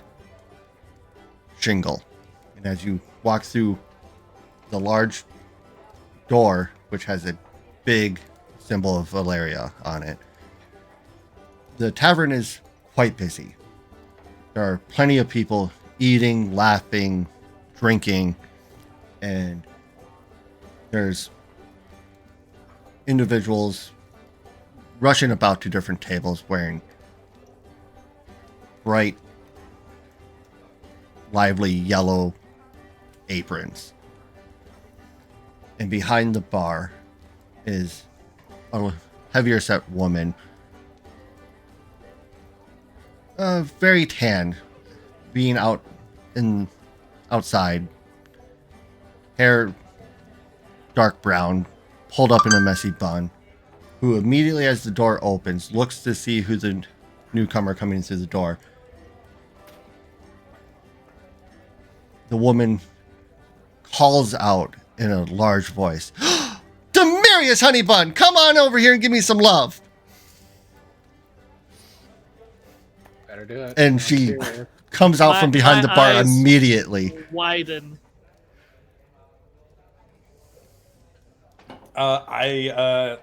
Speaker 1: shingle. And as you walk through the large door, which has a big symbol of Valeria on it, the tavern is quite busy. There are plenty of people eating, laughing, drinking, and there's individuals rushing about to different tables wearing bright, lively yellow aprons. And behind the bar is a heavier set woman very tan, being outside. Hair dark brown, pulled up in a messy bun, who immediately as the door opens, looks to see who the newcomer coming through the door. The woman calls out in a large voice, Demarius Honeybun, come on over here and give me some love.
Speaker 4: Better do it.
Speaker 1: And she comes out from behind the bar
Speaker 2: eyes
Speaker 1: immediately.
Speaker 2: widen.
Speaker 3: I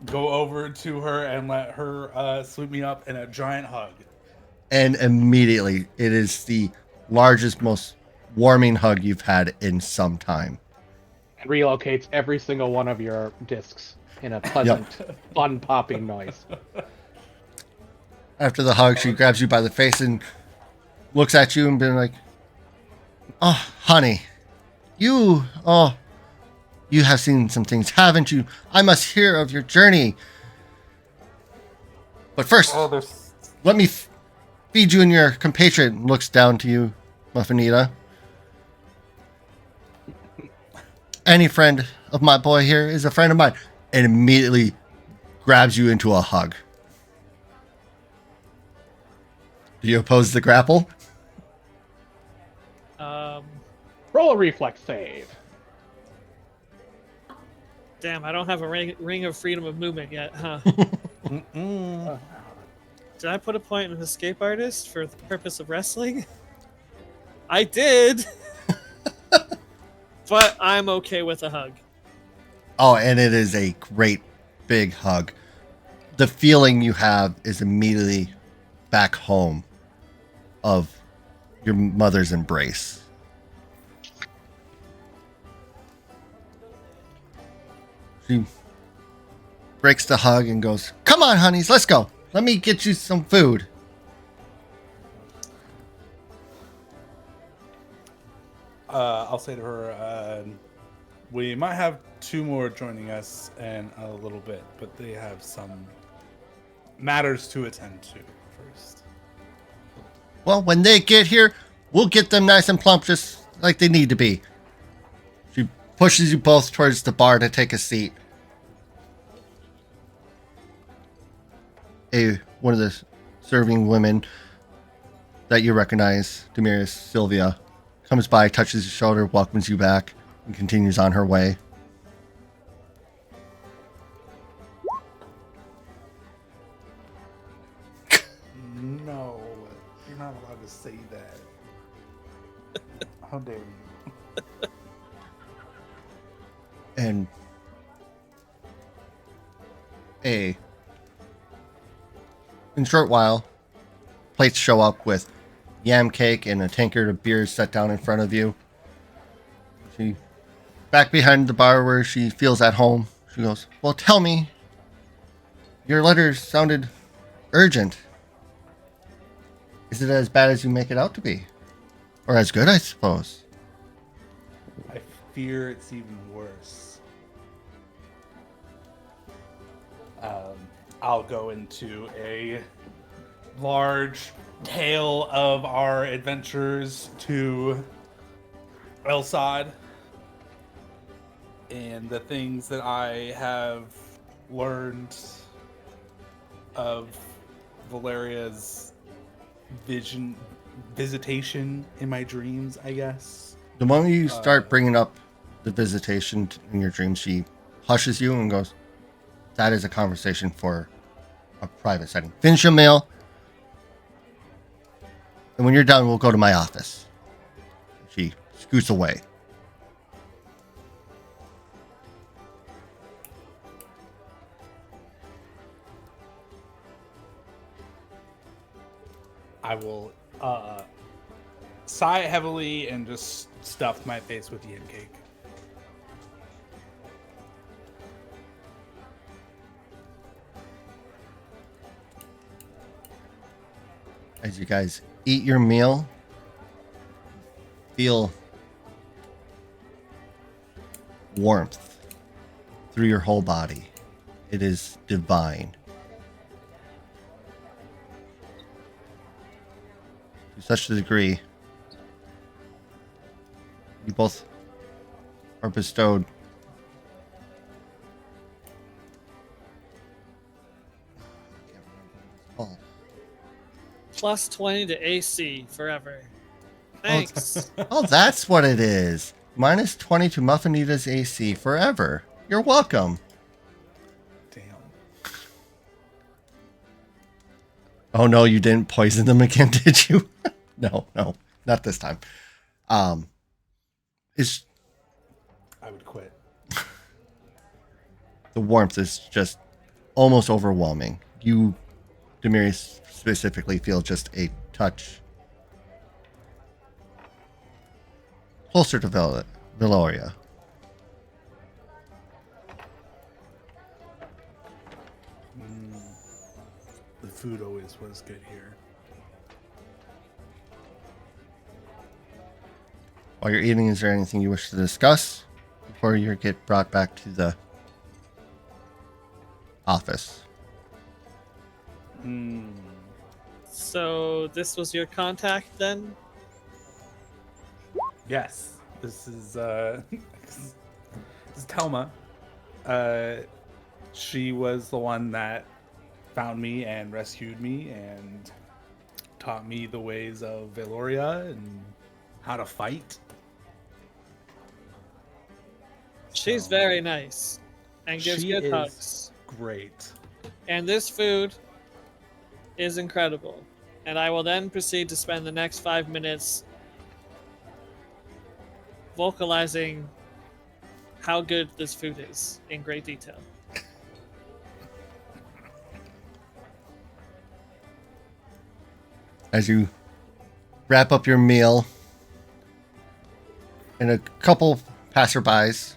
Speaker 3: go over to her and let her sweep me up in a giant hug.
Speaker 1: And immediately, it is the largest, most warming hug you've had in some time.
Speaker 4: And relocates every single one of your discs in a pleasant, fun popping noise.
Speaker 1: After the hug, she grabs you by the face and looks at you and being like, "Oh, honey, you have seen some things, haven't you? I must hear of your journey. But first, let me feed you and your compatriot." Looks down to you, Muffinita. Any friend of my boy here is a friend of mine. And immediately grabs you into a hug. Do you oppose the grapple?
Speaker 4: Roll a reflex save.
Speaker 2: Damn, I don't have a ring of freedom of movement yet, huh? Did I put a point in escape artist for the purpose of wrestling? I did. But I'm okay with a hug.
Speaker 1: Oh, and it is a great big hug. The feeling you have is immediately back home of your mother's embrace. She breaks the hug and goes, "Come on, honeys, let's go. Let me get you some food."
Speaker 3: I'll say to her, we might have 2 more joining us in a little bit, but they have some matters to attend to first.
Speaker 1: Well, when they get here, we'll get them nice and plump just like they need to be. She pushes you both towards the bar to take a seat. One of the serving women that you recognize, Demarius Sylvia, comes by, touches your shoulder, welcomes you back, and continues on her way.
Speaker 3: No, you're not allowed to say that. How dare you?
Speaker 1: And in a short while, plates show up with yam cake and a tankard of beer set down in front of you. She, back behind the bar where she feels at home, she goes, "Well, tell me, your letters sounded urgent. Is it as bad as you make it out to be? Or as good, I suppose?"
Speaker 3: I fear it's even worse. I'll go into a large tale of our adventures to El Sad and the things that I have learned of Valeria's visitation in my dreams, I guess.
Speaker 1: The moment you start bringing up the visitation in your dreams, she hushes you and goes, "That is a conversation for a private setting. Finish your meal. And when you're done, we'll go to my office." She scoots away.
Speaker 3: I will sigh heavily and just stuff my face with yam cake.
Speaker 1: As you guys eat your meal, feel warmth through your whole body. It is divine. such a degree. You both are bestowed oh,
Speaker 2: Plus 20 to AC forever. Thanks.
Speaker 1: oh, that's what it is. Minus 20 to Muffinita's AC forever. You're welcome.
Speaker 3: Damn.
Speaker 1: Oh no, you didn't poison them again, did you? No, not this time. It's
Speaker 3: I would quit.
Speaker 1: the warmth is just almost overwhelming. You, Demirius, specifically feel just a touch closer to Veloria.
Speaker 3: The food always was good here.
Speaker 1: While you're eating, is there anything you wish to discuss before you get brought back to the office?
Speaker 2: So this was your contact then?
Speaker 3: Yes, this is this is Telma. She was the one that found me and rescued me and taught me the ways of Veloria and how to fight.
Speaker 2: She's
Speaker 3: So,
Speaker 2: very nice and gives
Speaker 3: she
Speaker 2: good
Speaker 3: is
Speaker 2: hugs.
Speaker 3: great.
Speaker 2: And this food is incredible. And I will then proceed to spend the next 5 minutes vocalizing how good this food is in great detail.
Speaker 1: As you wrap up your meal, and a couple passerbys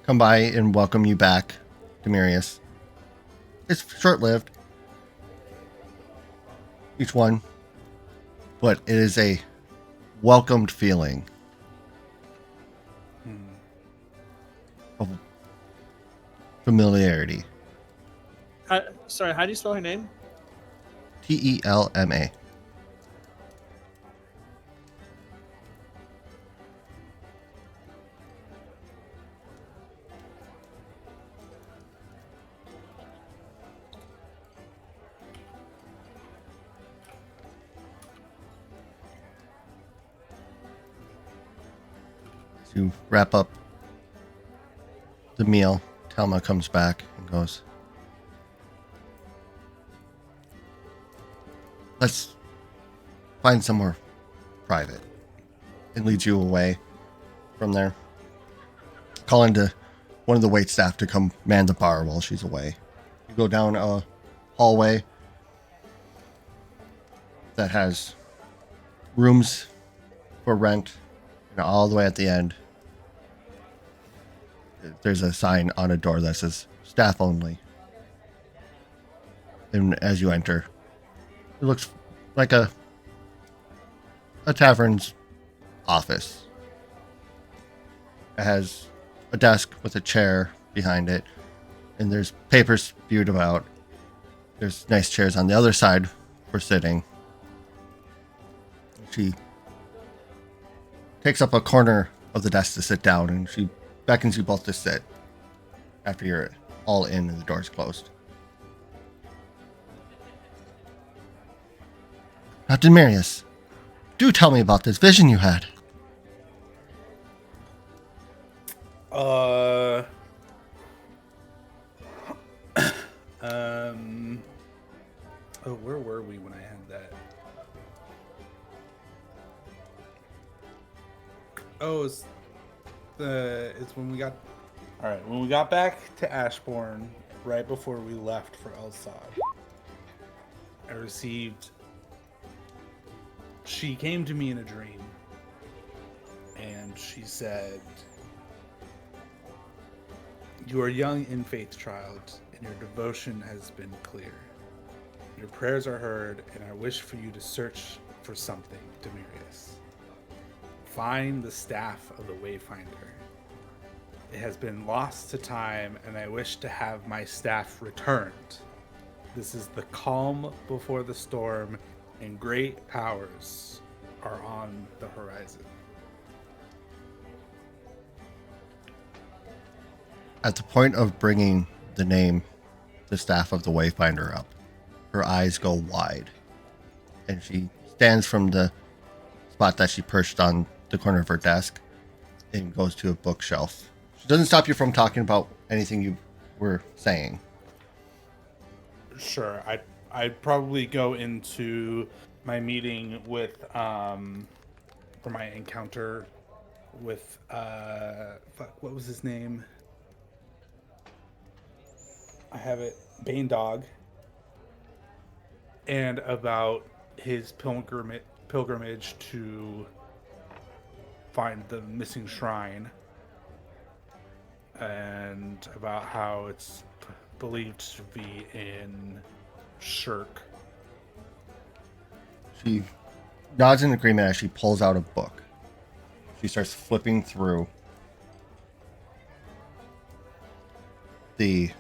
Speaker 1: come by and welcome you back, Demirius. It's short-lived, each one, but it is a welcomed feeling of familiarity.
Speaker 2: Sorry, how do you spell her name?
Speaker 1: Telma. To wrap up the meal, Telma comes back and goes, "Let's find somewhere private," and leads you away from there. Calling to one of the waitstaff to come man the bar while she's away. You go down a hallway that has rooms for rent, and all the way at the end, there's a sign on a door that says staff only. And as you enter, it looks like a tavern's office. It has a desk with a chair behind it, and there's papers spewed about. There's nice chairs on the other side for sitting. She takes up a corner of the desk to sit down, and she beckons you both to sit after you're all in and the door's closed. Now, Demirius, do tell me about this vision you had.
Speaker 3: Oh, where were we when I had that? Oh, it's when we got. All right, when we got back to Ashbourne, right before we left for Elsod, I received. She came to me in a dream, and she said, "You are young in faith, child, and your devotion has been clear. Your prayers are heard, and I wish for you to search for something, Demirius. Find the staff of the Wayfinder. It has been lost to time, and I wish to have my staff returned. This is the calm before the storm, and great powers are on the horizon.
Speaker 1: At the point of bringing the name, the Staff of the Wayfinder up, her eyes go wide, and she stands from the spot that she perched on the corner of her desk and goes to a bookshelf. She doesn't stop you from talking about anything you were saying.
Speaker 3: Sure, I'd probably go into my meeting with for my encounter with what was his name? I have it, Bane Dog, and about his pilgrimage to find the missing shrine, and about how it's believed to be in Shirk.
Speaker 1: She nods in agreement as she pulls out a book. She starts flipping through the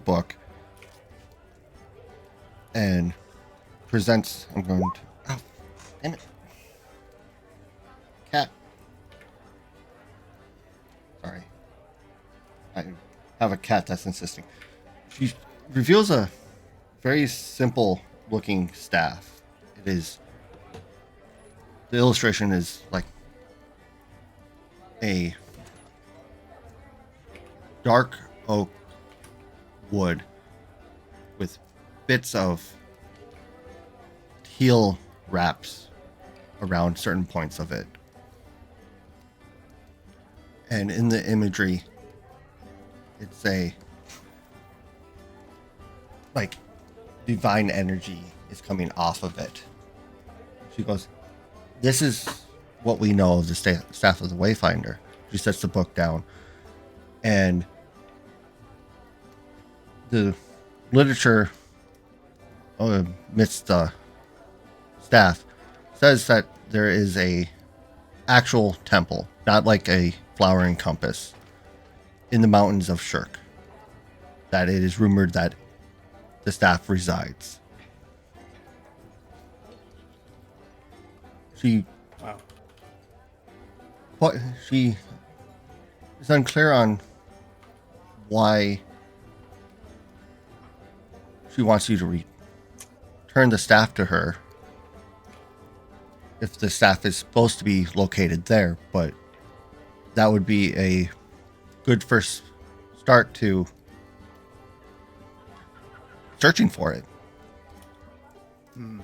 Speaker 1: book and presents. I'm going to. Oh, damn it. Cat. Sorry. I have a cat that's insisting. She reveals a very simple looking staff. It is. The illustration is like a dark oak wood with bits of teal wraps around certain points of it. And in the imagery, it's a like divine energy is coming off of it. She goes, "This is what we know of the staff of the Wayfinder." She sets the book down, and the literature amidst the staff says that there is a actual temple, not like a flowering compass, in the mountains of Shirk. That it is rumored that the staff resides. She is unclear on why she wants you to return the staff to her if the staff is supposed to be located there, but that would be a good first start to searching for it.
Speaker 3: Indeed.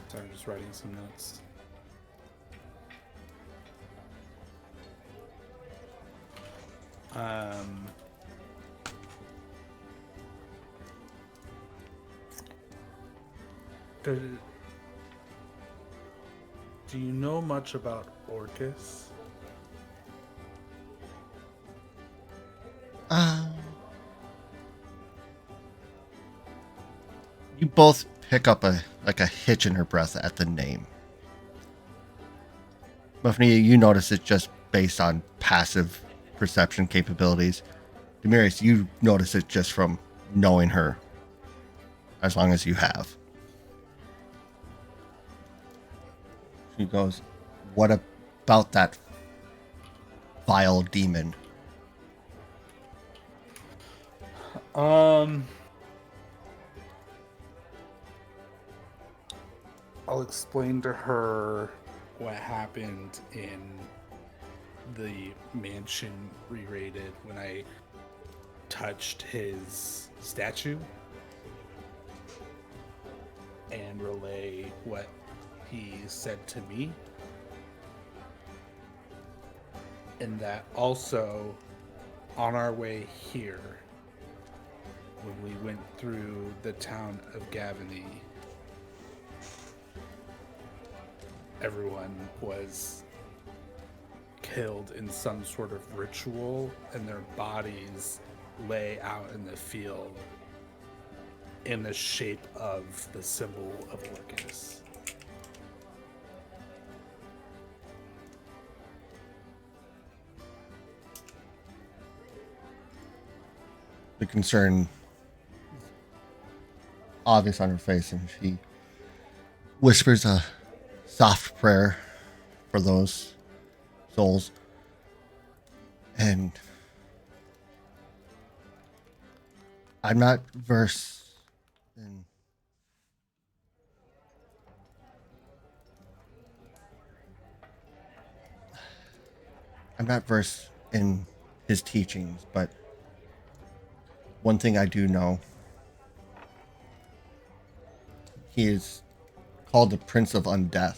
Speaker 3: Sorry, I'm just writing some notes. Do you know much about Orcus?
Speaker 1: You both pick up a hitch in her breath at the name. Muffney, you notice it just based on passive perception capabilities. Demarius, you notice it just from knowing her as long as you have. She goes, "What about that vile demon?"
Speaker 3: I'll explain to her what happened in the mansion re-raided when I touched his statue, and relay what he said to me. And that also, on our way here, when we went through the town of Gavany, everyone was killed in some sort of ritual, and their bodies lay out in the field in the shape of the symbol of Orcus.
Speaker 1: The concern obvious on her face, and she whispers a soft prayer for those souls. And I'm not versed in his teachings, but one thing I do know, he is called the Prince of Undeath.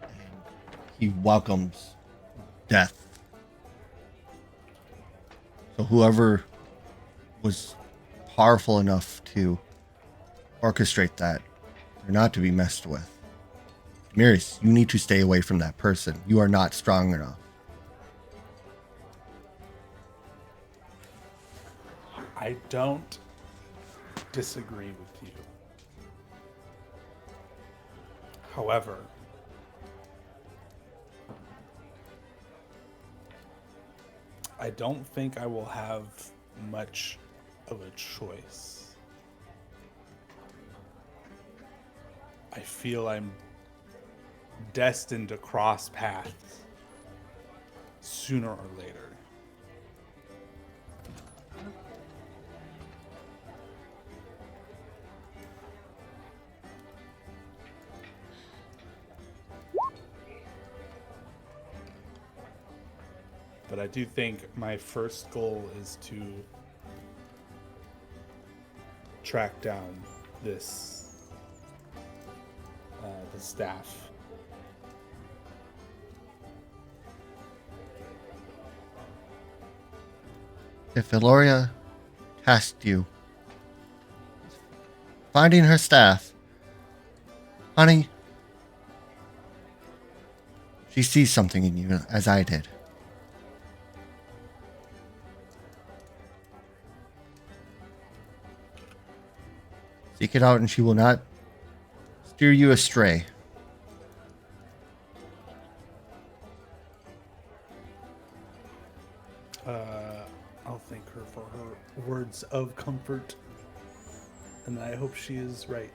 Speaker 1: And he welcomes death. So whoever was powerful enough to orchestrate that, they're not to be messed with. Demirius, you need to stay away from that person. You are not strong enough.
Speaker 3: I don't disagree with you. However, I don't think I will have much of a choice. I feel I'm destined to cross paths sooner or later. But I do think my first goal is to track down this the staff.
Speaker 1: If Eloria tasked you finding her staff, honey, she sees something in you, as I did. Seek it out and she will not steer you astray.
Speaker 3: I'll thank her for her words of comfort, and I hope she is right.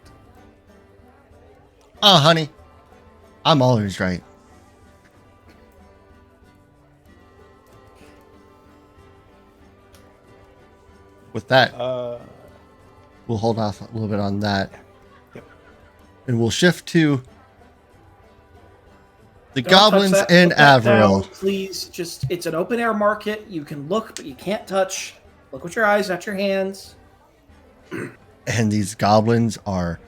Speaker 1: Oh, honey, I'm always right. With that, we'll hold off a little bit on that.
Speaker 3: Yep.
Speaker 1: And we'll shift to the
Speaker 5: Don't
Speaker 1: goblins
Speaker 5: touch that.
Speaker 1: in
Speaker 5: Put that down,
Speaker 1: Avril.
Speaker 5: please, it's an open air market. You can look, but you can't touch. Look with your eyes, not your hands.
Speaker 1: And these goblins are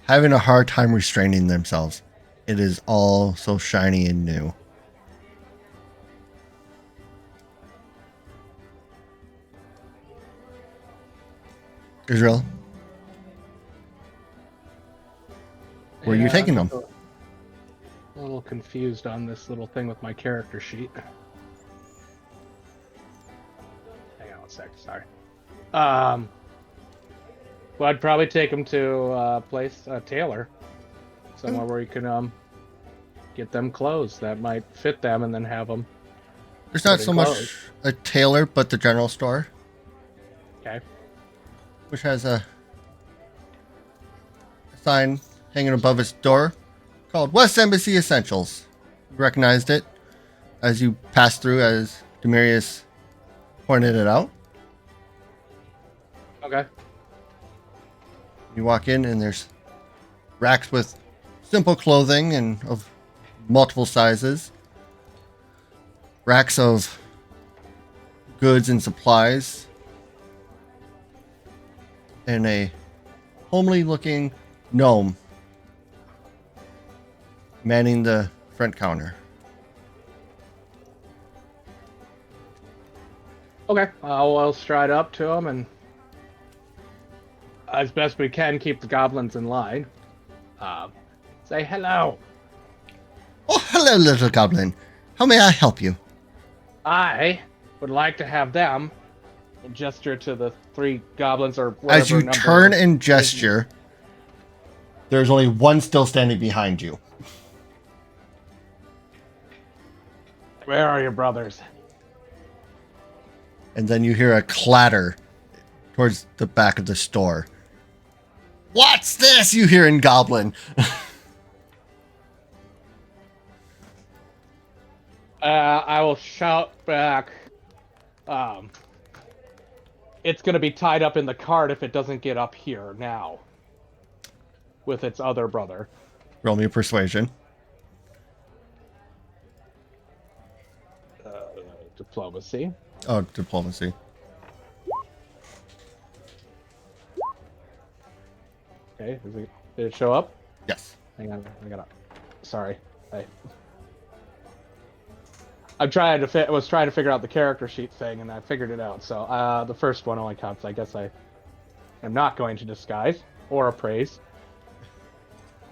Speaker 1: having a hard time restraining themselves. It is all so shiny and new. Israel, where are you
Speaker 4: Yeah,
Speaker 1: taking
Speaker 4: I'm
Speaker 1: them?
Speaker 4: A little confused on this little thing with my character sheet. Hang on one sec, sorry. Well, I'd probably take him to a place, a tailor, somewhere where you can get them clothes that might fit them, and then have them.
Speaker 1: There's not
Speaker 4: Pretty
Speaker 1: so
Speaker 4: close.
Speaker 1: much a tailor, but the general store,
Speaker 4: Okay.
Speaker 1: which has a sign hanging above its door called West Embassy Essentials. You recognized it as you passed through, as Demirius pointed it out.
Speaker 4: Okay.
Speaker 1: You walk in and there's racks with simple clothing and of multiple sizes. Racks of goods and supplies. And a homely looking gnome manning the front counter.
Speaker 4: Okay. I'll stride up to him and, as best we can, keep the goblins in line. Say hello.
Speaker 1: Oh, hello, little goblin. How may I help you?
Speaker 4: I would like to have them gesture to the 3 goblins or whatever
Speaker 1: As you
Speaker 4: number
Speaker 1: turn
Speaker 4: of-
Speaker 1: and gesture, there's only one still standing behind you.
Speaker 4: Where are your brothers?
Speaker 1: And then you hear a clatter towards the back of the store. What's this? You hear in Goblin.
Speaker 4: I will shout back. It's gonna be tied up in the cart if it doesn't get up here now. With its other brother.
Speaker 1: Roll me a persuasion.
Speaker 4: Diplomacy.
Speaker 1: Oh, diplomacy.
Speaker 4: Okay, did it show up?
Speaker 1: Yes.
Speaker 4: Hang on, I gotta. Sorry, I'm trying to was trying to figure out the character sheet thing, and I figured it out. So the first one only counts. I guess I am not going to disguise or appraise.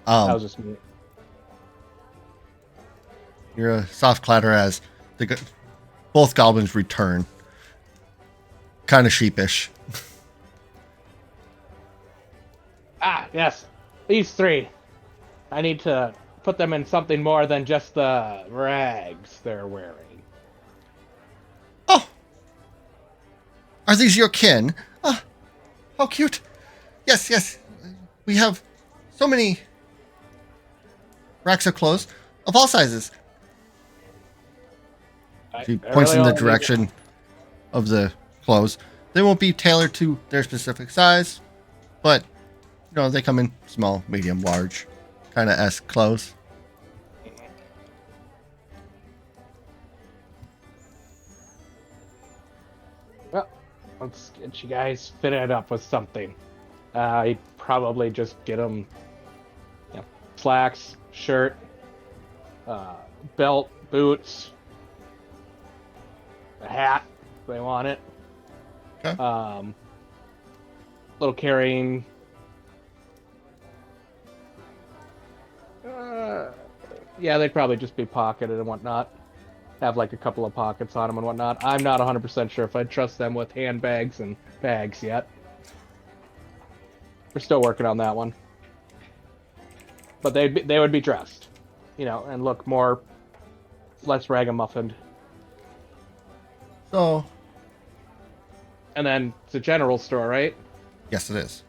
Speaker 4: That was just me.
Speaker 1: You're a soft clatter as both goblins return. Kind of sheepish.
Speaker 4: Ah, yes, these 3. I need to put them in something more than just the rags they're wearing.
Speaker 1: Oh! Are these your kin? Ah, how cute. Yes, yes. We have so many racks of clothes of all sizes. She points in the direction of the clothes. They won't be tailored to their specific size, but you know, they come in small, medium, large, kind of S clothes.
Speaker 4: Well, let's get you guys fitted up with something. I'd probably just get them, slacks, shirt, belt, boots, a hat if they want it.
Speaker 1: Okay.
Speaker 4: Little carrying. Yeah, they'd probably just be pocketed and whatnot. Have like a couple of pockets on them and whatnot. I'm not 100% sure if I'd trust them with handbags and bags yet. We're still working on that one. But they would be dressed, and look less ragamuffined.
Speaker 1: So,
Speaker 4: And then it's a general store, right?
Speaker 1: yes, it is.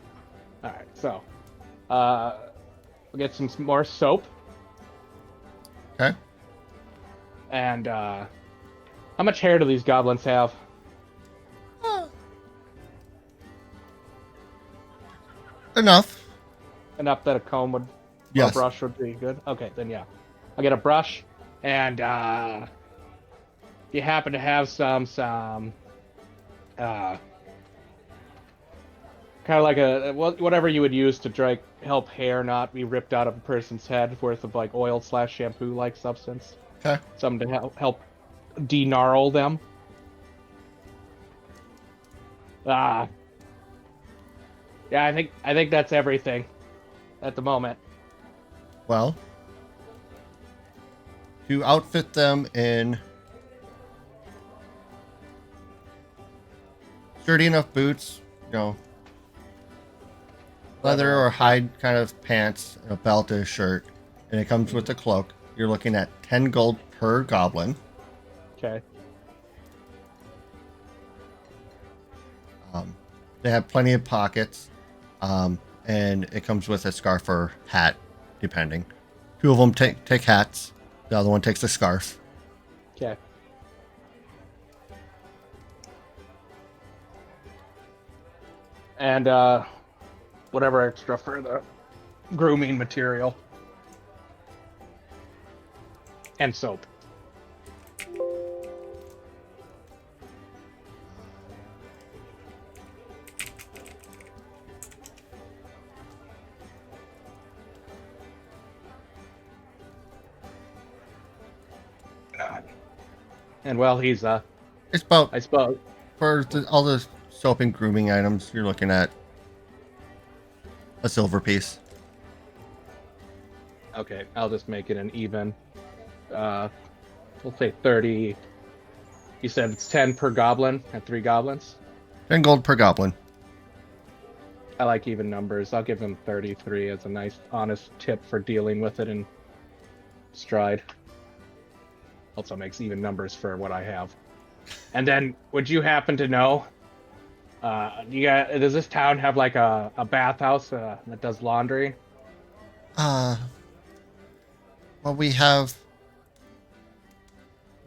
Speaker 4: All right, so we'll get some more soap.
Speaker 1: Okay.
Speaker 4: And how much hair do these goblins have?
Speaker 1: Enough.
Speaker 4: Enough that a comb would, or
Speaker 1: Yes.
Speaker 4: a brush would be good. Okay, then yeah, I'll get a brush, and if you happen to have some kind of like whatever you would use to help hair not be ripped out of a person's head, worth of like oil/shampoo like substance.
Speaker 1: Okay.
Speaker 4: Something to help de-gnarl them. Yeah, I think that's everything at the moment.
Speaker 1: Well, to outfit them in sturdy enough boots, leather or hide kind of pants, a belt, and a shirt, and it comes with a cloak. You're looking at 10 gold per goblin.
Speaker 4: Okay.
Speaker 1: They have plenty of pockets, and it comes with a scarf or hat, depending. 2 of them take hats. The other one takes a scarf.
Speaker 4: Okay. And whatever extra for the grooming material. And soap. And well, he's
Speaker 1: It's about,
Speaker 4: I suppose.
Speaker 1: for all the soap and grooming items, you're looking at a silver piece.
Speaker 4: Okay, I'll just make it an even. We'll say 30 You said it's 10 per goblin and 3 goblins?
Speaker 1: 10 gold per goblin.
Speaker 4: I like even numbers. I'll give him 33 as a nice, honest tip for dealing with it in stride. Also makes even numbers for what I have. And then, would you happen to know, does this town have like a bathhouse that does laundry?
Speaker 1: Well, we have,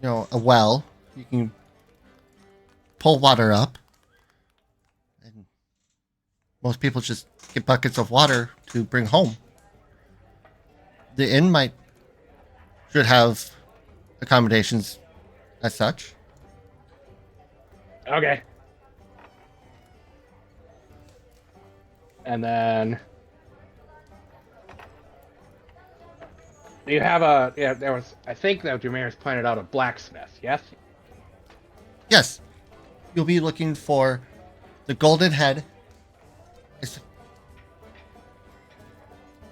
Speaker 1: a well. You can pull water up. And most people just get buckets of water to bring home. The inn should have accommodations as such.
Speaker 4: Okay. And then, do you have I think that Jameer's pointed out a blacksmith, yes?
Speaker 1: Yes. You'll be looking for the Golden Head. It's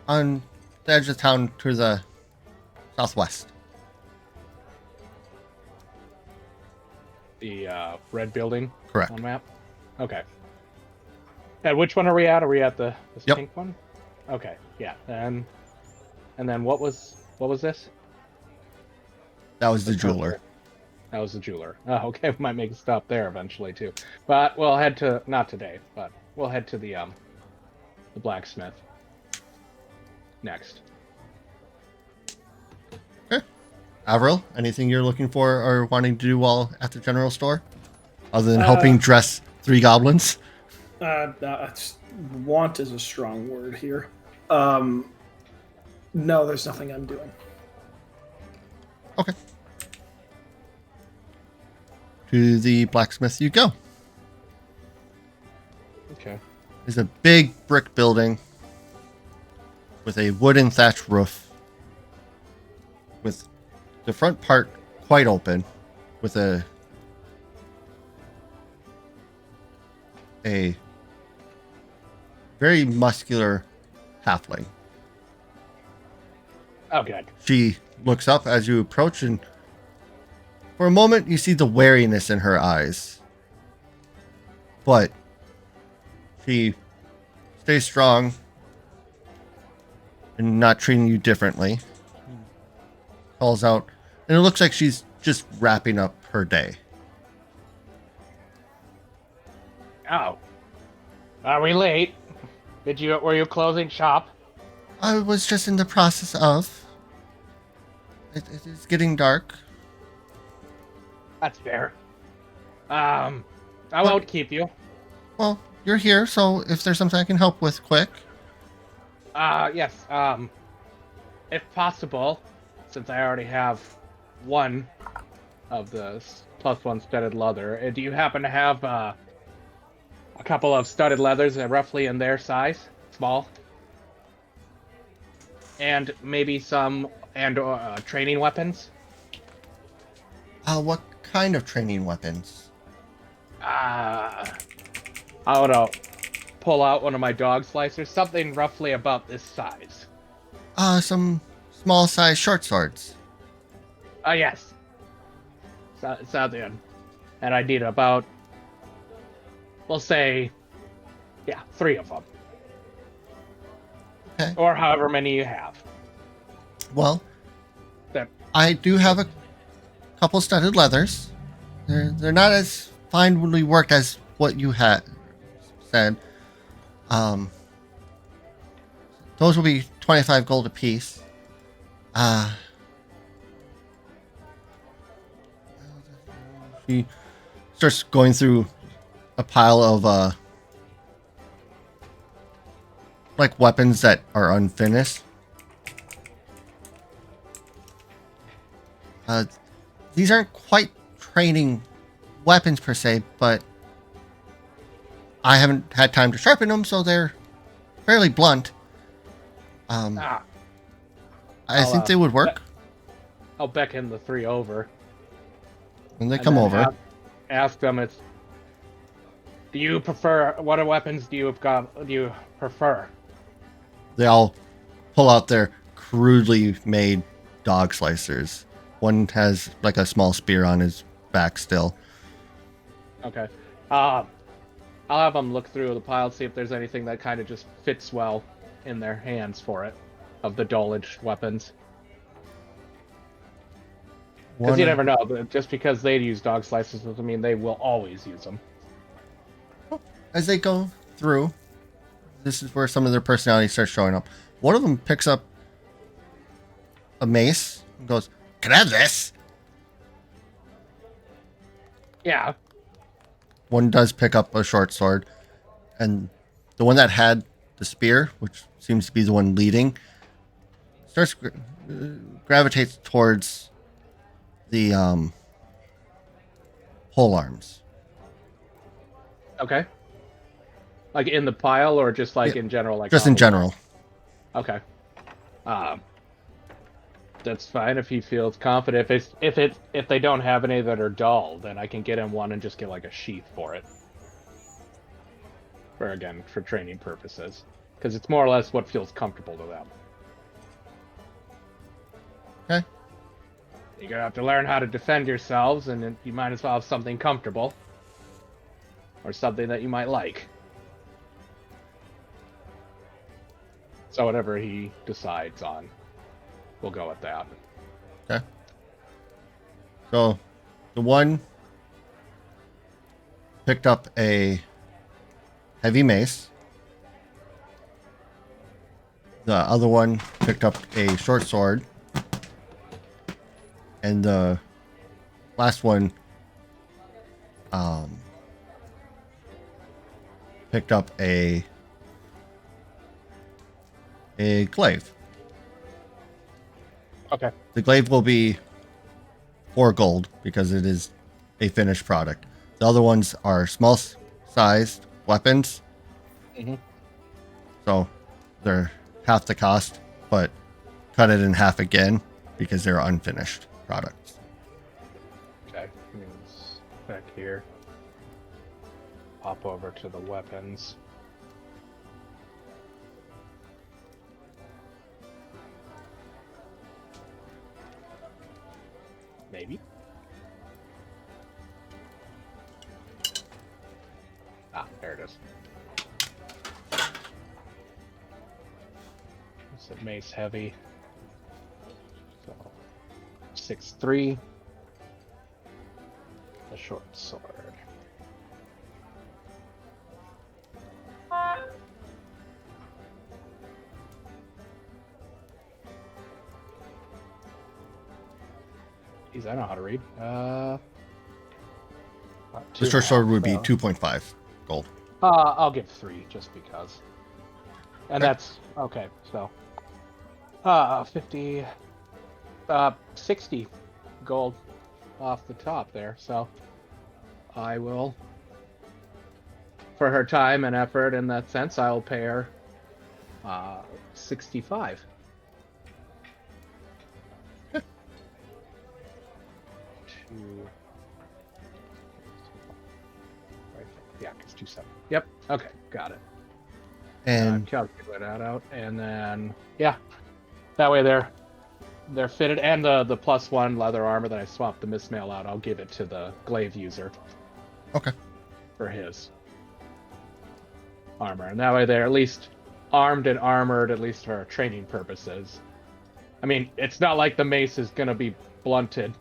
Speaker 1: on the edge of town to the southwest.
Speaker 4: The red building
Speaker 1: Correct.
Speaker 4: on map? Okay. And which one are we at? Are we at this
Speaker 1: Yep.
Speaker 4: pink one? Okay, yeah. And then what was this?
Speaker 1: That was the jeweler.
Speaker 4: That was the jeweler. Oh, okay. We might make a stop there eventually too. But we'll head to, not today, but we'll head to the blacksmith next.
Speaker 1: Avril, anything you're looking for or wanting to do while at the general store? Other than helping dress 3 goblins?
Speaker 5: Want is a strong word here. No, there's nothing I'm doing.
Speaker 1: Okay. To the blacksmith you go.
Speaker 4: Okay.
Speaker 1: There's a big brick building with a wooden thatch roof with the front part quite open with a very muscular halfling.
Speaker 4: Oh, good.
Speaker 1: She looks up as you approach, and for a moment you see the wariness in her eyes. But she stays strong and not treating you differently. Calls out, and it looks like she's just wrapping up her day.
Speaker 4: Oh. Are we late? Were you closing shop?
Speaker 1: I was just in the process of. It is getting dark.
Speaker 4: That's fair. I won't keep you.
Speaker 1: Well, you're here, so if there's something I can help with quick.
Speaker 4: Yes. If possible, since I already have one of the +1 studded leather, do you happen to have a couple of studded leathers roughly in their size? Small? And maybe some training weapons?
Speaker 1: What kind of training weapons?
Speaker 4: I want to pull out one of my dog slicers, something roughly about this size.
Speaker 1: Some small size short swords.
Speaker 4: Yes. Sounds good. And I need about, we'll say, 3 of them.
Speaker 1: Okay.
Speaker 4: Or however many you have.
Speaker 1: Well,
Speaker 4: That-
Speaker 1: I do have a couple studded leathers. They're not as finely worked as what you had said. Those will be 25 gold apiece. She starts going through a pile of like weapons that are unfinished. These aren't quite training weapons per se, but I haven't had time to sharpen them, so they're fairly blunt. I think they would work.
Speaker 4: I'll beckon the 3 over.
Speaker 1: When they
Speaker 4: and
Speaker 1: come
Speaker 4: then
Speaker 1: over.
Speaker 4: Ask them, do you prefer, what weapons do you prefer?
Speaker 1: They all pull out their crudely made dog slicers. One has like a small spear on his back still.
Speaker 4: Okay. I'll have them look through the pile, see if there's anything that kind of just fits well in their hands for it, of the dullage weapons. Because you never know, but just because they use dog slices doesn't mean they will always use them.
Speaker 1: As they go through, this is where some of their personality starts showing up. One of them picks up a mace and goes, "Can I have this?"
Speaker 4: Yeah.
Speaker 1: One does pick up a short sword, and the one that had the spear, which seems to be the one leading, starts gravitates towards the pole arms.
Speaker 4: Okay. Like in the pile, or just like in general? Like
Speaker 1: just in general.
Speaker 4: Okay. That's fine if he feels confident. If they don't have any that are dull, then I can get him one and just get like a sheath for it. For training purposes, because it's more or less what feels comfortable to them.
Speaker 1: Okay.
Speaker 4: You're gonna have to learn how to defend yourselves, and you might as well have something comfortable, or something that you might like. So whatever he decides on, we'll go with that.
Speaker 1: Okay. So, the one picked up a heavy mace. The other one picked up a short sword. And the last one picked up a glaive.
Speaker 4: Okay.
Speaker 1: The glaive will be 4 gold because it is a finished product. The other ones are small sized weapons.
Speaker 4: Mm-hmm.
Speaker 1: So they're half the cost, but cut it in half again because they're unfinished products.
Speaker 4: Okay. Back here. Hop over to the weapons. Maybe. There it is. It's a mace heavy. So 6'3". A short sword. Jeez, I know how to read.
Speaker 1: The short sword would be 2.5 gold.
Speaker 4: I'll give 3 just because. And
Speaker 1: Okay.
Speaker 4: that's okay, so 50 60 gold off the top there. So I will, for her time and effort in that sense, I will pay her 65. Yeah, it's 27. Yep. Okay, got it.
Speaker 1: And
Speaker 4: Calculate that out, and then yeah, that way they're fitted, and the +1 leather armor that I swapped the mismail out, I'll give it to the glaive user.
Speaker 1: Okay.
Speaker 4: For his armor, and that way they're at least armed and armored, at least for training purposes. I mean, it's not like the mace is gonna be blunted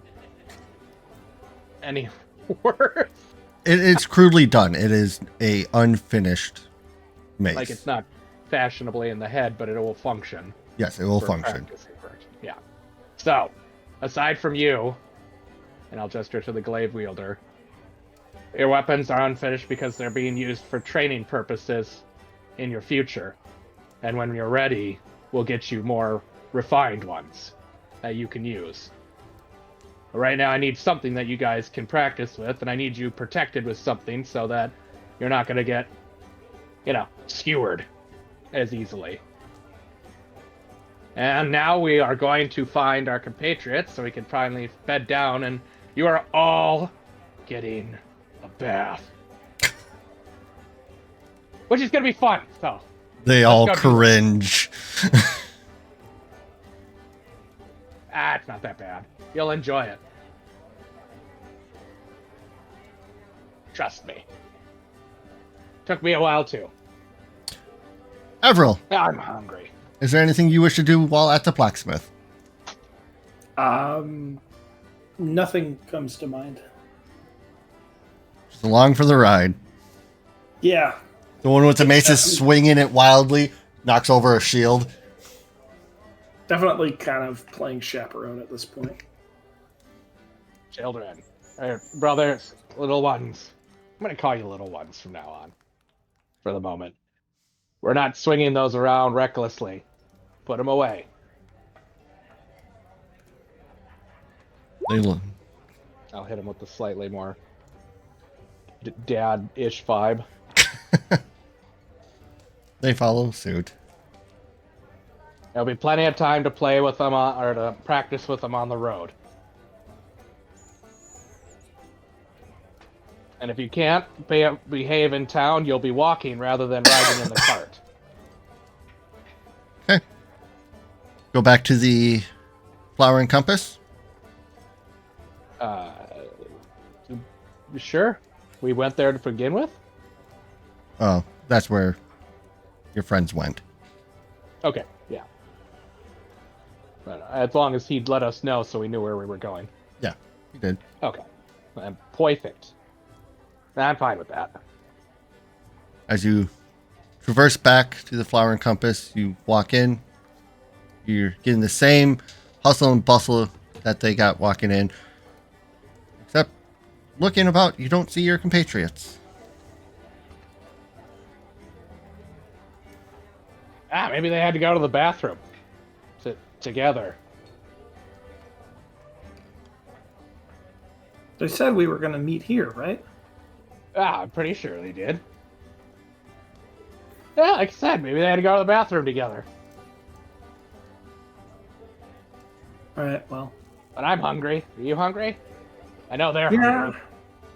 Speaker 4: any worse.
Speaker 1: it's crudely done. It is a unfinished mace.
Speaker 4: Like, it's not fashionably in the head, but it will function.
Speaker 1: Yes, it will
Speaker 4: for
Speaker 1: function.
Speaker 4: practicing for it. Yeah. So, aside from you, and I'll gesture to the glaive wielder, your weapons are unfinished because they're being used for training purposes in your future. And when you're ready, we'll get you more refined ones that you can use. But right now, I need something that you guys can practice with, and I need you protected with something so that you're not going to get, skewered as easily. And now we are going to find our compatriots so we can finally bed down, and you are all getting a bath. Which is going to be fun, so.
Speaker 1: They all cringe.
Speaker 4: It's not that bad. You'll enjoy it. Trust me. Took me a while too.
Speaker 1: Avril,
Speaker 4: I'm hungry.
Speaker 1: is there anything you wish to do while at the blacksmith?
Speaker 5: Nothing comes to mind.
Speaker 1: Just along for the ride.
Speaker 5: Yeah.
Speaker 1: The one with the mace is swinging it wildly, knocks over a shield.
Speaker 5: Definitely kind of playing chaperone at this point.
Speaker 4: Children. Brothers. Little ones. I'm going to call you little ones from now on. For the moment. We're not swinging those around recklessly. Put them away.
Speaker 1: They look.
Speaker 4: I'll hit him with the slightly more dad-ish vibe.
Speaker 1: They follow suit.
Speaker 4: There'll be plenty of time to play with them or to practice with them on the road. And if you can't behave in town, you'll be walking rather than riding in the cart.
Speaker 1: Okay. Go back to the flower and compass.
Speaker 4: Sure. We went there to begin with?
Speaker 1: Oh, that's where your friends went.
Speaker 4: Okay, yeah. But as long as he'd let us know so we knew where we were going.
Speaker 1: Yeah, he did.
Speaker 4: Okay. Perfect. I'm fine with that.
Speaker 1: As you traverse back to the flower and compass, you walk in. You're getting the same hustle and bustle that they got walking in. Except looking about, you don't see your compatriots.
Speaker 4: Maybe they had to go to the bathroom. Together.
Speaker 5: They said we were going to meet here, right?
Speaker 4: I'm pretty sure they did. Yeah, like I said, maybe they had to go to the bathroom together.
Speaker 5: All right, well.
Speaker 4: But I'm hungry. Are you hungry? I know they're
Speaker 5: Yeah,
Speaker 4: hungry.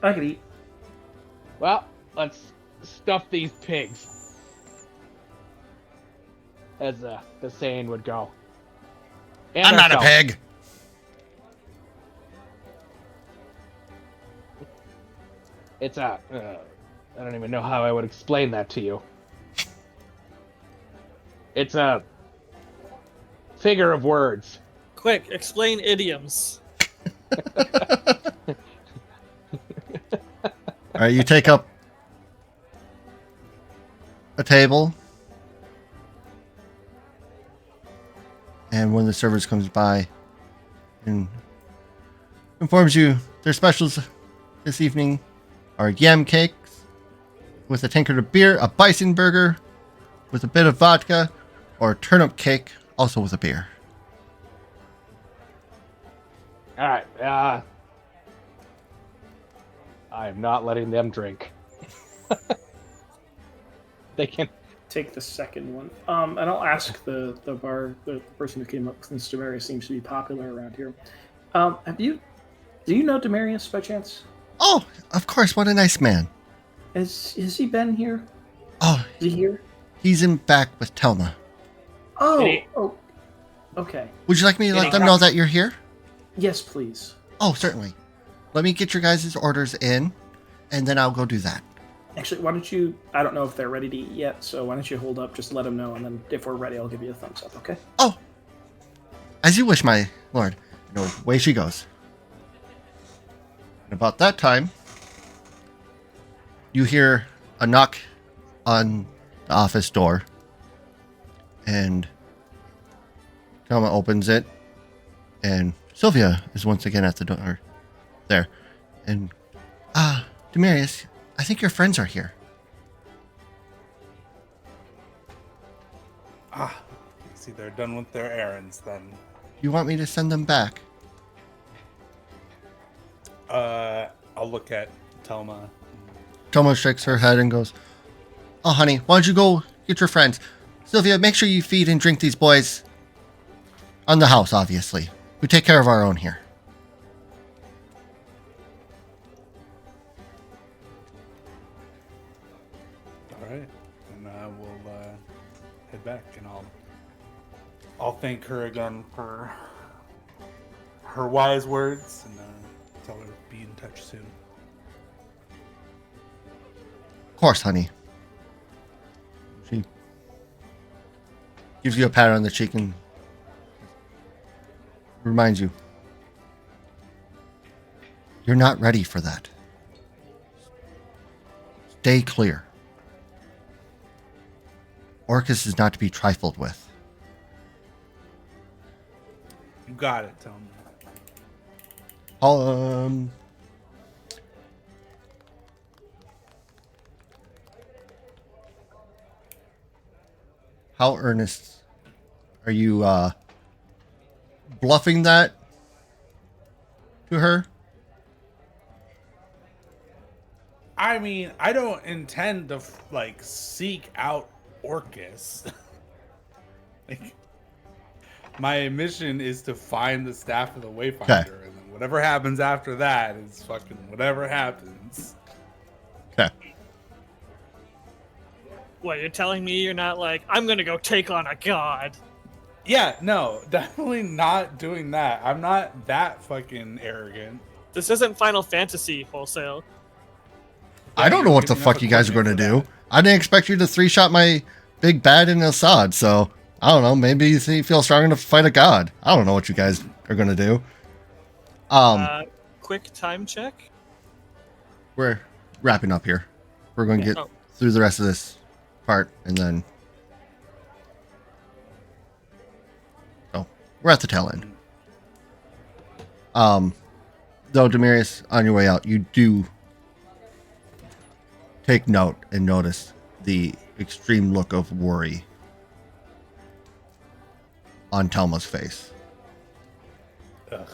Speaker 5: I could eat.
Speaker 4: Well, let's stuff these pigs. As the saying would go. And
Speaker 1: I'm not a
Speaker 4: ourselves.
Speaker 1: pig.
Speaker 4: It's a... I don't even know how I would explain that to you. It's a figure of words.
Speaker 2: Quick, explain idioms.
Speaker 1: All right, you take up a table. And one of the servers comes by and informs you their specials this evening are yam cakes with a tankard of beer, a bison burger with a bit of vodka, or a turnip cake also with a beer.
Speaker 4: Alright, I am not letting them drink. They can...
Speaker 5: Take the second one. And I'll ask the person who came up, since Demarius seems to be popular around here. Do you know Demarius by chance?
Speaker 1: Oh, of course, what a nice man.
Speaker 5: Has he been here?
Speaker 1: Oh,
Speaker 5: Is he here?
Speaker 1: he's in back with Telma.
Speaker 5: Oh, okay.
Speaker 1: Would you like me to let them know that you're here?
Speaker 5: Yes, please.
Speaker 1: Oh, certainly. Let me get your guys' orders in, and then I'll go do that.
Speaker 5: Actually, why don't you... I don't know if they're ready to eat yet, so why don't you hold up, just let them know, and then if we're ready, I'll give you a thumbs up, okay?
Speaker 1: Oh, as you wish, my lord. And away she goes. And about that time, you hear a knock on the office door, and Telma opens it, and Sylvia is once again at the door there. And, Demarius, I think your friends are here.
Speaker 3: See, they're done with their errands then.
Speaker 1: You want me to send them back?
Speaker 3: I'll look at Telma.
Speaker 1: Telma shakes her head and goes, "Oh, honey, why don't you go get your friends? Sylvia, make sure you feed and drink these boys on the house, obviously. We take care of our own here."
Speaker 3: All right, and we'll head back, and I'll thank her again for her wise words, and tell her to be in touch soon.
Speaker 1: course, honey. She gives you a pat on the cheek and reminds you, you're not ready for that. Stay clear. Orcus is not to be trifled with.
Speaker 3: You got it, Tom.
Speaker 1: How earnest are you bluffing that to her?
Speaker 3: I mean, I don't intend to like seek out Orcus. Like, my mission is to find the staff of the Wayfinder,
Speaker 1: Okay.
Speaker 3: and then whatever happens after that is fucking whatever happens.
Speaker 1: Okay.
Speaker 2: What, you're telling me you're not like, I'm gonna go take on a god?
Speaker 3: Yeah, no, definitely not doing that. I'm not that fucking arrogant.
Speaker 2: This isn't Final Fantasy wholesale.
Speaker 1: I don't know what the fuck you guys are going to do. I didn't expect you to 3-shot my big bad in Assad, so I don't know. Maybe you feel strong enough to fight a god. I don't know what you guys are going to do.
Speaker 2: Quick time check.
Speaker 1: We're wrapping up here. We're going to get
Speaker 2: Oh.
Speaker 1: through the rest of this part, and then... Oh, we're at the tail end. Though, Demarius, on your way out, you do take note and notice the extreme look of worry on Telma's face.
Speaker 3: Ugh.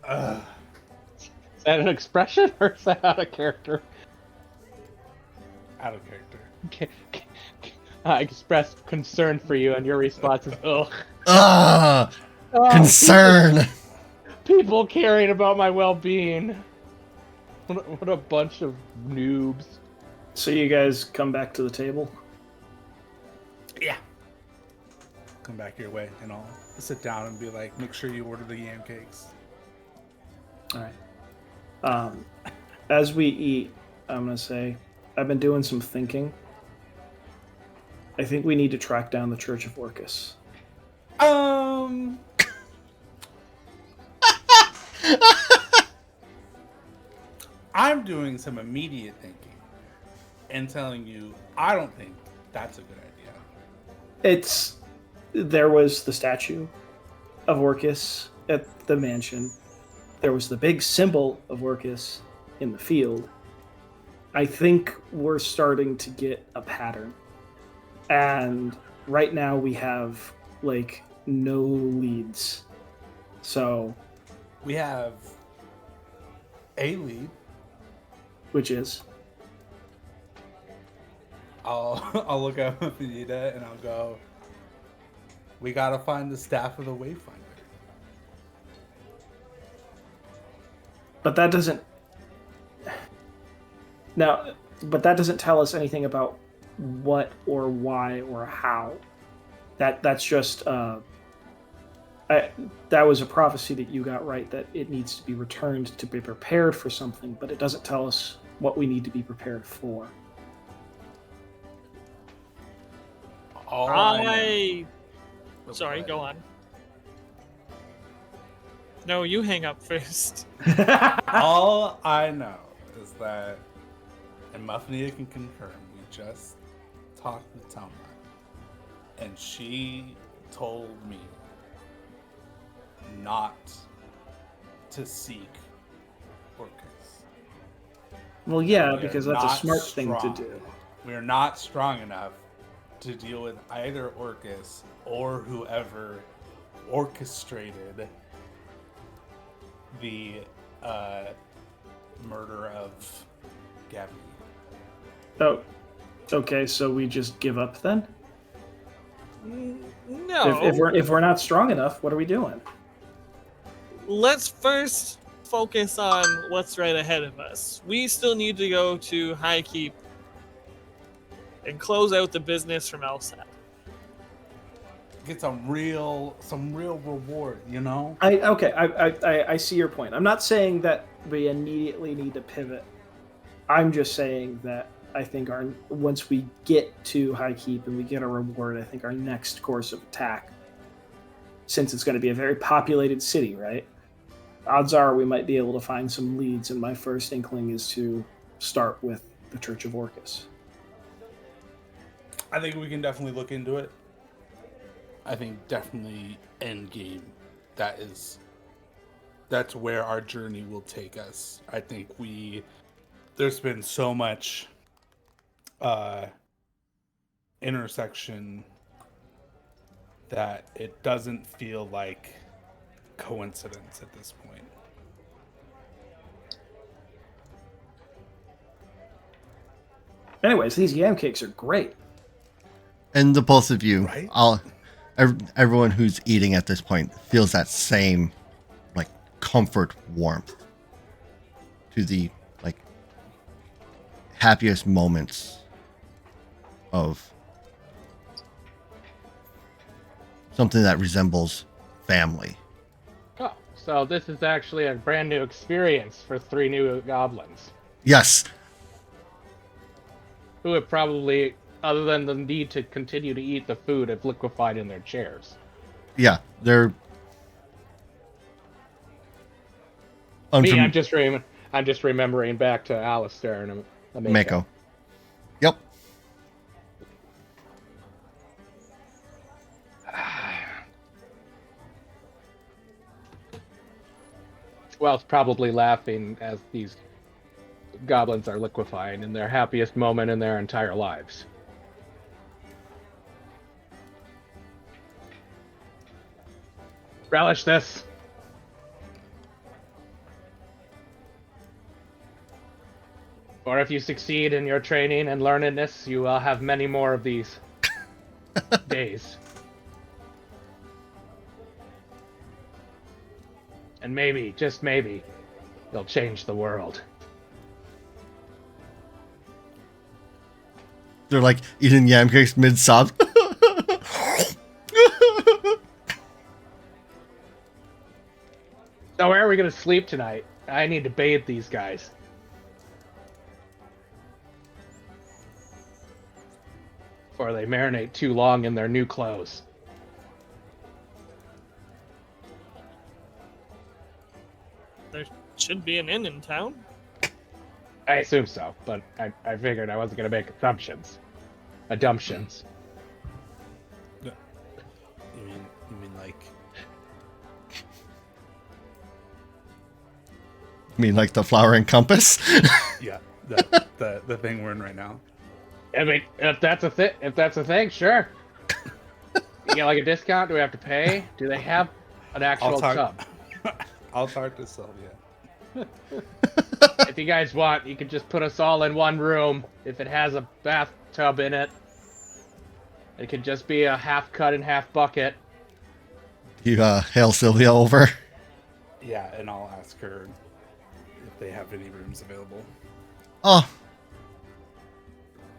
Speaker 4: Is that an expression or is that out of character?
Speaker 3: Out of character.
Speaker 4: I expressed concern for you, and your response is, ugh.
Speaker 1: Ah,
Speaker 4: Oh,
Speaker 1: concern.
Speaker 4: People caring about my well-being. What a bunch of noobs.
Speaker 5: So you guys come back to the table.
Speaker 3: Yeah. Come back your way, and I'll sit down and be like, make sure you order the yam cakes.
Speaker 5: All right. As we eat, I'm gonna say I've been doing some thinking. I think we need to track down the Church of Orcus.
Speaker 3: I'm doing some immediate thinking and telling you I don't think that's a good idea.
Speaker 5: There was the statue of Orcus at the mansion. There was the big symbol of Orcus in the field. I think we're starting to get a pattern. And right now we have like no leads. So
Speaker 3: We have a lead.
Speaker 5: which is
Speaker 3: I'll look at Anita and I'll go, we gotta find the staff of the Wayfinder.
Speaker 5: but that doesn't tell us anything about what or why or how. That's just that was a prophecy that you got right, that it needs to be returned to be prepared for something, but it doesn't tell us what we need to be prepared for.
Speaker 3: All I know-
Speaker 2: Sorry, go on. No, you hang up first.
Speaker 3: All I know is that, and Muffania can confirm, we just talked with Toma, and she told me not to seek Orcus.
Speaker 5: Well, yeah,
Speaker 3: We are
Speaker 5: because that's a
Speaker 3: not
Speaker 5: smart thing to
Speaker 3: strong.
Speaker 5: do.
Speaker 3: We are not strong enough to deal with either Orcus or whoever orchestrated the murder of Gabby.
Speaker 5: Oh, okay. So we just give up then?
Speaker 2: No.
Speaker 5: If we're not strong enough, what are we doing?
Speaker 2: Let's first focus on what's right ahead of us. We still need to go to High Keep and close out the business from Elsat.
Speaker 3: Get some real reward, you know?
Speaker 5: I see your point. I'm not saying that we immediately need to pivot I'm just saying that I think once we get to High Keep and we get a reward, I think our next course of attack, since it's going to be a very populated city, right? Odds are we might be able to find some leads, and my first inkling is to start with the Church of Orcus.
Speaker 3: I think we can definitely look into it. I think definitely end game. That's where our journey will take us. I think there's been so much intersection that it doesn't feel like coincidence at this point.
Speaker 5: Anyways, these yam cakes are great.
Speaker 1: And the both of you,
Speaker 3: Right?
Speaker 1: everyone who's eating at this point feels that same like comfort warmth to the like happiest moments of something that resembles family.
Speaker 4: Oh, so this is actually a brand new experience for 3 new goblins.
Speaker 1: Yes.
Speaker 4: Who have probably, other than the need to continue to eat the food, have liquefied in their chairs.
Speaker 1: Yeah, they're
Speaker 4: Me, I'm just remembering back to Alistair and
Speaker 1: Mako. Yep.
Speaker 4: Well, probably laughing as these goblins are liquefying in their happiest moment in their entire lives. Relish this. Or if you succeed in your training and learnedness, you will have many more of these days. And maybe, just maybe, you'll change the world.
Speaker 1: They're like eating yam cakes mid-sob.
Speaker 4: So where are we going to sleep tonight? I need to bathe these guys. Before they marinate too long in their new clothes.
Speaker 2: There should be an inn in town.
Speaker 4: I assume so, but I figured I wasn't going to make assumptions. Assumptions.
Speaker 3: You mean like
Speaker 1: I mean, like the flower and compass.
Speaker 3: yeah, the thing we're in right now.
Speaker 4: I mean, if that's a thing, sure. You get like a discount? Do we have to pay? Do they have an actual tub?
Speaker 3: I'll talk to Sylvia.
Speaker 4: If you guys want, you can just put us all in one room. If it has a bathtub in it, it could just be a half cut and half bucket.
Speaker 1: You hail Sylvia over.
Speaker 3: Yeah, and I'll ask her if they have any rooms available.
Speaker 1: Oh,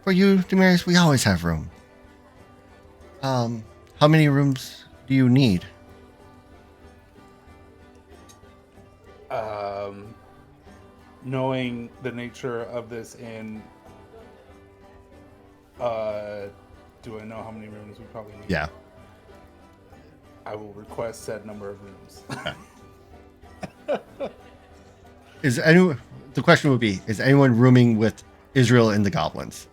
Speaker 1: for you, Damaris, we always have room. How many rooms do you need?
Speaker 3: Knowing the nature of this inn, do I know how many rooms we probably need?
Speaker 1: Yeah.
Speaker 3: I will request said number of rooms.
Speaker 1: The question would be, is anyone rooming with Israel and the goblins?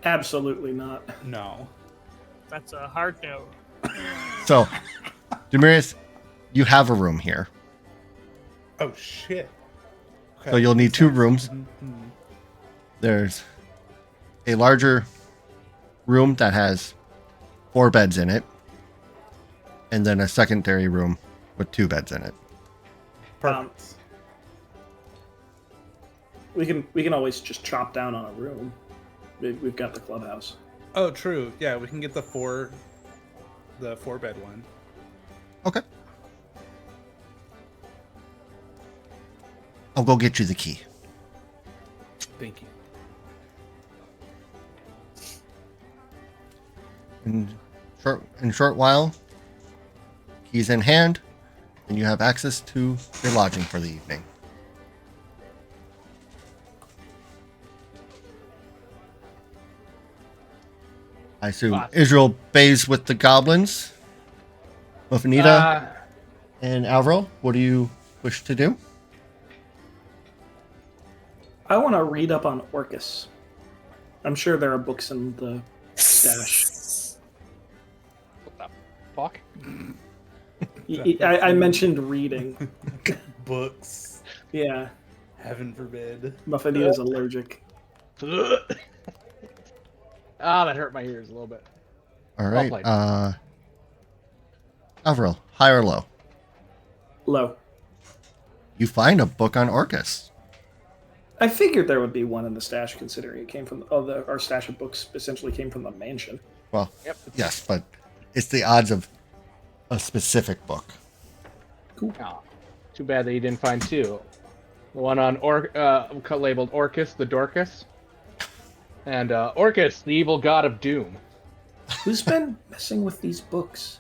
Speaker 5: Absolutely not.
Speaker 3: No.
Speaker 2: That's a hard no.
Speaker 1: So, Damaris, you have a room here.
Speaker 3: Oh shit. Okay.
Speaker 1: So you'll need 2 rooms.
Speaker 3: Mhm.
Speaker 1: There's a larger room that has 4 beds in it, and then a secondary room with 2 beds in it.
Speaker 3: Perfect.
Speaker 5: We can always just chop down on a room. We've got the clubhouse.
Speaker 3: Oh, true. Yeah, we can get the 4-bed one.
Speaker 1: Okay. I'll go get you the key.
Speaker 3: Thank you.
Speaker 1: In short while, keys in hand, and you have access to your lodging for the evening. I assume
Speaker 4: Ah.
Speaker 1: Israel bays with the goblins. Muffinita and Alvaro, what do you wish to do?
Speaker 5: I want to read up on Orcus. I'm sure there are books in the stash.
Speaker 4: What the fuck?
Speaker 5: I mentioned reading.
Speaker 3: Books.
Speaker 5: Yeah,
Speaker 3: Heaven forbid.
Speaker 5: Muffinita's allergic.
Speaker 4: That hurt my ears a little bit.
Speaker 1: All
Speaker 4: Well
Speaker 1: right.
Speaker 4: played.
Speaker 1: Alvaro, high or low?
Speaker 5: Low.
Speaker 1: You find a book on Orcus.
Speaker 5: I figured there would be one in the stash, considering it came from our stash of books essentially came from the mansion.
Speaker 1: Well,
Speaker 4: Yep.
Speaker 1: yes, but it's the odds of a specific book.
Speaker 5: Cool.
Speaker 4: Oh, too bad that you didn't find two. The one on labeled Orcus the Dorcas, and Orcus the evil god of doom.
Speaker 5: Who's been messing with these books?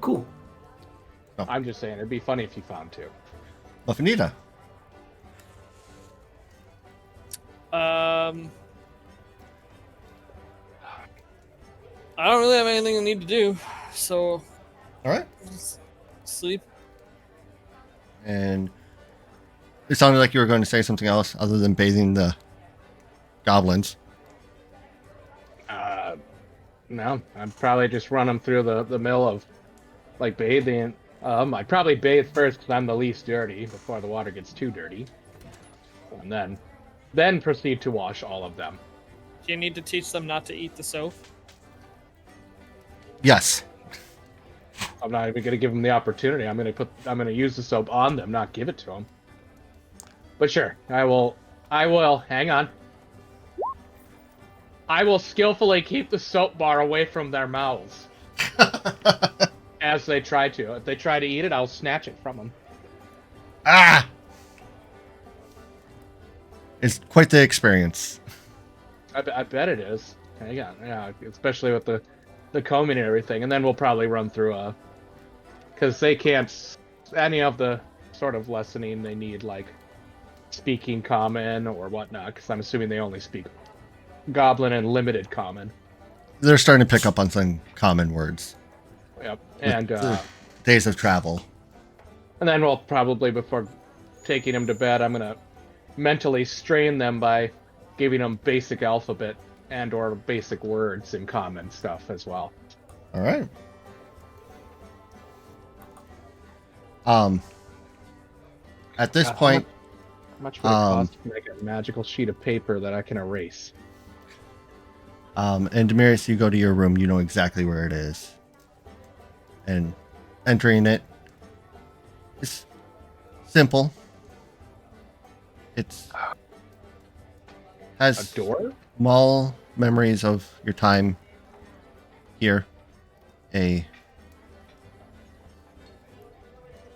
Speaker 5: Cool.
Speaker 4: I'm just saying, it'd be funny if you found two.
Speaker 1: Muffinita.
Speaker 2: I don't really have anything I need to do, so
Speaker 1: All right.
Speaker 2: just sleep.
Speaker 1: And it sounded like you were going to say something else other than bathing the goblins.
Speaker 4: No, I'd probably just run them through the mill of like bathing. I'd probably bathe first because I'm the least dirty before the water gets too dirty, and then proceed to wash all of them.
Speaker 2: Do you need to teach them not to eat the soap?
Speaker 1: Yes.
Speaker 4: I'm not even gonna give them the opportunity. I'm gonna use the soap on them, not give it to them. But sure, I will. Hang on. I will skillfully keep the soap bar away from their mouths as they try to. If they try to eat it, I'll snatch it from them.
Speaker 1: Ah! It's quite the experience.
Speaker 4: I bet it is. Yeah, especially with the combing and everything. And then we'll probably run through because they can't any of the sort of lessening they need, like speaking common or whatnot. Because I'm assuming they only speak Goblin and limited common.
Speaker 1: They're starting to pick up on some common words.
Speaker 4: Yep. And
Speaker 1: The days of travel.
Speaker 4: and then we'll probably, before taking them to bed, I'm gonna mentally strain them by giving them basic alphabet and or basic words in common stuff as well.
Speaker 1: All right. At this point,
Speaker 4: How much would it cost to make a magical sheet of paper that I can erase?
Speaker 1: and Demiris, you go to your room. You know exactly where it is. And entering it is simple. It's has
Speaker 4: A door?
Speaker 1: small memories of your time here.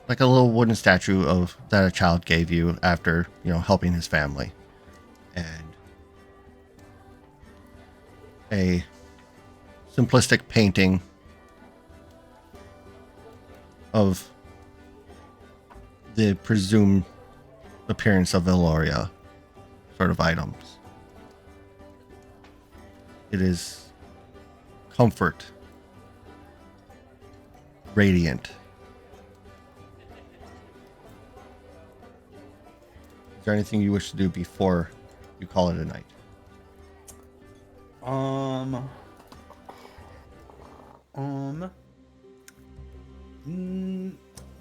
Speaker 1: Like a little wooden statue of that a child gave you after, helping his family. And a simplistic painting of the presumed appearance of Eloria sort of items. It is comfort, radiant. Is there anything you wish to do before you call it a night?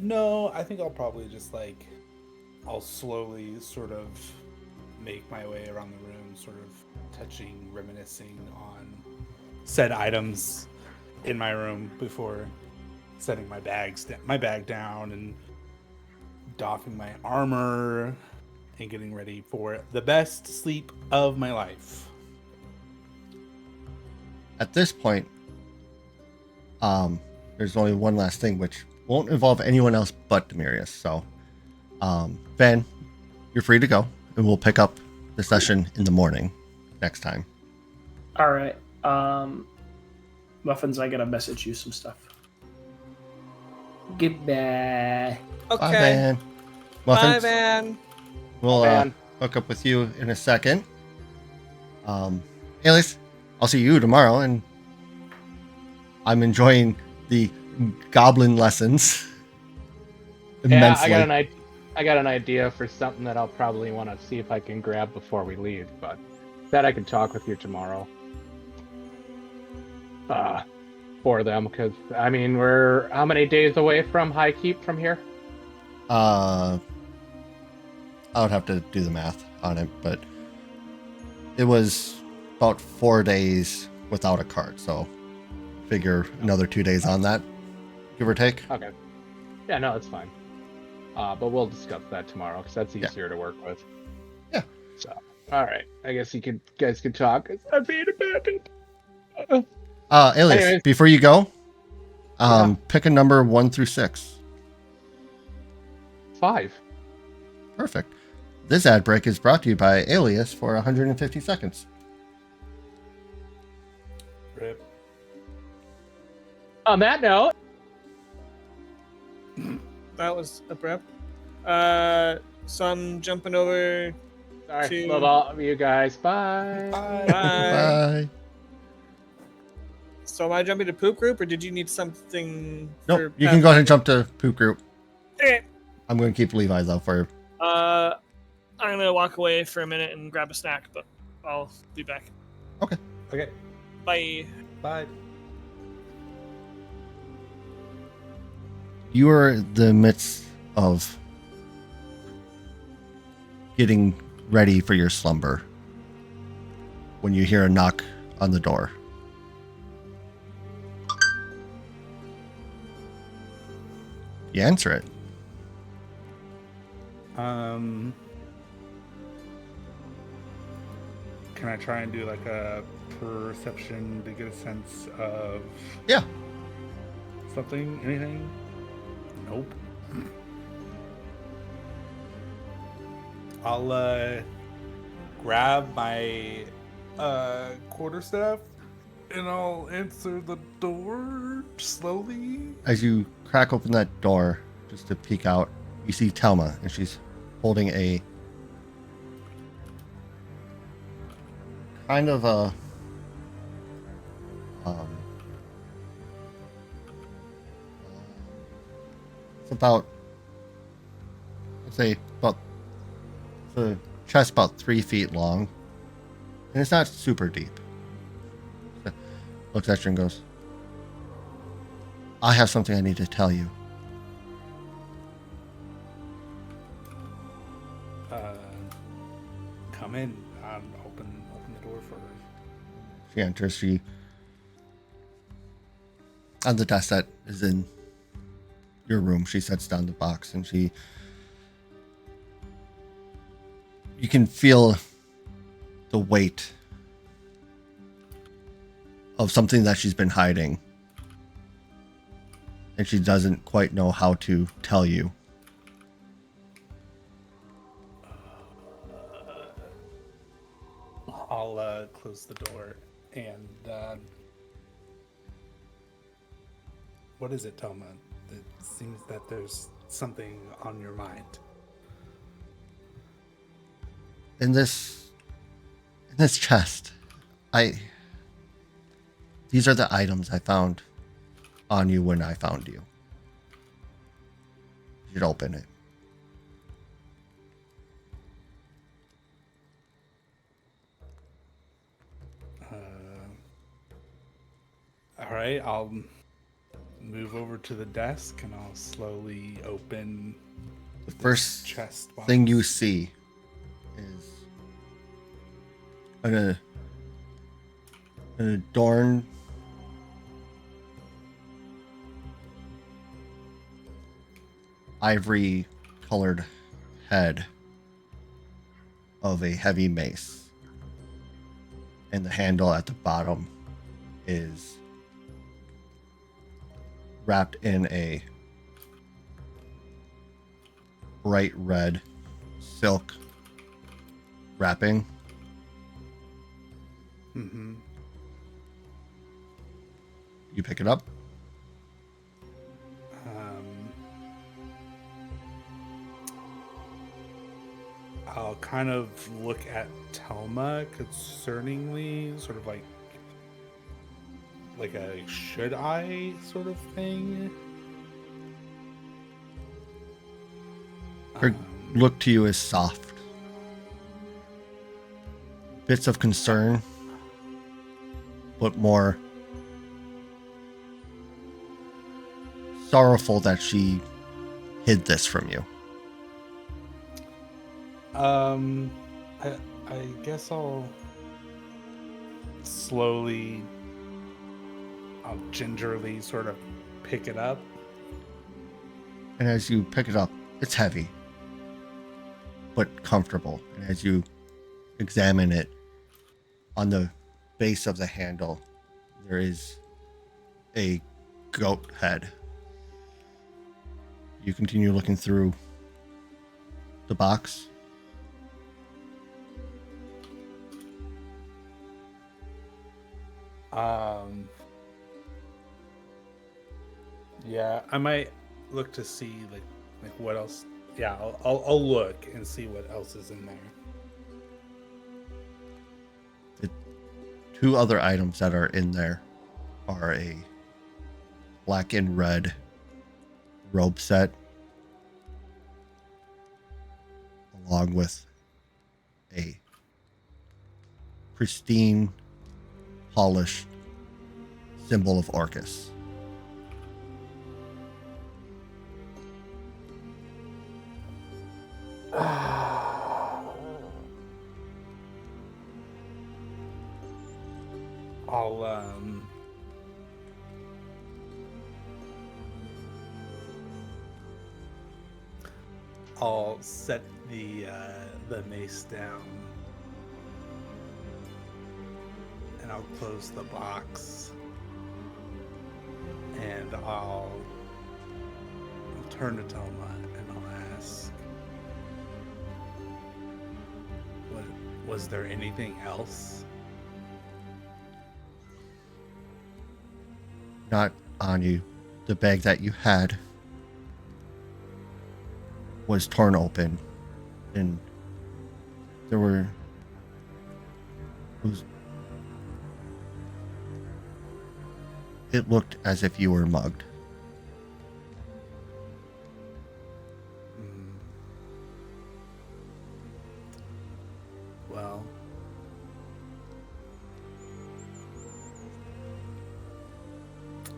Speaker 3: No, I think I'll probably just I'll slowly sort of make my way around the room, sort of touching, reminiscing on said items in my room before setting my bag down and doffing my armor and getting ready for the best sleep of my life.
Speaker 1: At this point, there's only one last thing, which won't involve anyone else but Demirius. So, Ben, you're free to go, and we'll pick up the session in the morning next time.
Speaker 5: All right. Muffins, I gotta message you some stuff. Goodbye.
Speaker 2: Okay.
Speaker 1: Bye, Van.
Speaker 2: Bye,
Speaker 1: Muffins,
Speaker 2: Van.
Speaker 1: we'll
Speaker 4: Van.
Speaker 1: hook up with you in a second. Alias, I'll see you tomorrow, and I'm enjoying the goblin lessons
Speaker 4: Yeah,
Speaker 1: immensely.
Speaker 4: I got an idea for something that I'll probably want to see if I can grab before we leave, but that I can talk with you tomorrow. For them, because I mean, we're how many days away from High Keep from here?
Speaker 1: I would have to do the math on it, but it was about 4 days without a cart, so figure another 2 days on that, give or take.
Speaker 4: Okay. Yeah, no, it's fine. But we'll discuss that tomorrow because that's easier to work with.
Speaker 1: Yeah.
Speaker 4: So, all right. I guess guys could talk. 'Cause I'm being abandoned.
Speaker 1: Alias,
Speaker 4: Anyways.
Speaker 1: before you go,
Speaker 4: Yeah.
Speaker 1: pick a number 1 through 6.
Speaker 4: 5.
Speaker 1: Perfect. This ad break is brought to you by Alias for 150 seconds.
Speaker 3: Rip.
Speaker 4: On that note,
Speaker 2: That was abrupt. So I'm jumping over.
Speaker 4: sorry, love all of you guys. Bye.
Speaker 3: Bye.
Speaker 1: Bye.
Speaker 2: So am I jumping to poop group, or did you need something?
Speaker 1: Nope, you can go ahead and jump to poop group.
Speaker 2: Okay.
Speaker 1: I'm going to keep Levi though for you.
Speaker 2: I'm gonna walk away for a minute and grab a snack, but I'll be back.
Speaker 3: Okay.
Speaker 2: Bye.
Speaker 3: Bye.
Speaker 1: You are in the midst of getting ready for your slumber when you hear a knock on the door. You answer it.
Speaker 3: Can I try and do like a perception to get a sense of
Speaker 1: Yeah.
Speaker 3: something? Anything? Nope. I'll grab my quarterstaff and I'll answer the door slowly.
Speaker 1: As you crack open that door, just to peek out, you see Telma, and she's holding a kind of a it's about, let's say, about the chest about 3 feet long, and it's not super deep. Looks at you and goes, I have something I need to tell you.
Speaker 3: Come in. Open the door for her.
Speaker 1: She enters. She, on the desk that is in your room, she sets down the box, and you can feel the weight of something that she's been hiding, and she doesn't quite know how to tell you.
Speaker 3: I'll close the door and what is it, Toma? It seems that there's something on your mind.
Speaker 1: In this chest, these are the items I found on you when I found you. You should open it.
Speaker 3: All right, I'll move over to the desk and I'll slowly open
Speaker 1: The first
Speaker 3: chest box.
Speaker 1: thing you see is an adorned ivory colored head of a heavy mace, and the handle at the bottom is wrapped in a bright red silk wrapping.
Speaker 3: Mm-hmm.
Speaker 1: You pick it up.
Speaker 3: I'll kind of look at Telma concerningly, sort of like a should I sort of thing.
Speaker 1: Her look to you is soft. Bits of concern, but more sorrowful that she hid this from you.
Speaker 3: I guess I'll slowly, I'll gingerly sort of pick it up.
Speaker 1: And as you pick it up, it's heavy, but comfortable. And as you examine it, on the base of the handle, there is a goat head. You continue looking through the box.
Speaker 3: Yeah, I might look to see like what else. Yeah, I'll look and see what else is in there.
Speaker 1: The two other items that are in there are a black and red robe set, along with a pristine, polished symbol of Orcus.
Speaker 3: I'll set the mace down, and I'll close the box, and I'll turn to Toma and I'll ask, was there anything else?
Speaker 1: Not on you. The bag that you had was torn open, and there were it looked as if you were mugged.
Speaker 3: Well,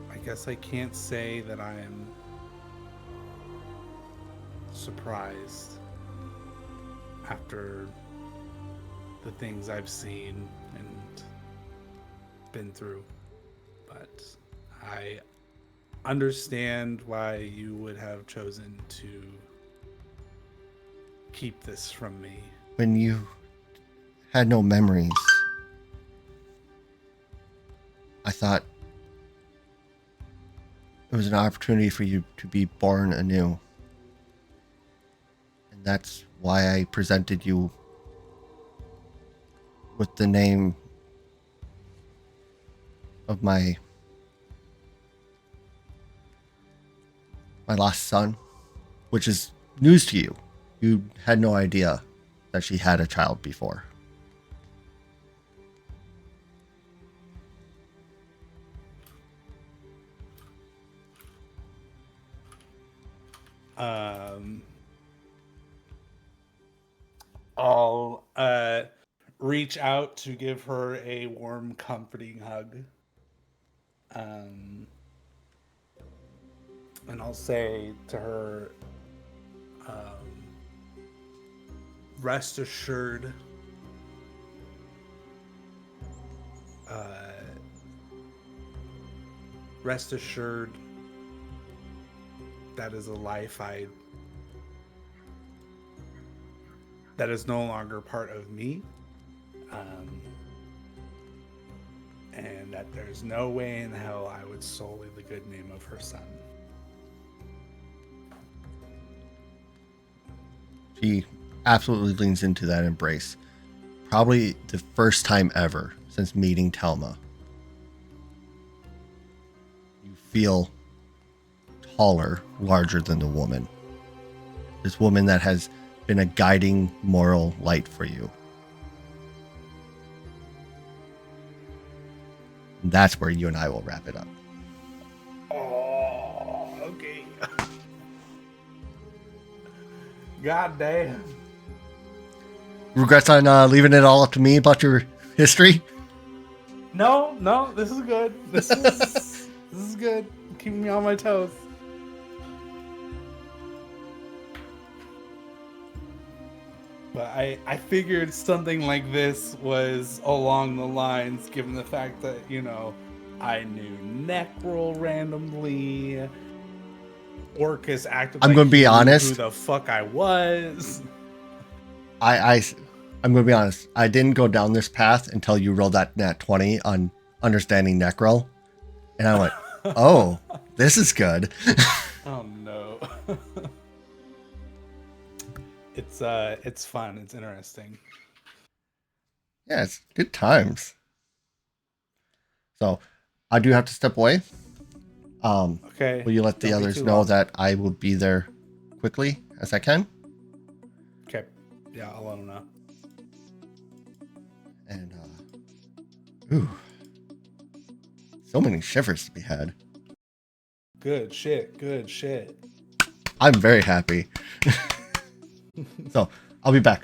Speaker 3: I guess I can't say that I am surprised after the things I've seen and been through, but I understand why you would have chosen to keep this from me.
Speaker 1: When you had no memories, I thought it was an opportunity for you to be born anew. And that's why I presented you with the name of my lost son, which is news to you. You had no idea that she had a child before.
Speaker 3: I'll reach out to give her a warm, comforting hug. And I'll say to her, rest assured, that is a life that is no longer part of me, and that there's no way in hell I would sully the good name of her son.
Speaker 1: She absolutely leans into that embrace. Probably the first time ever since meeting Telma. You feel taller, larger than the woman. This woman that has been a guiding moral light for you. And that's where you and I will wrap it up.
Speaker 3: Oh, okay. God damn.
Speaker 1: Regrets on leaving it all up to me about your history?
Speaker 3: No, this is good. This is good. Keeping me on my toes. But I figured something like this was along the lines, given the fact that, you know, I knew Necrol randomly. Orcus acted
Speaker 1: I'm
Speaker 3: like
Speaker 1: gonna be
Speaker 3: he knew
Speaker 1: honest.
Speaker 3: who the fuck I was.
Speaker 1: I'm going to be honest. I didn't go down this path until you rolled that nat 20 on understanding Necrol. And I went, oh, this is good.
Speaker 3: Oh no. It's fun. It's interesting.
Speaker 1: Yeah, it's good times. So I do have to step away.
Speaker 3: Okay.
Speaker 1: Will you let the
Speaker 3: Don't be
Speaker 1: others
Speaker 3: too
Speaker 1: know
Speaker 3: long.
Speaker 1: that I will be there quickly as I can?
Speaker 3: Okay. Yeah, I'll let them know.
Speaker 1: And, ooh, so many shivers to be had.
Speaker 3: Good shit. Good shit.
Speaker 1: I'm very happy. So I'll be back.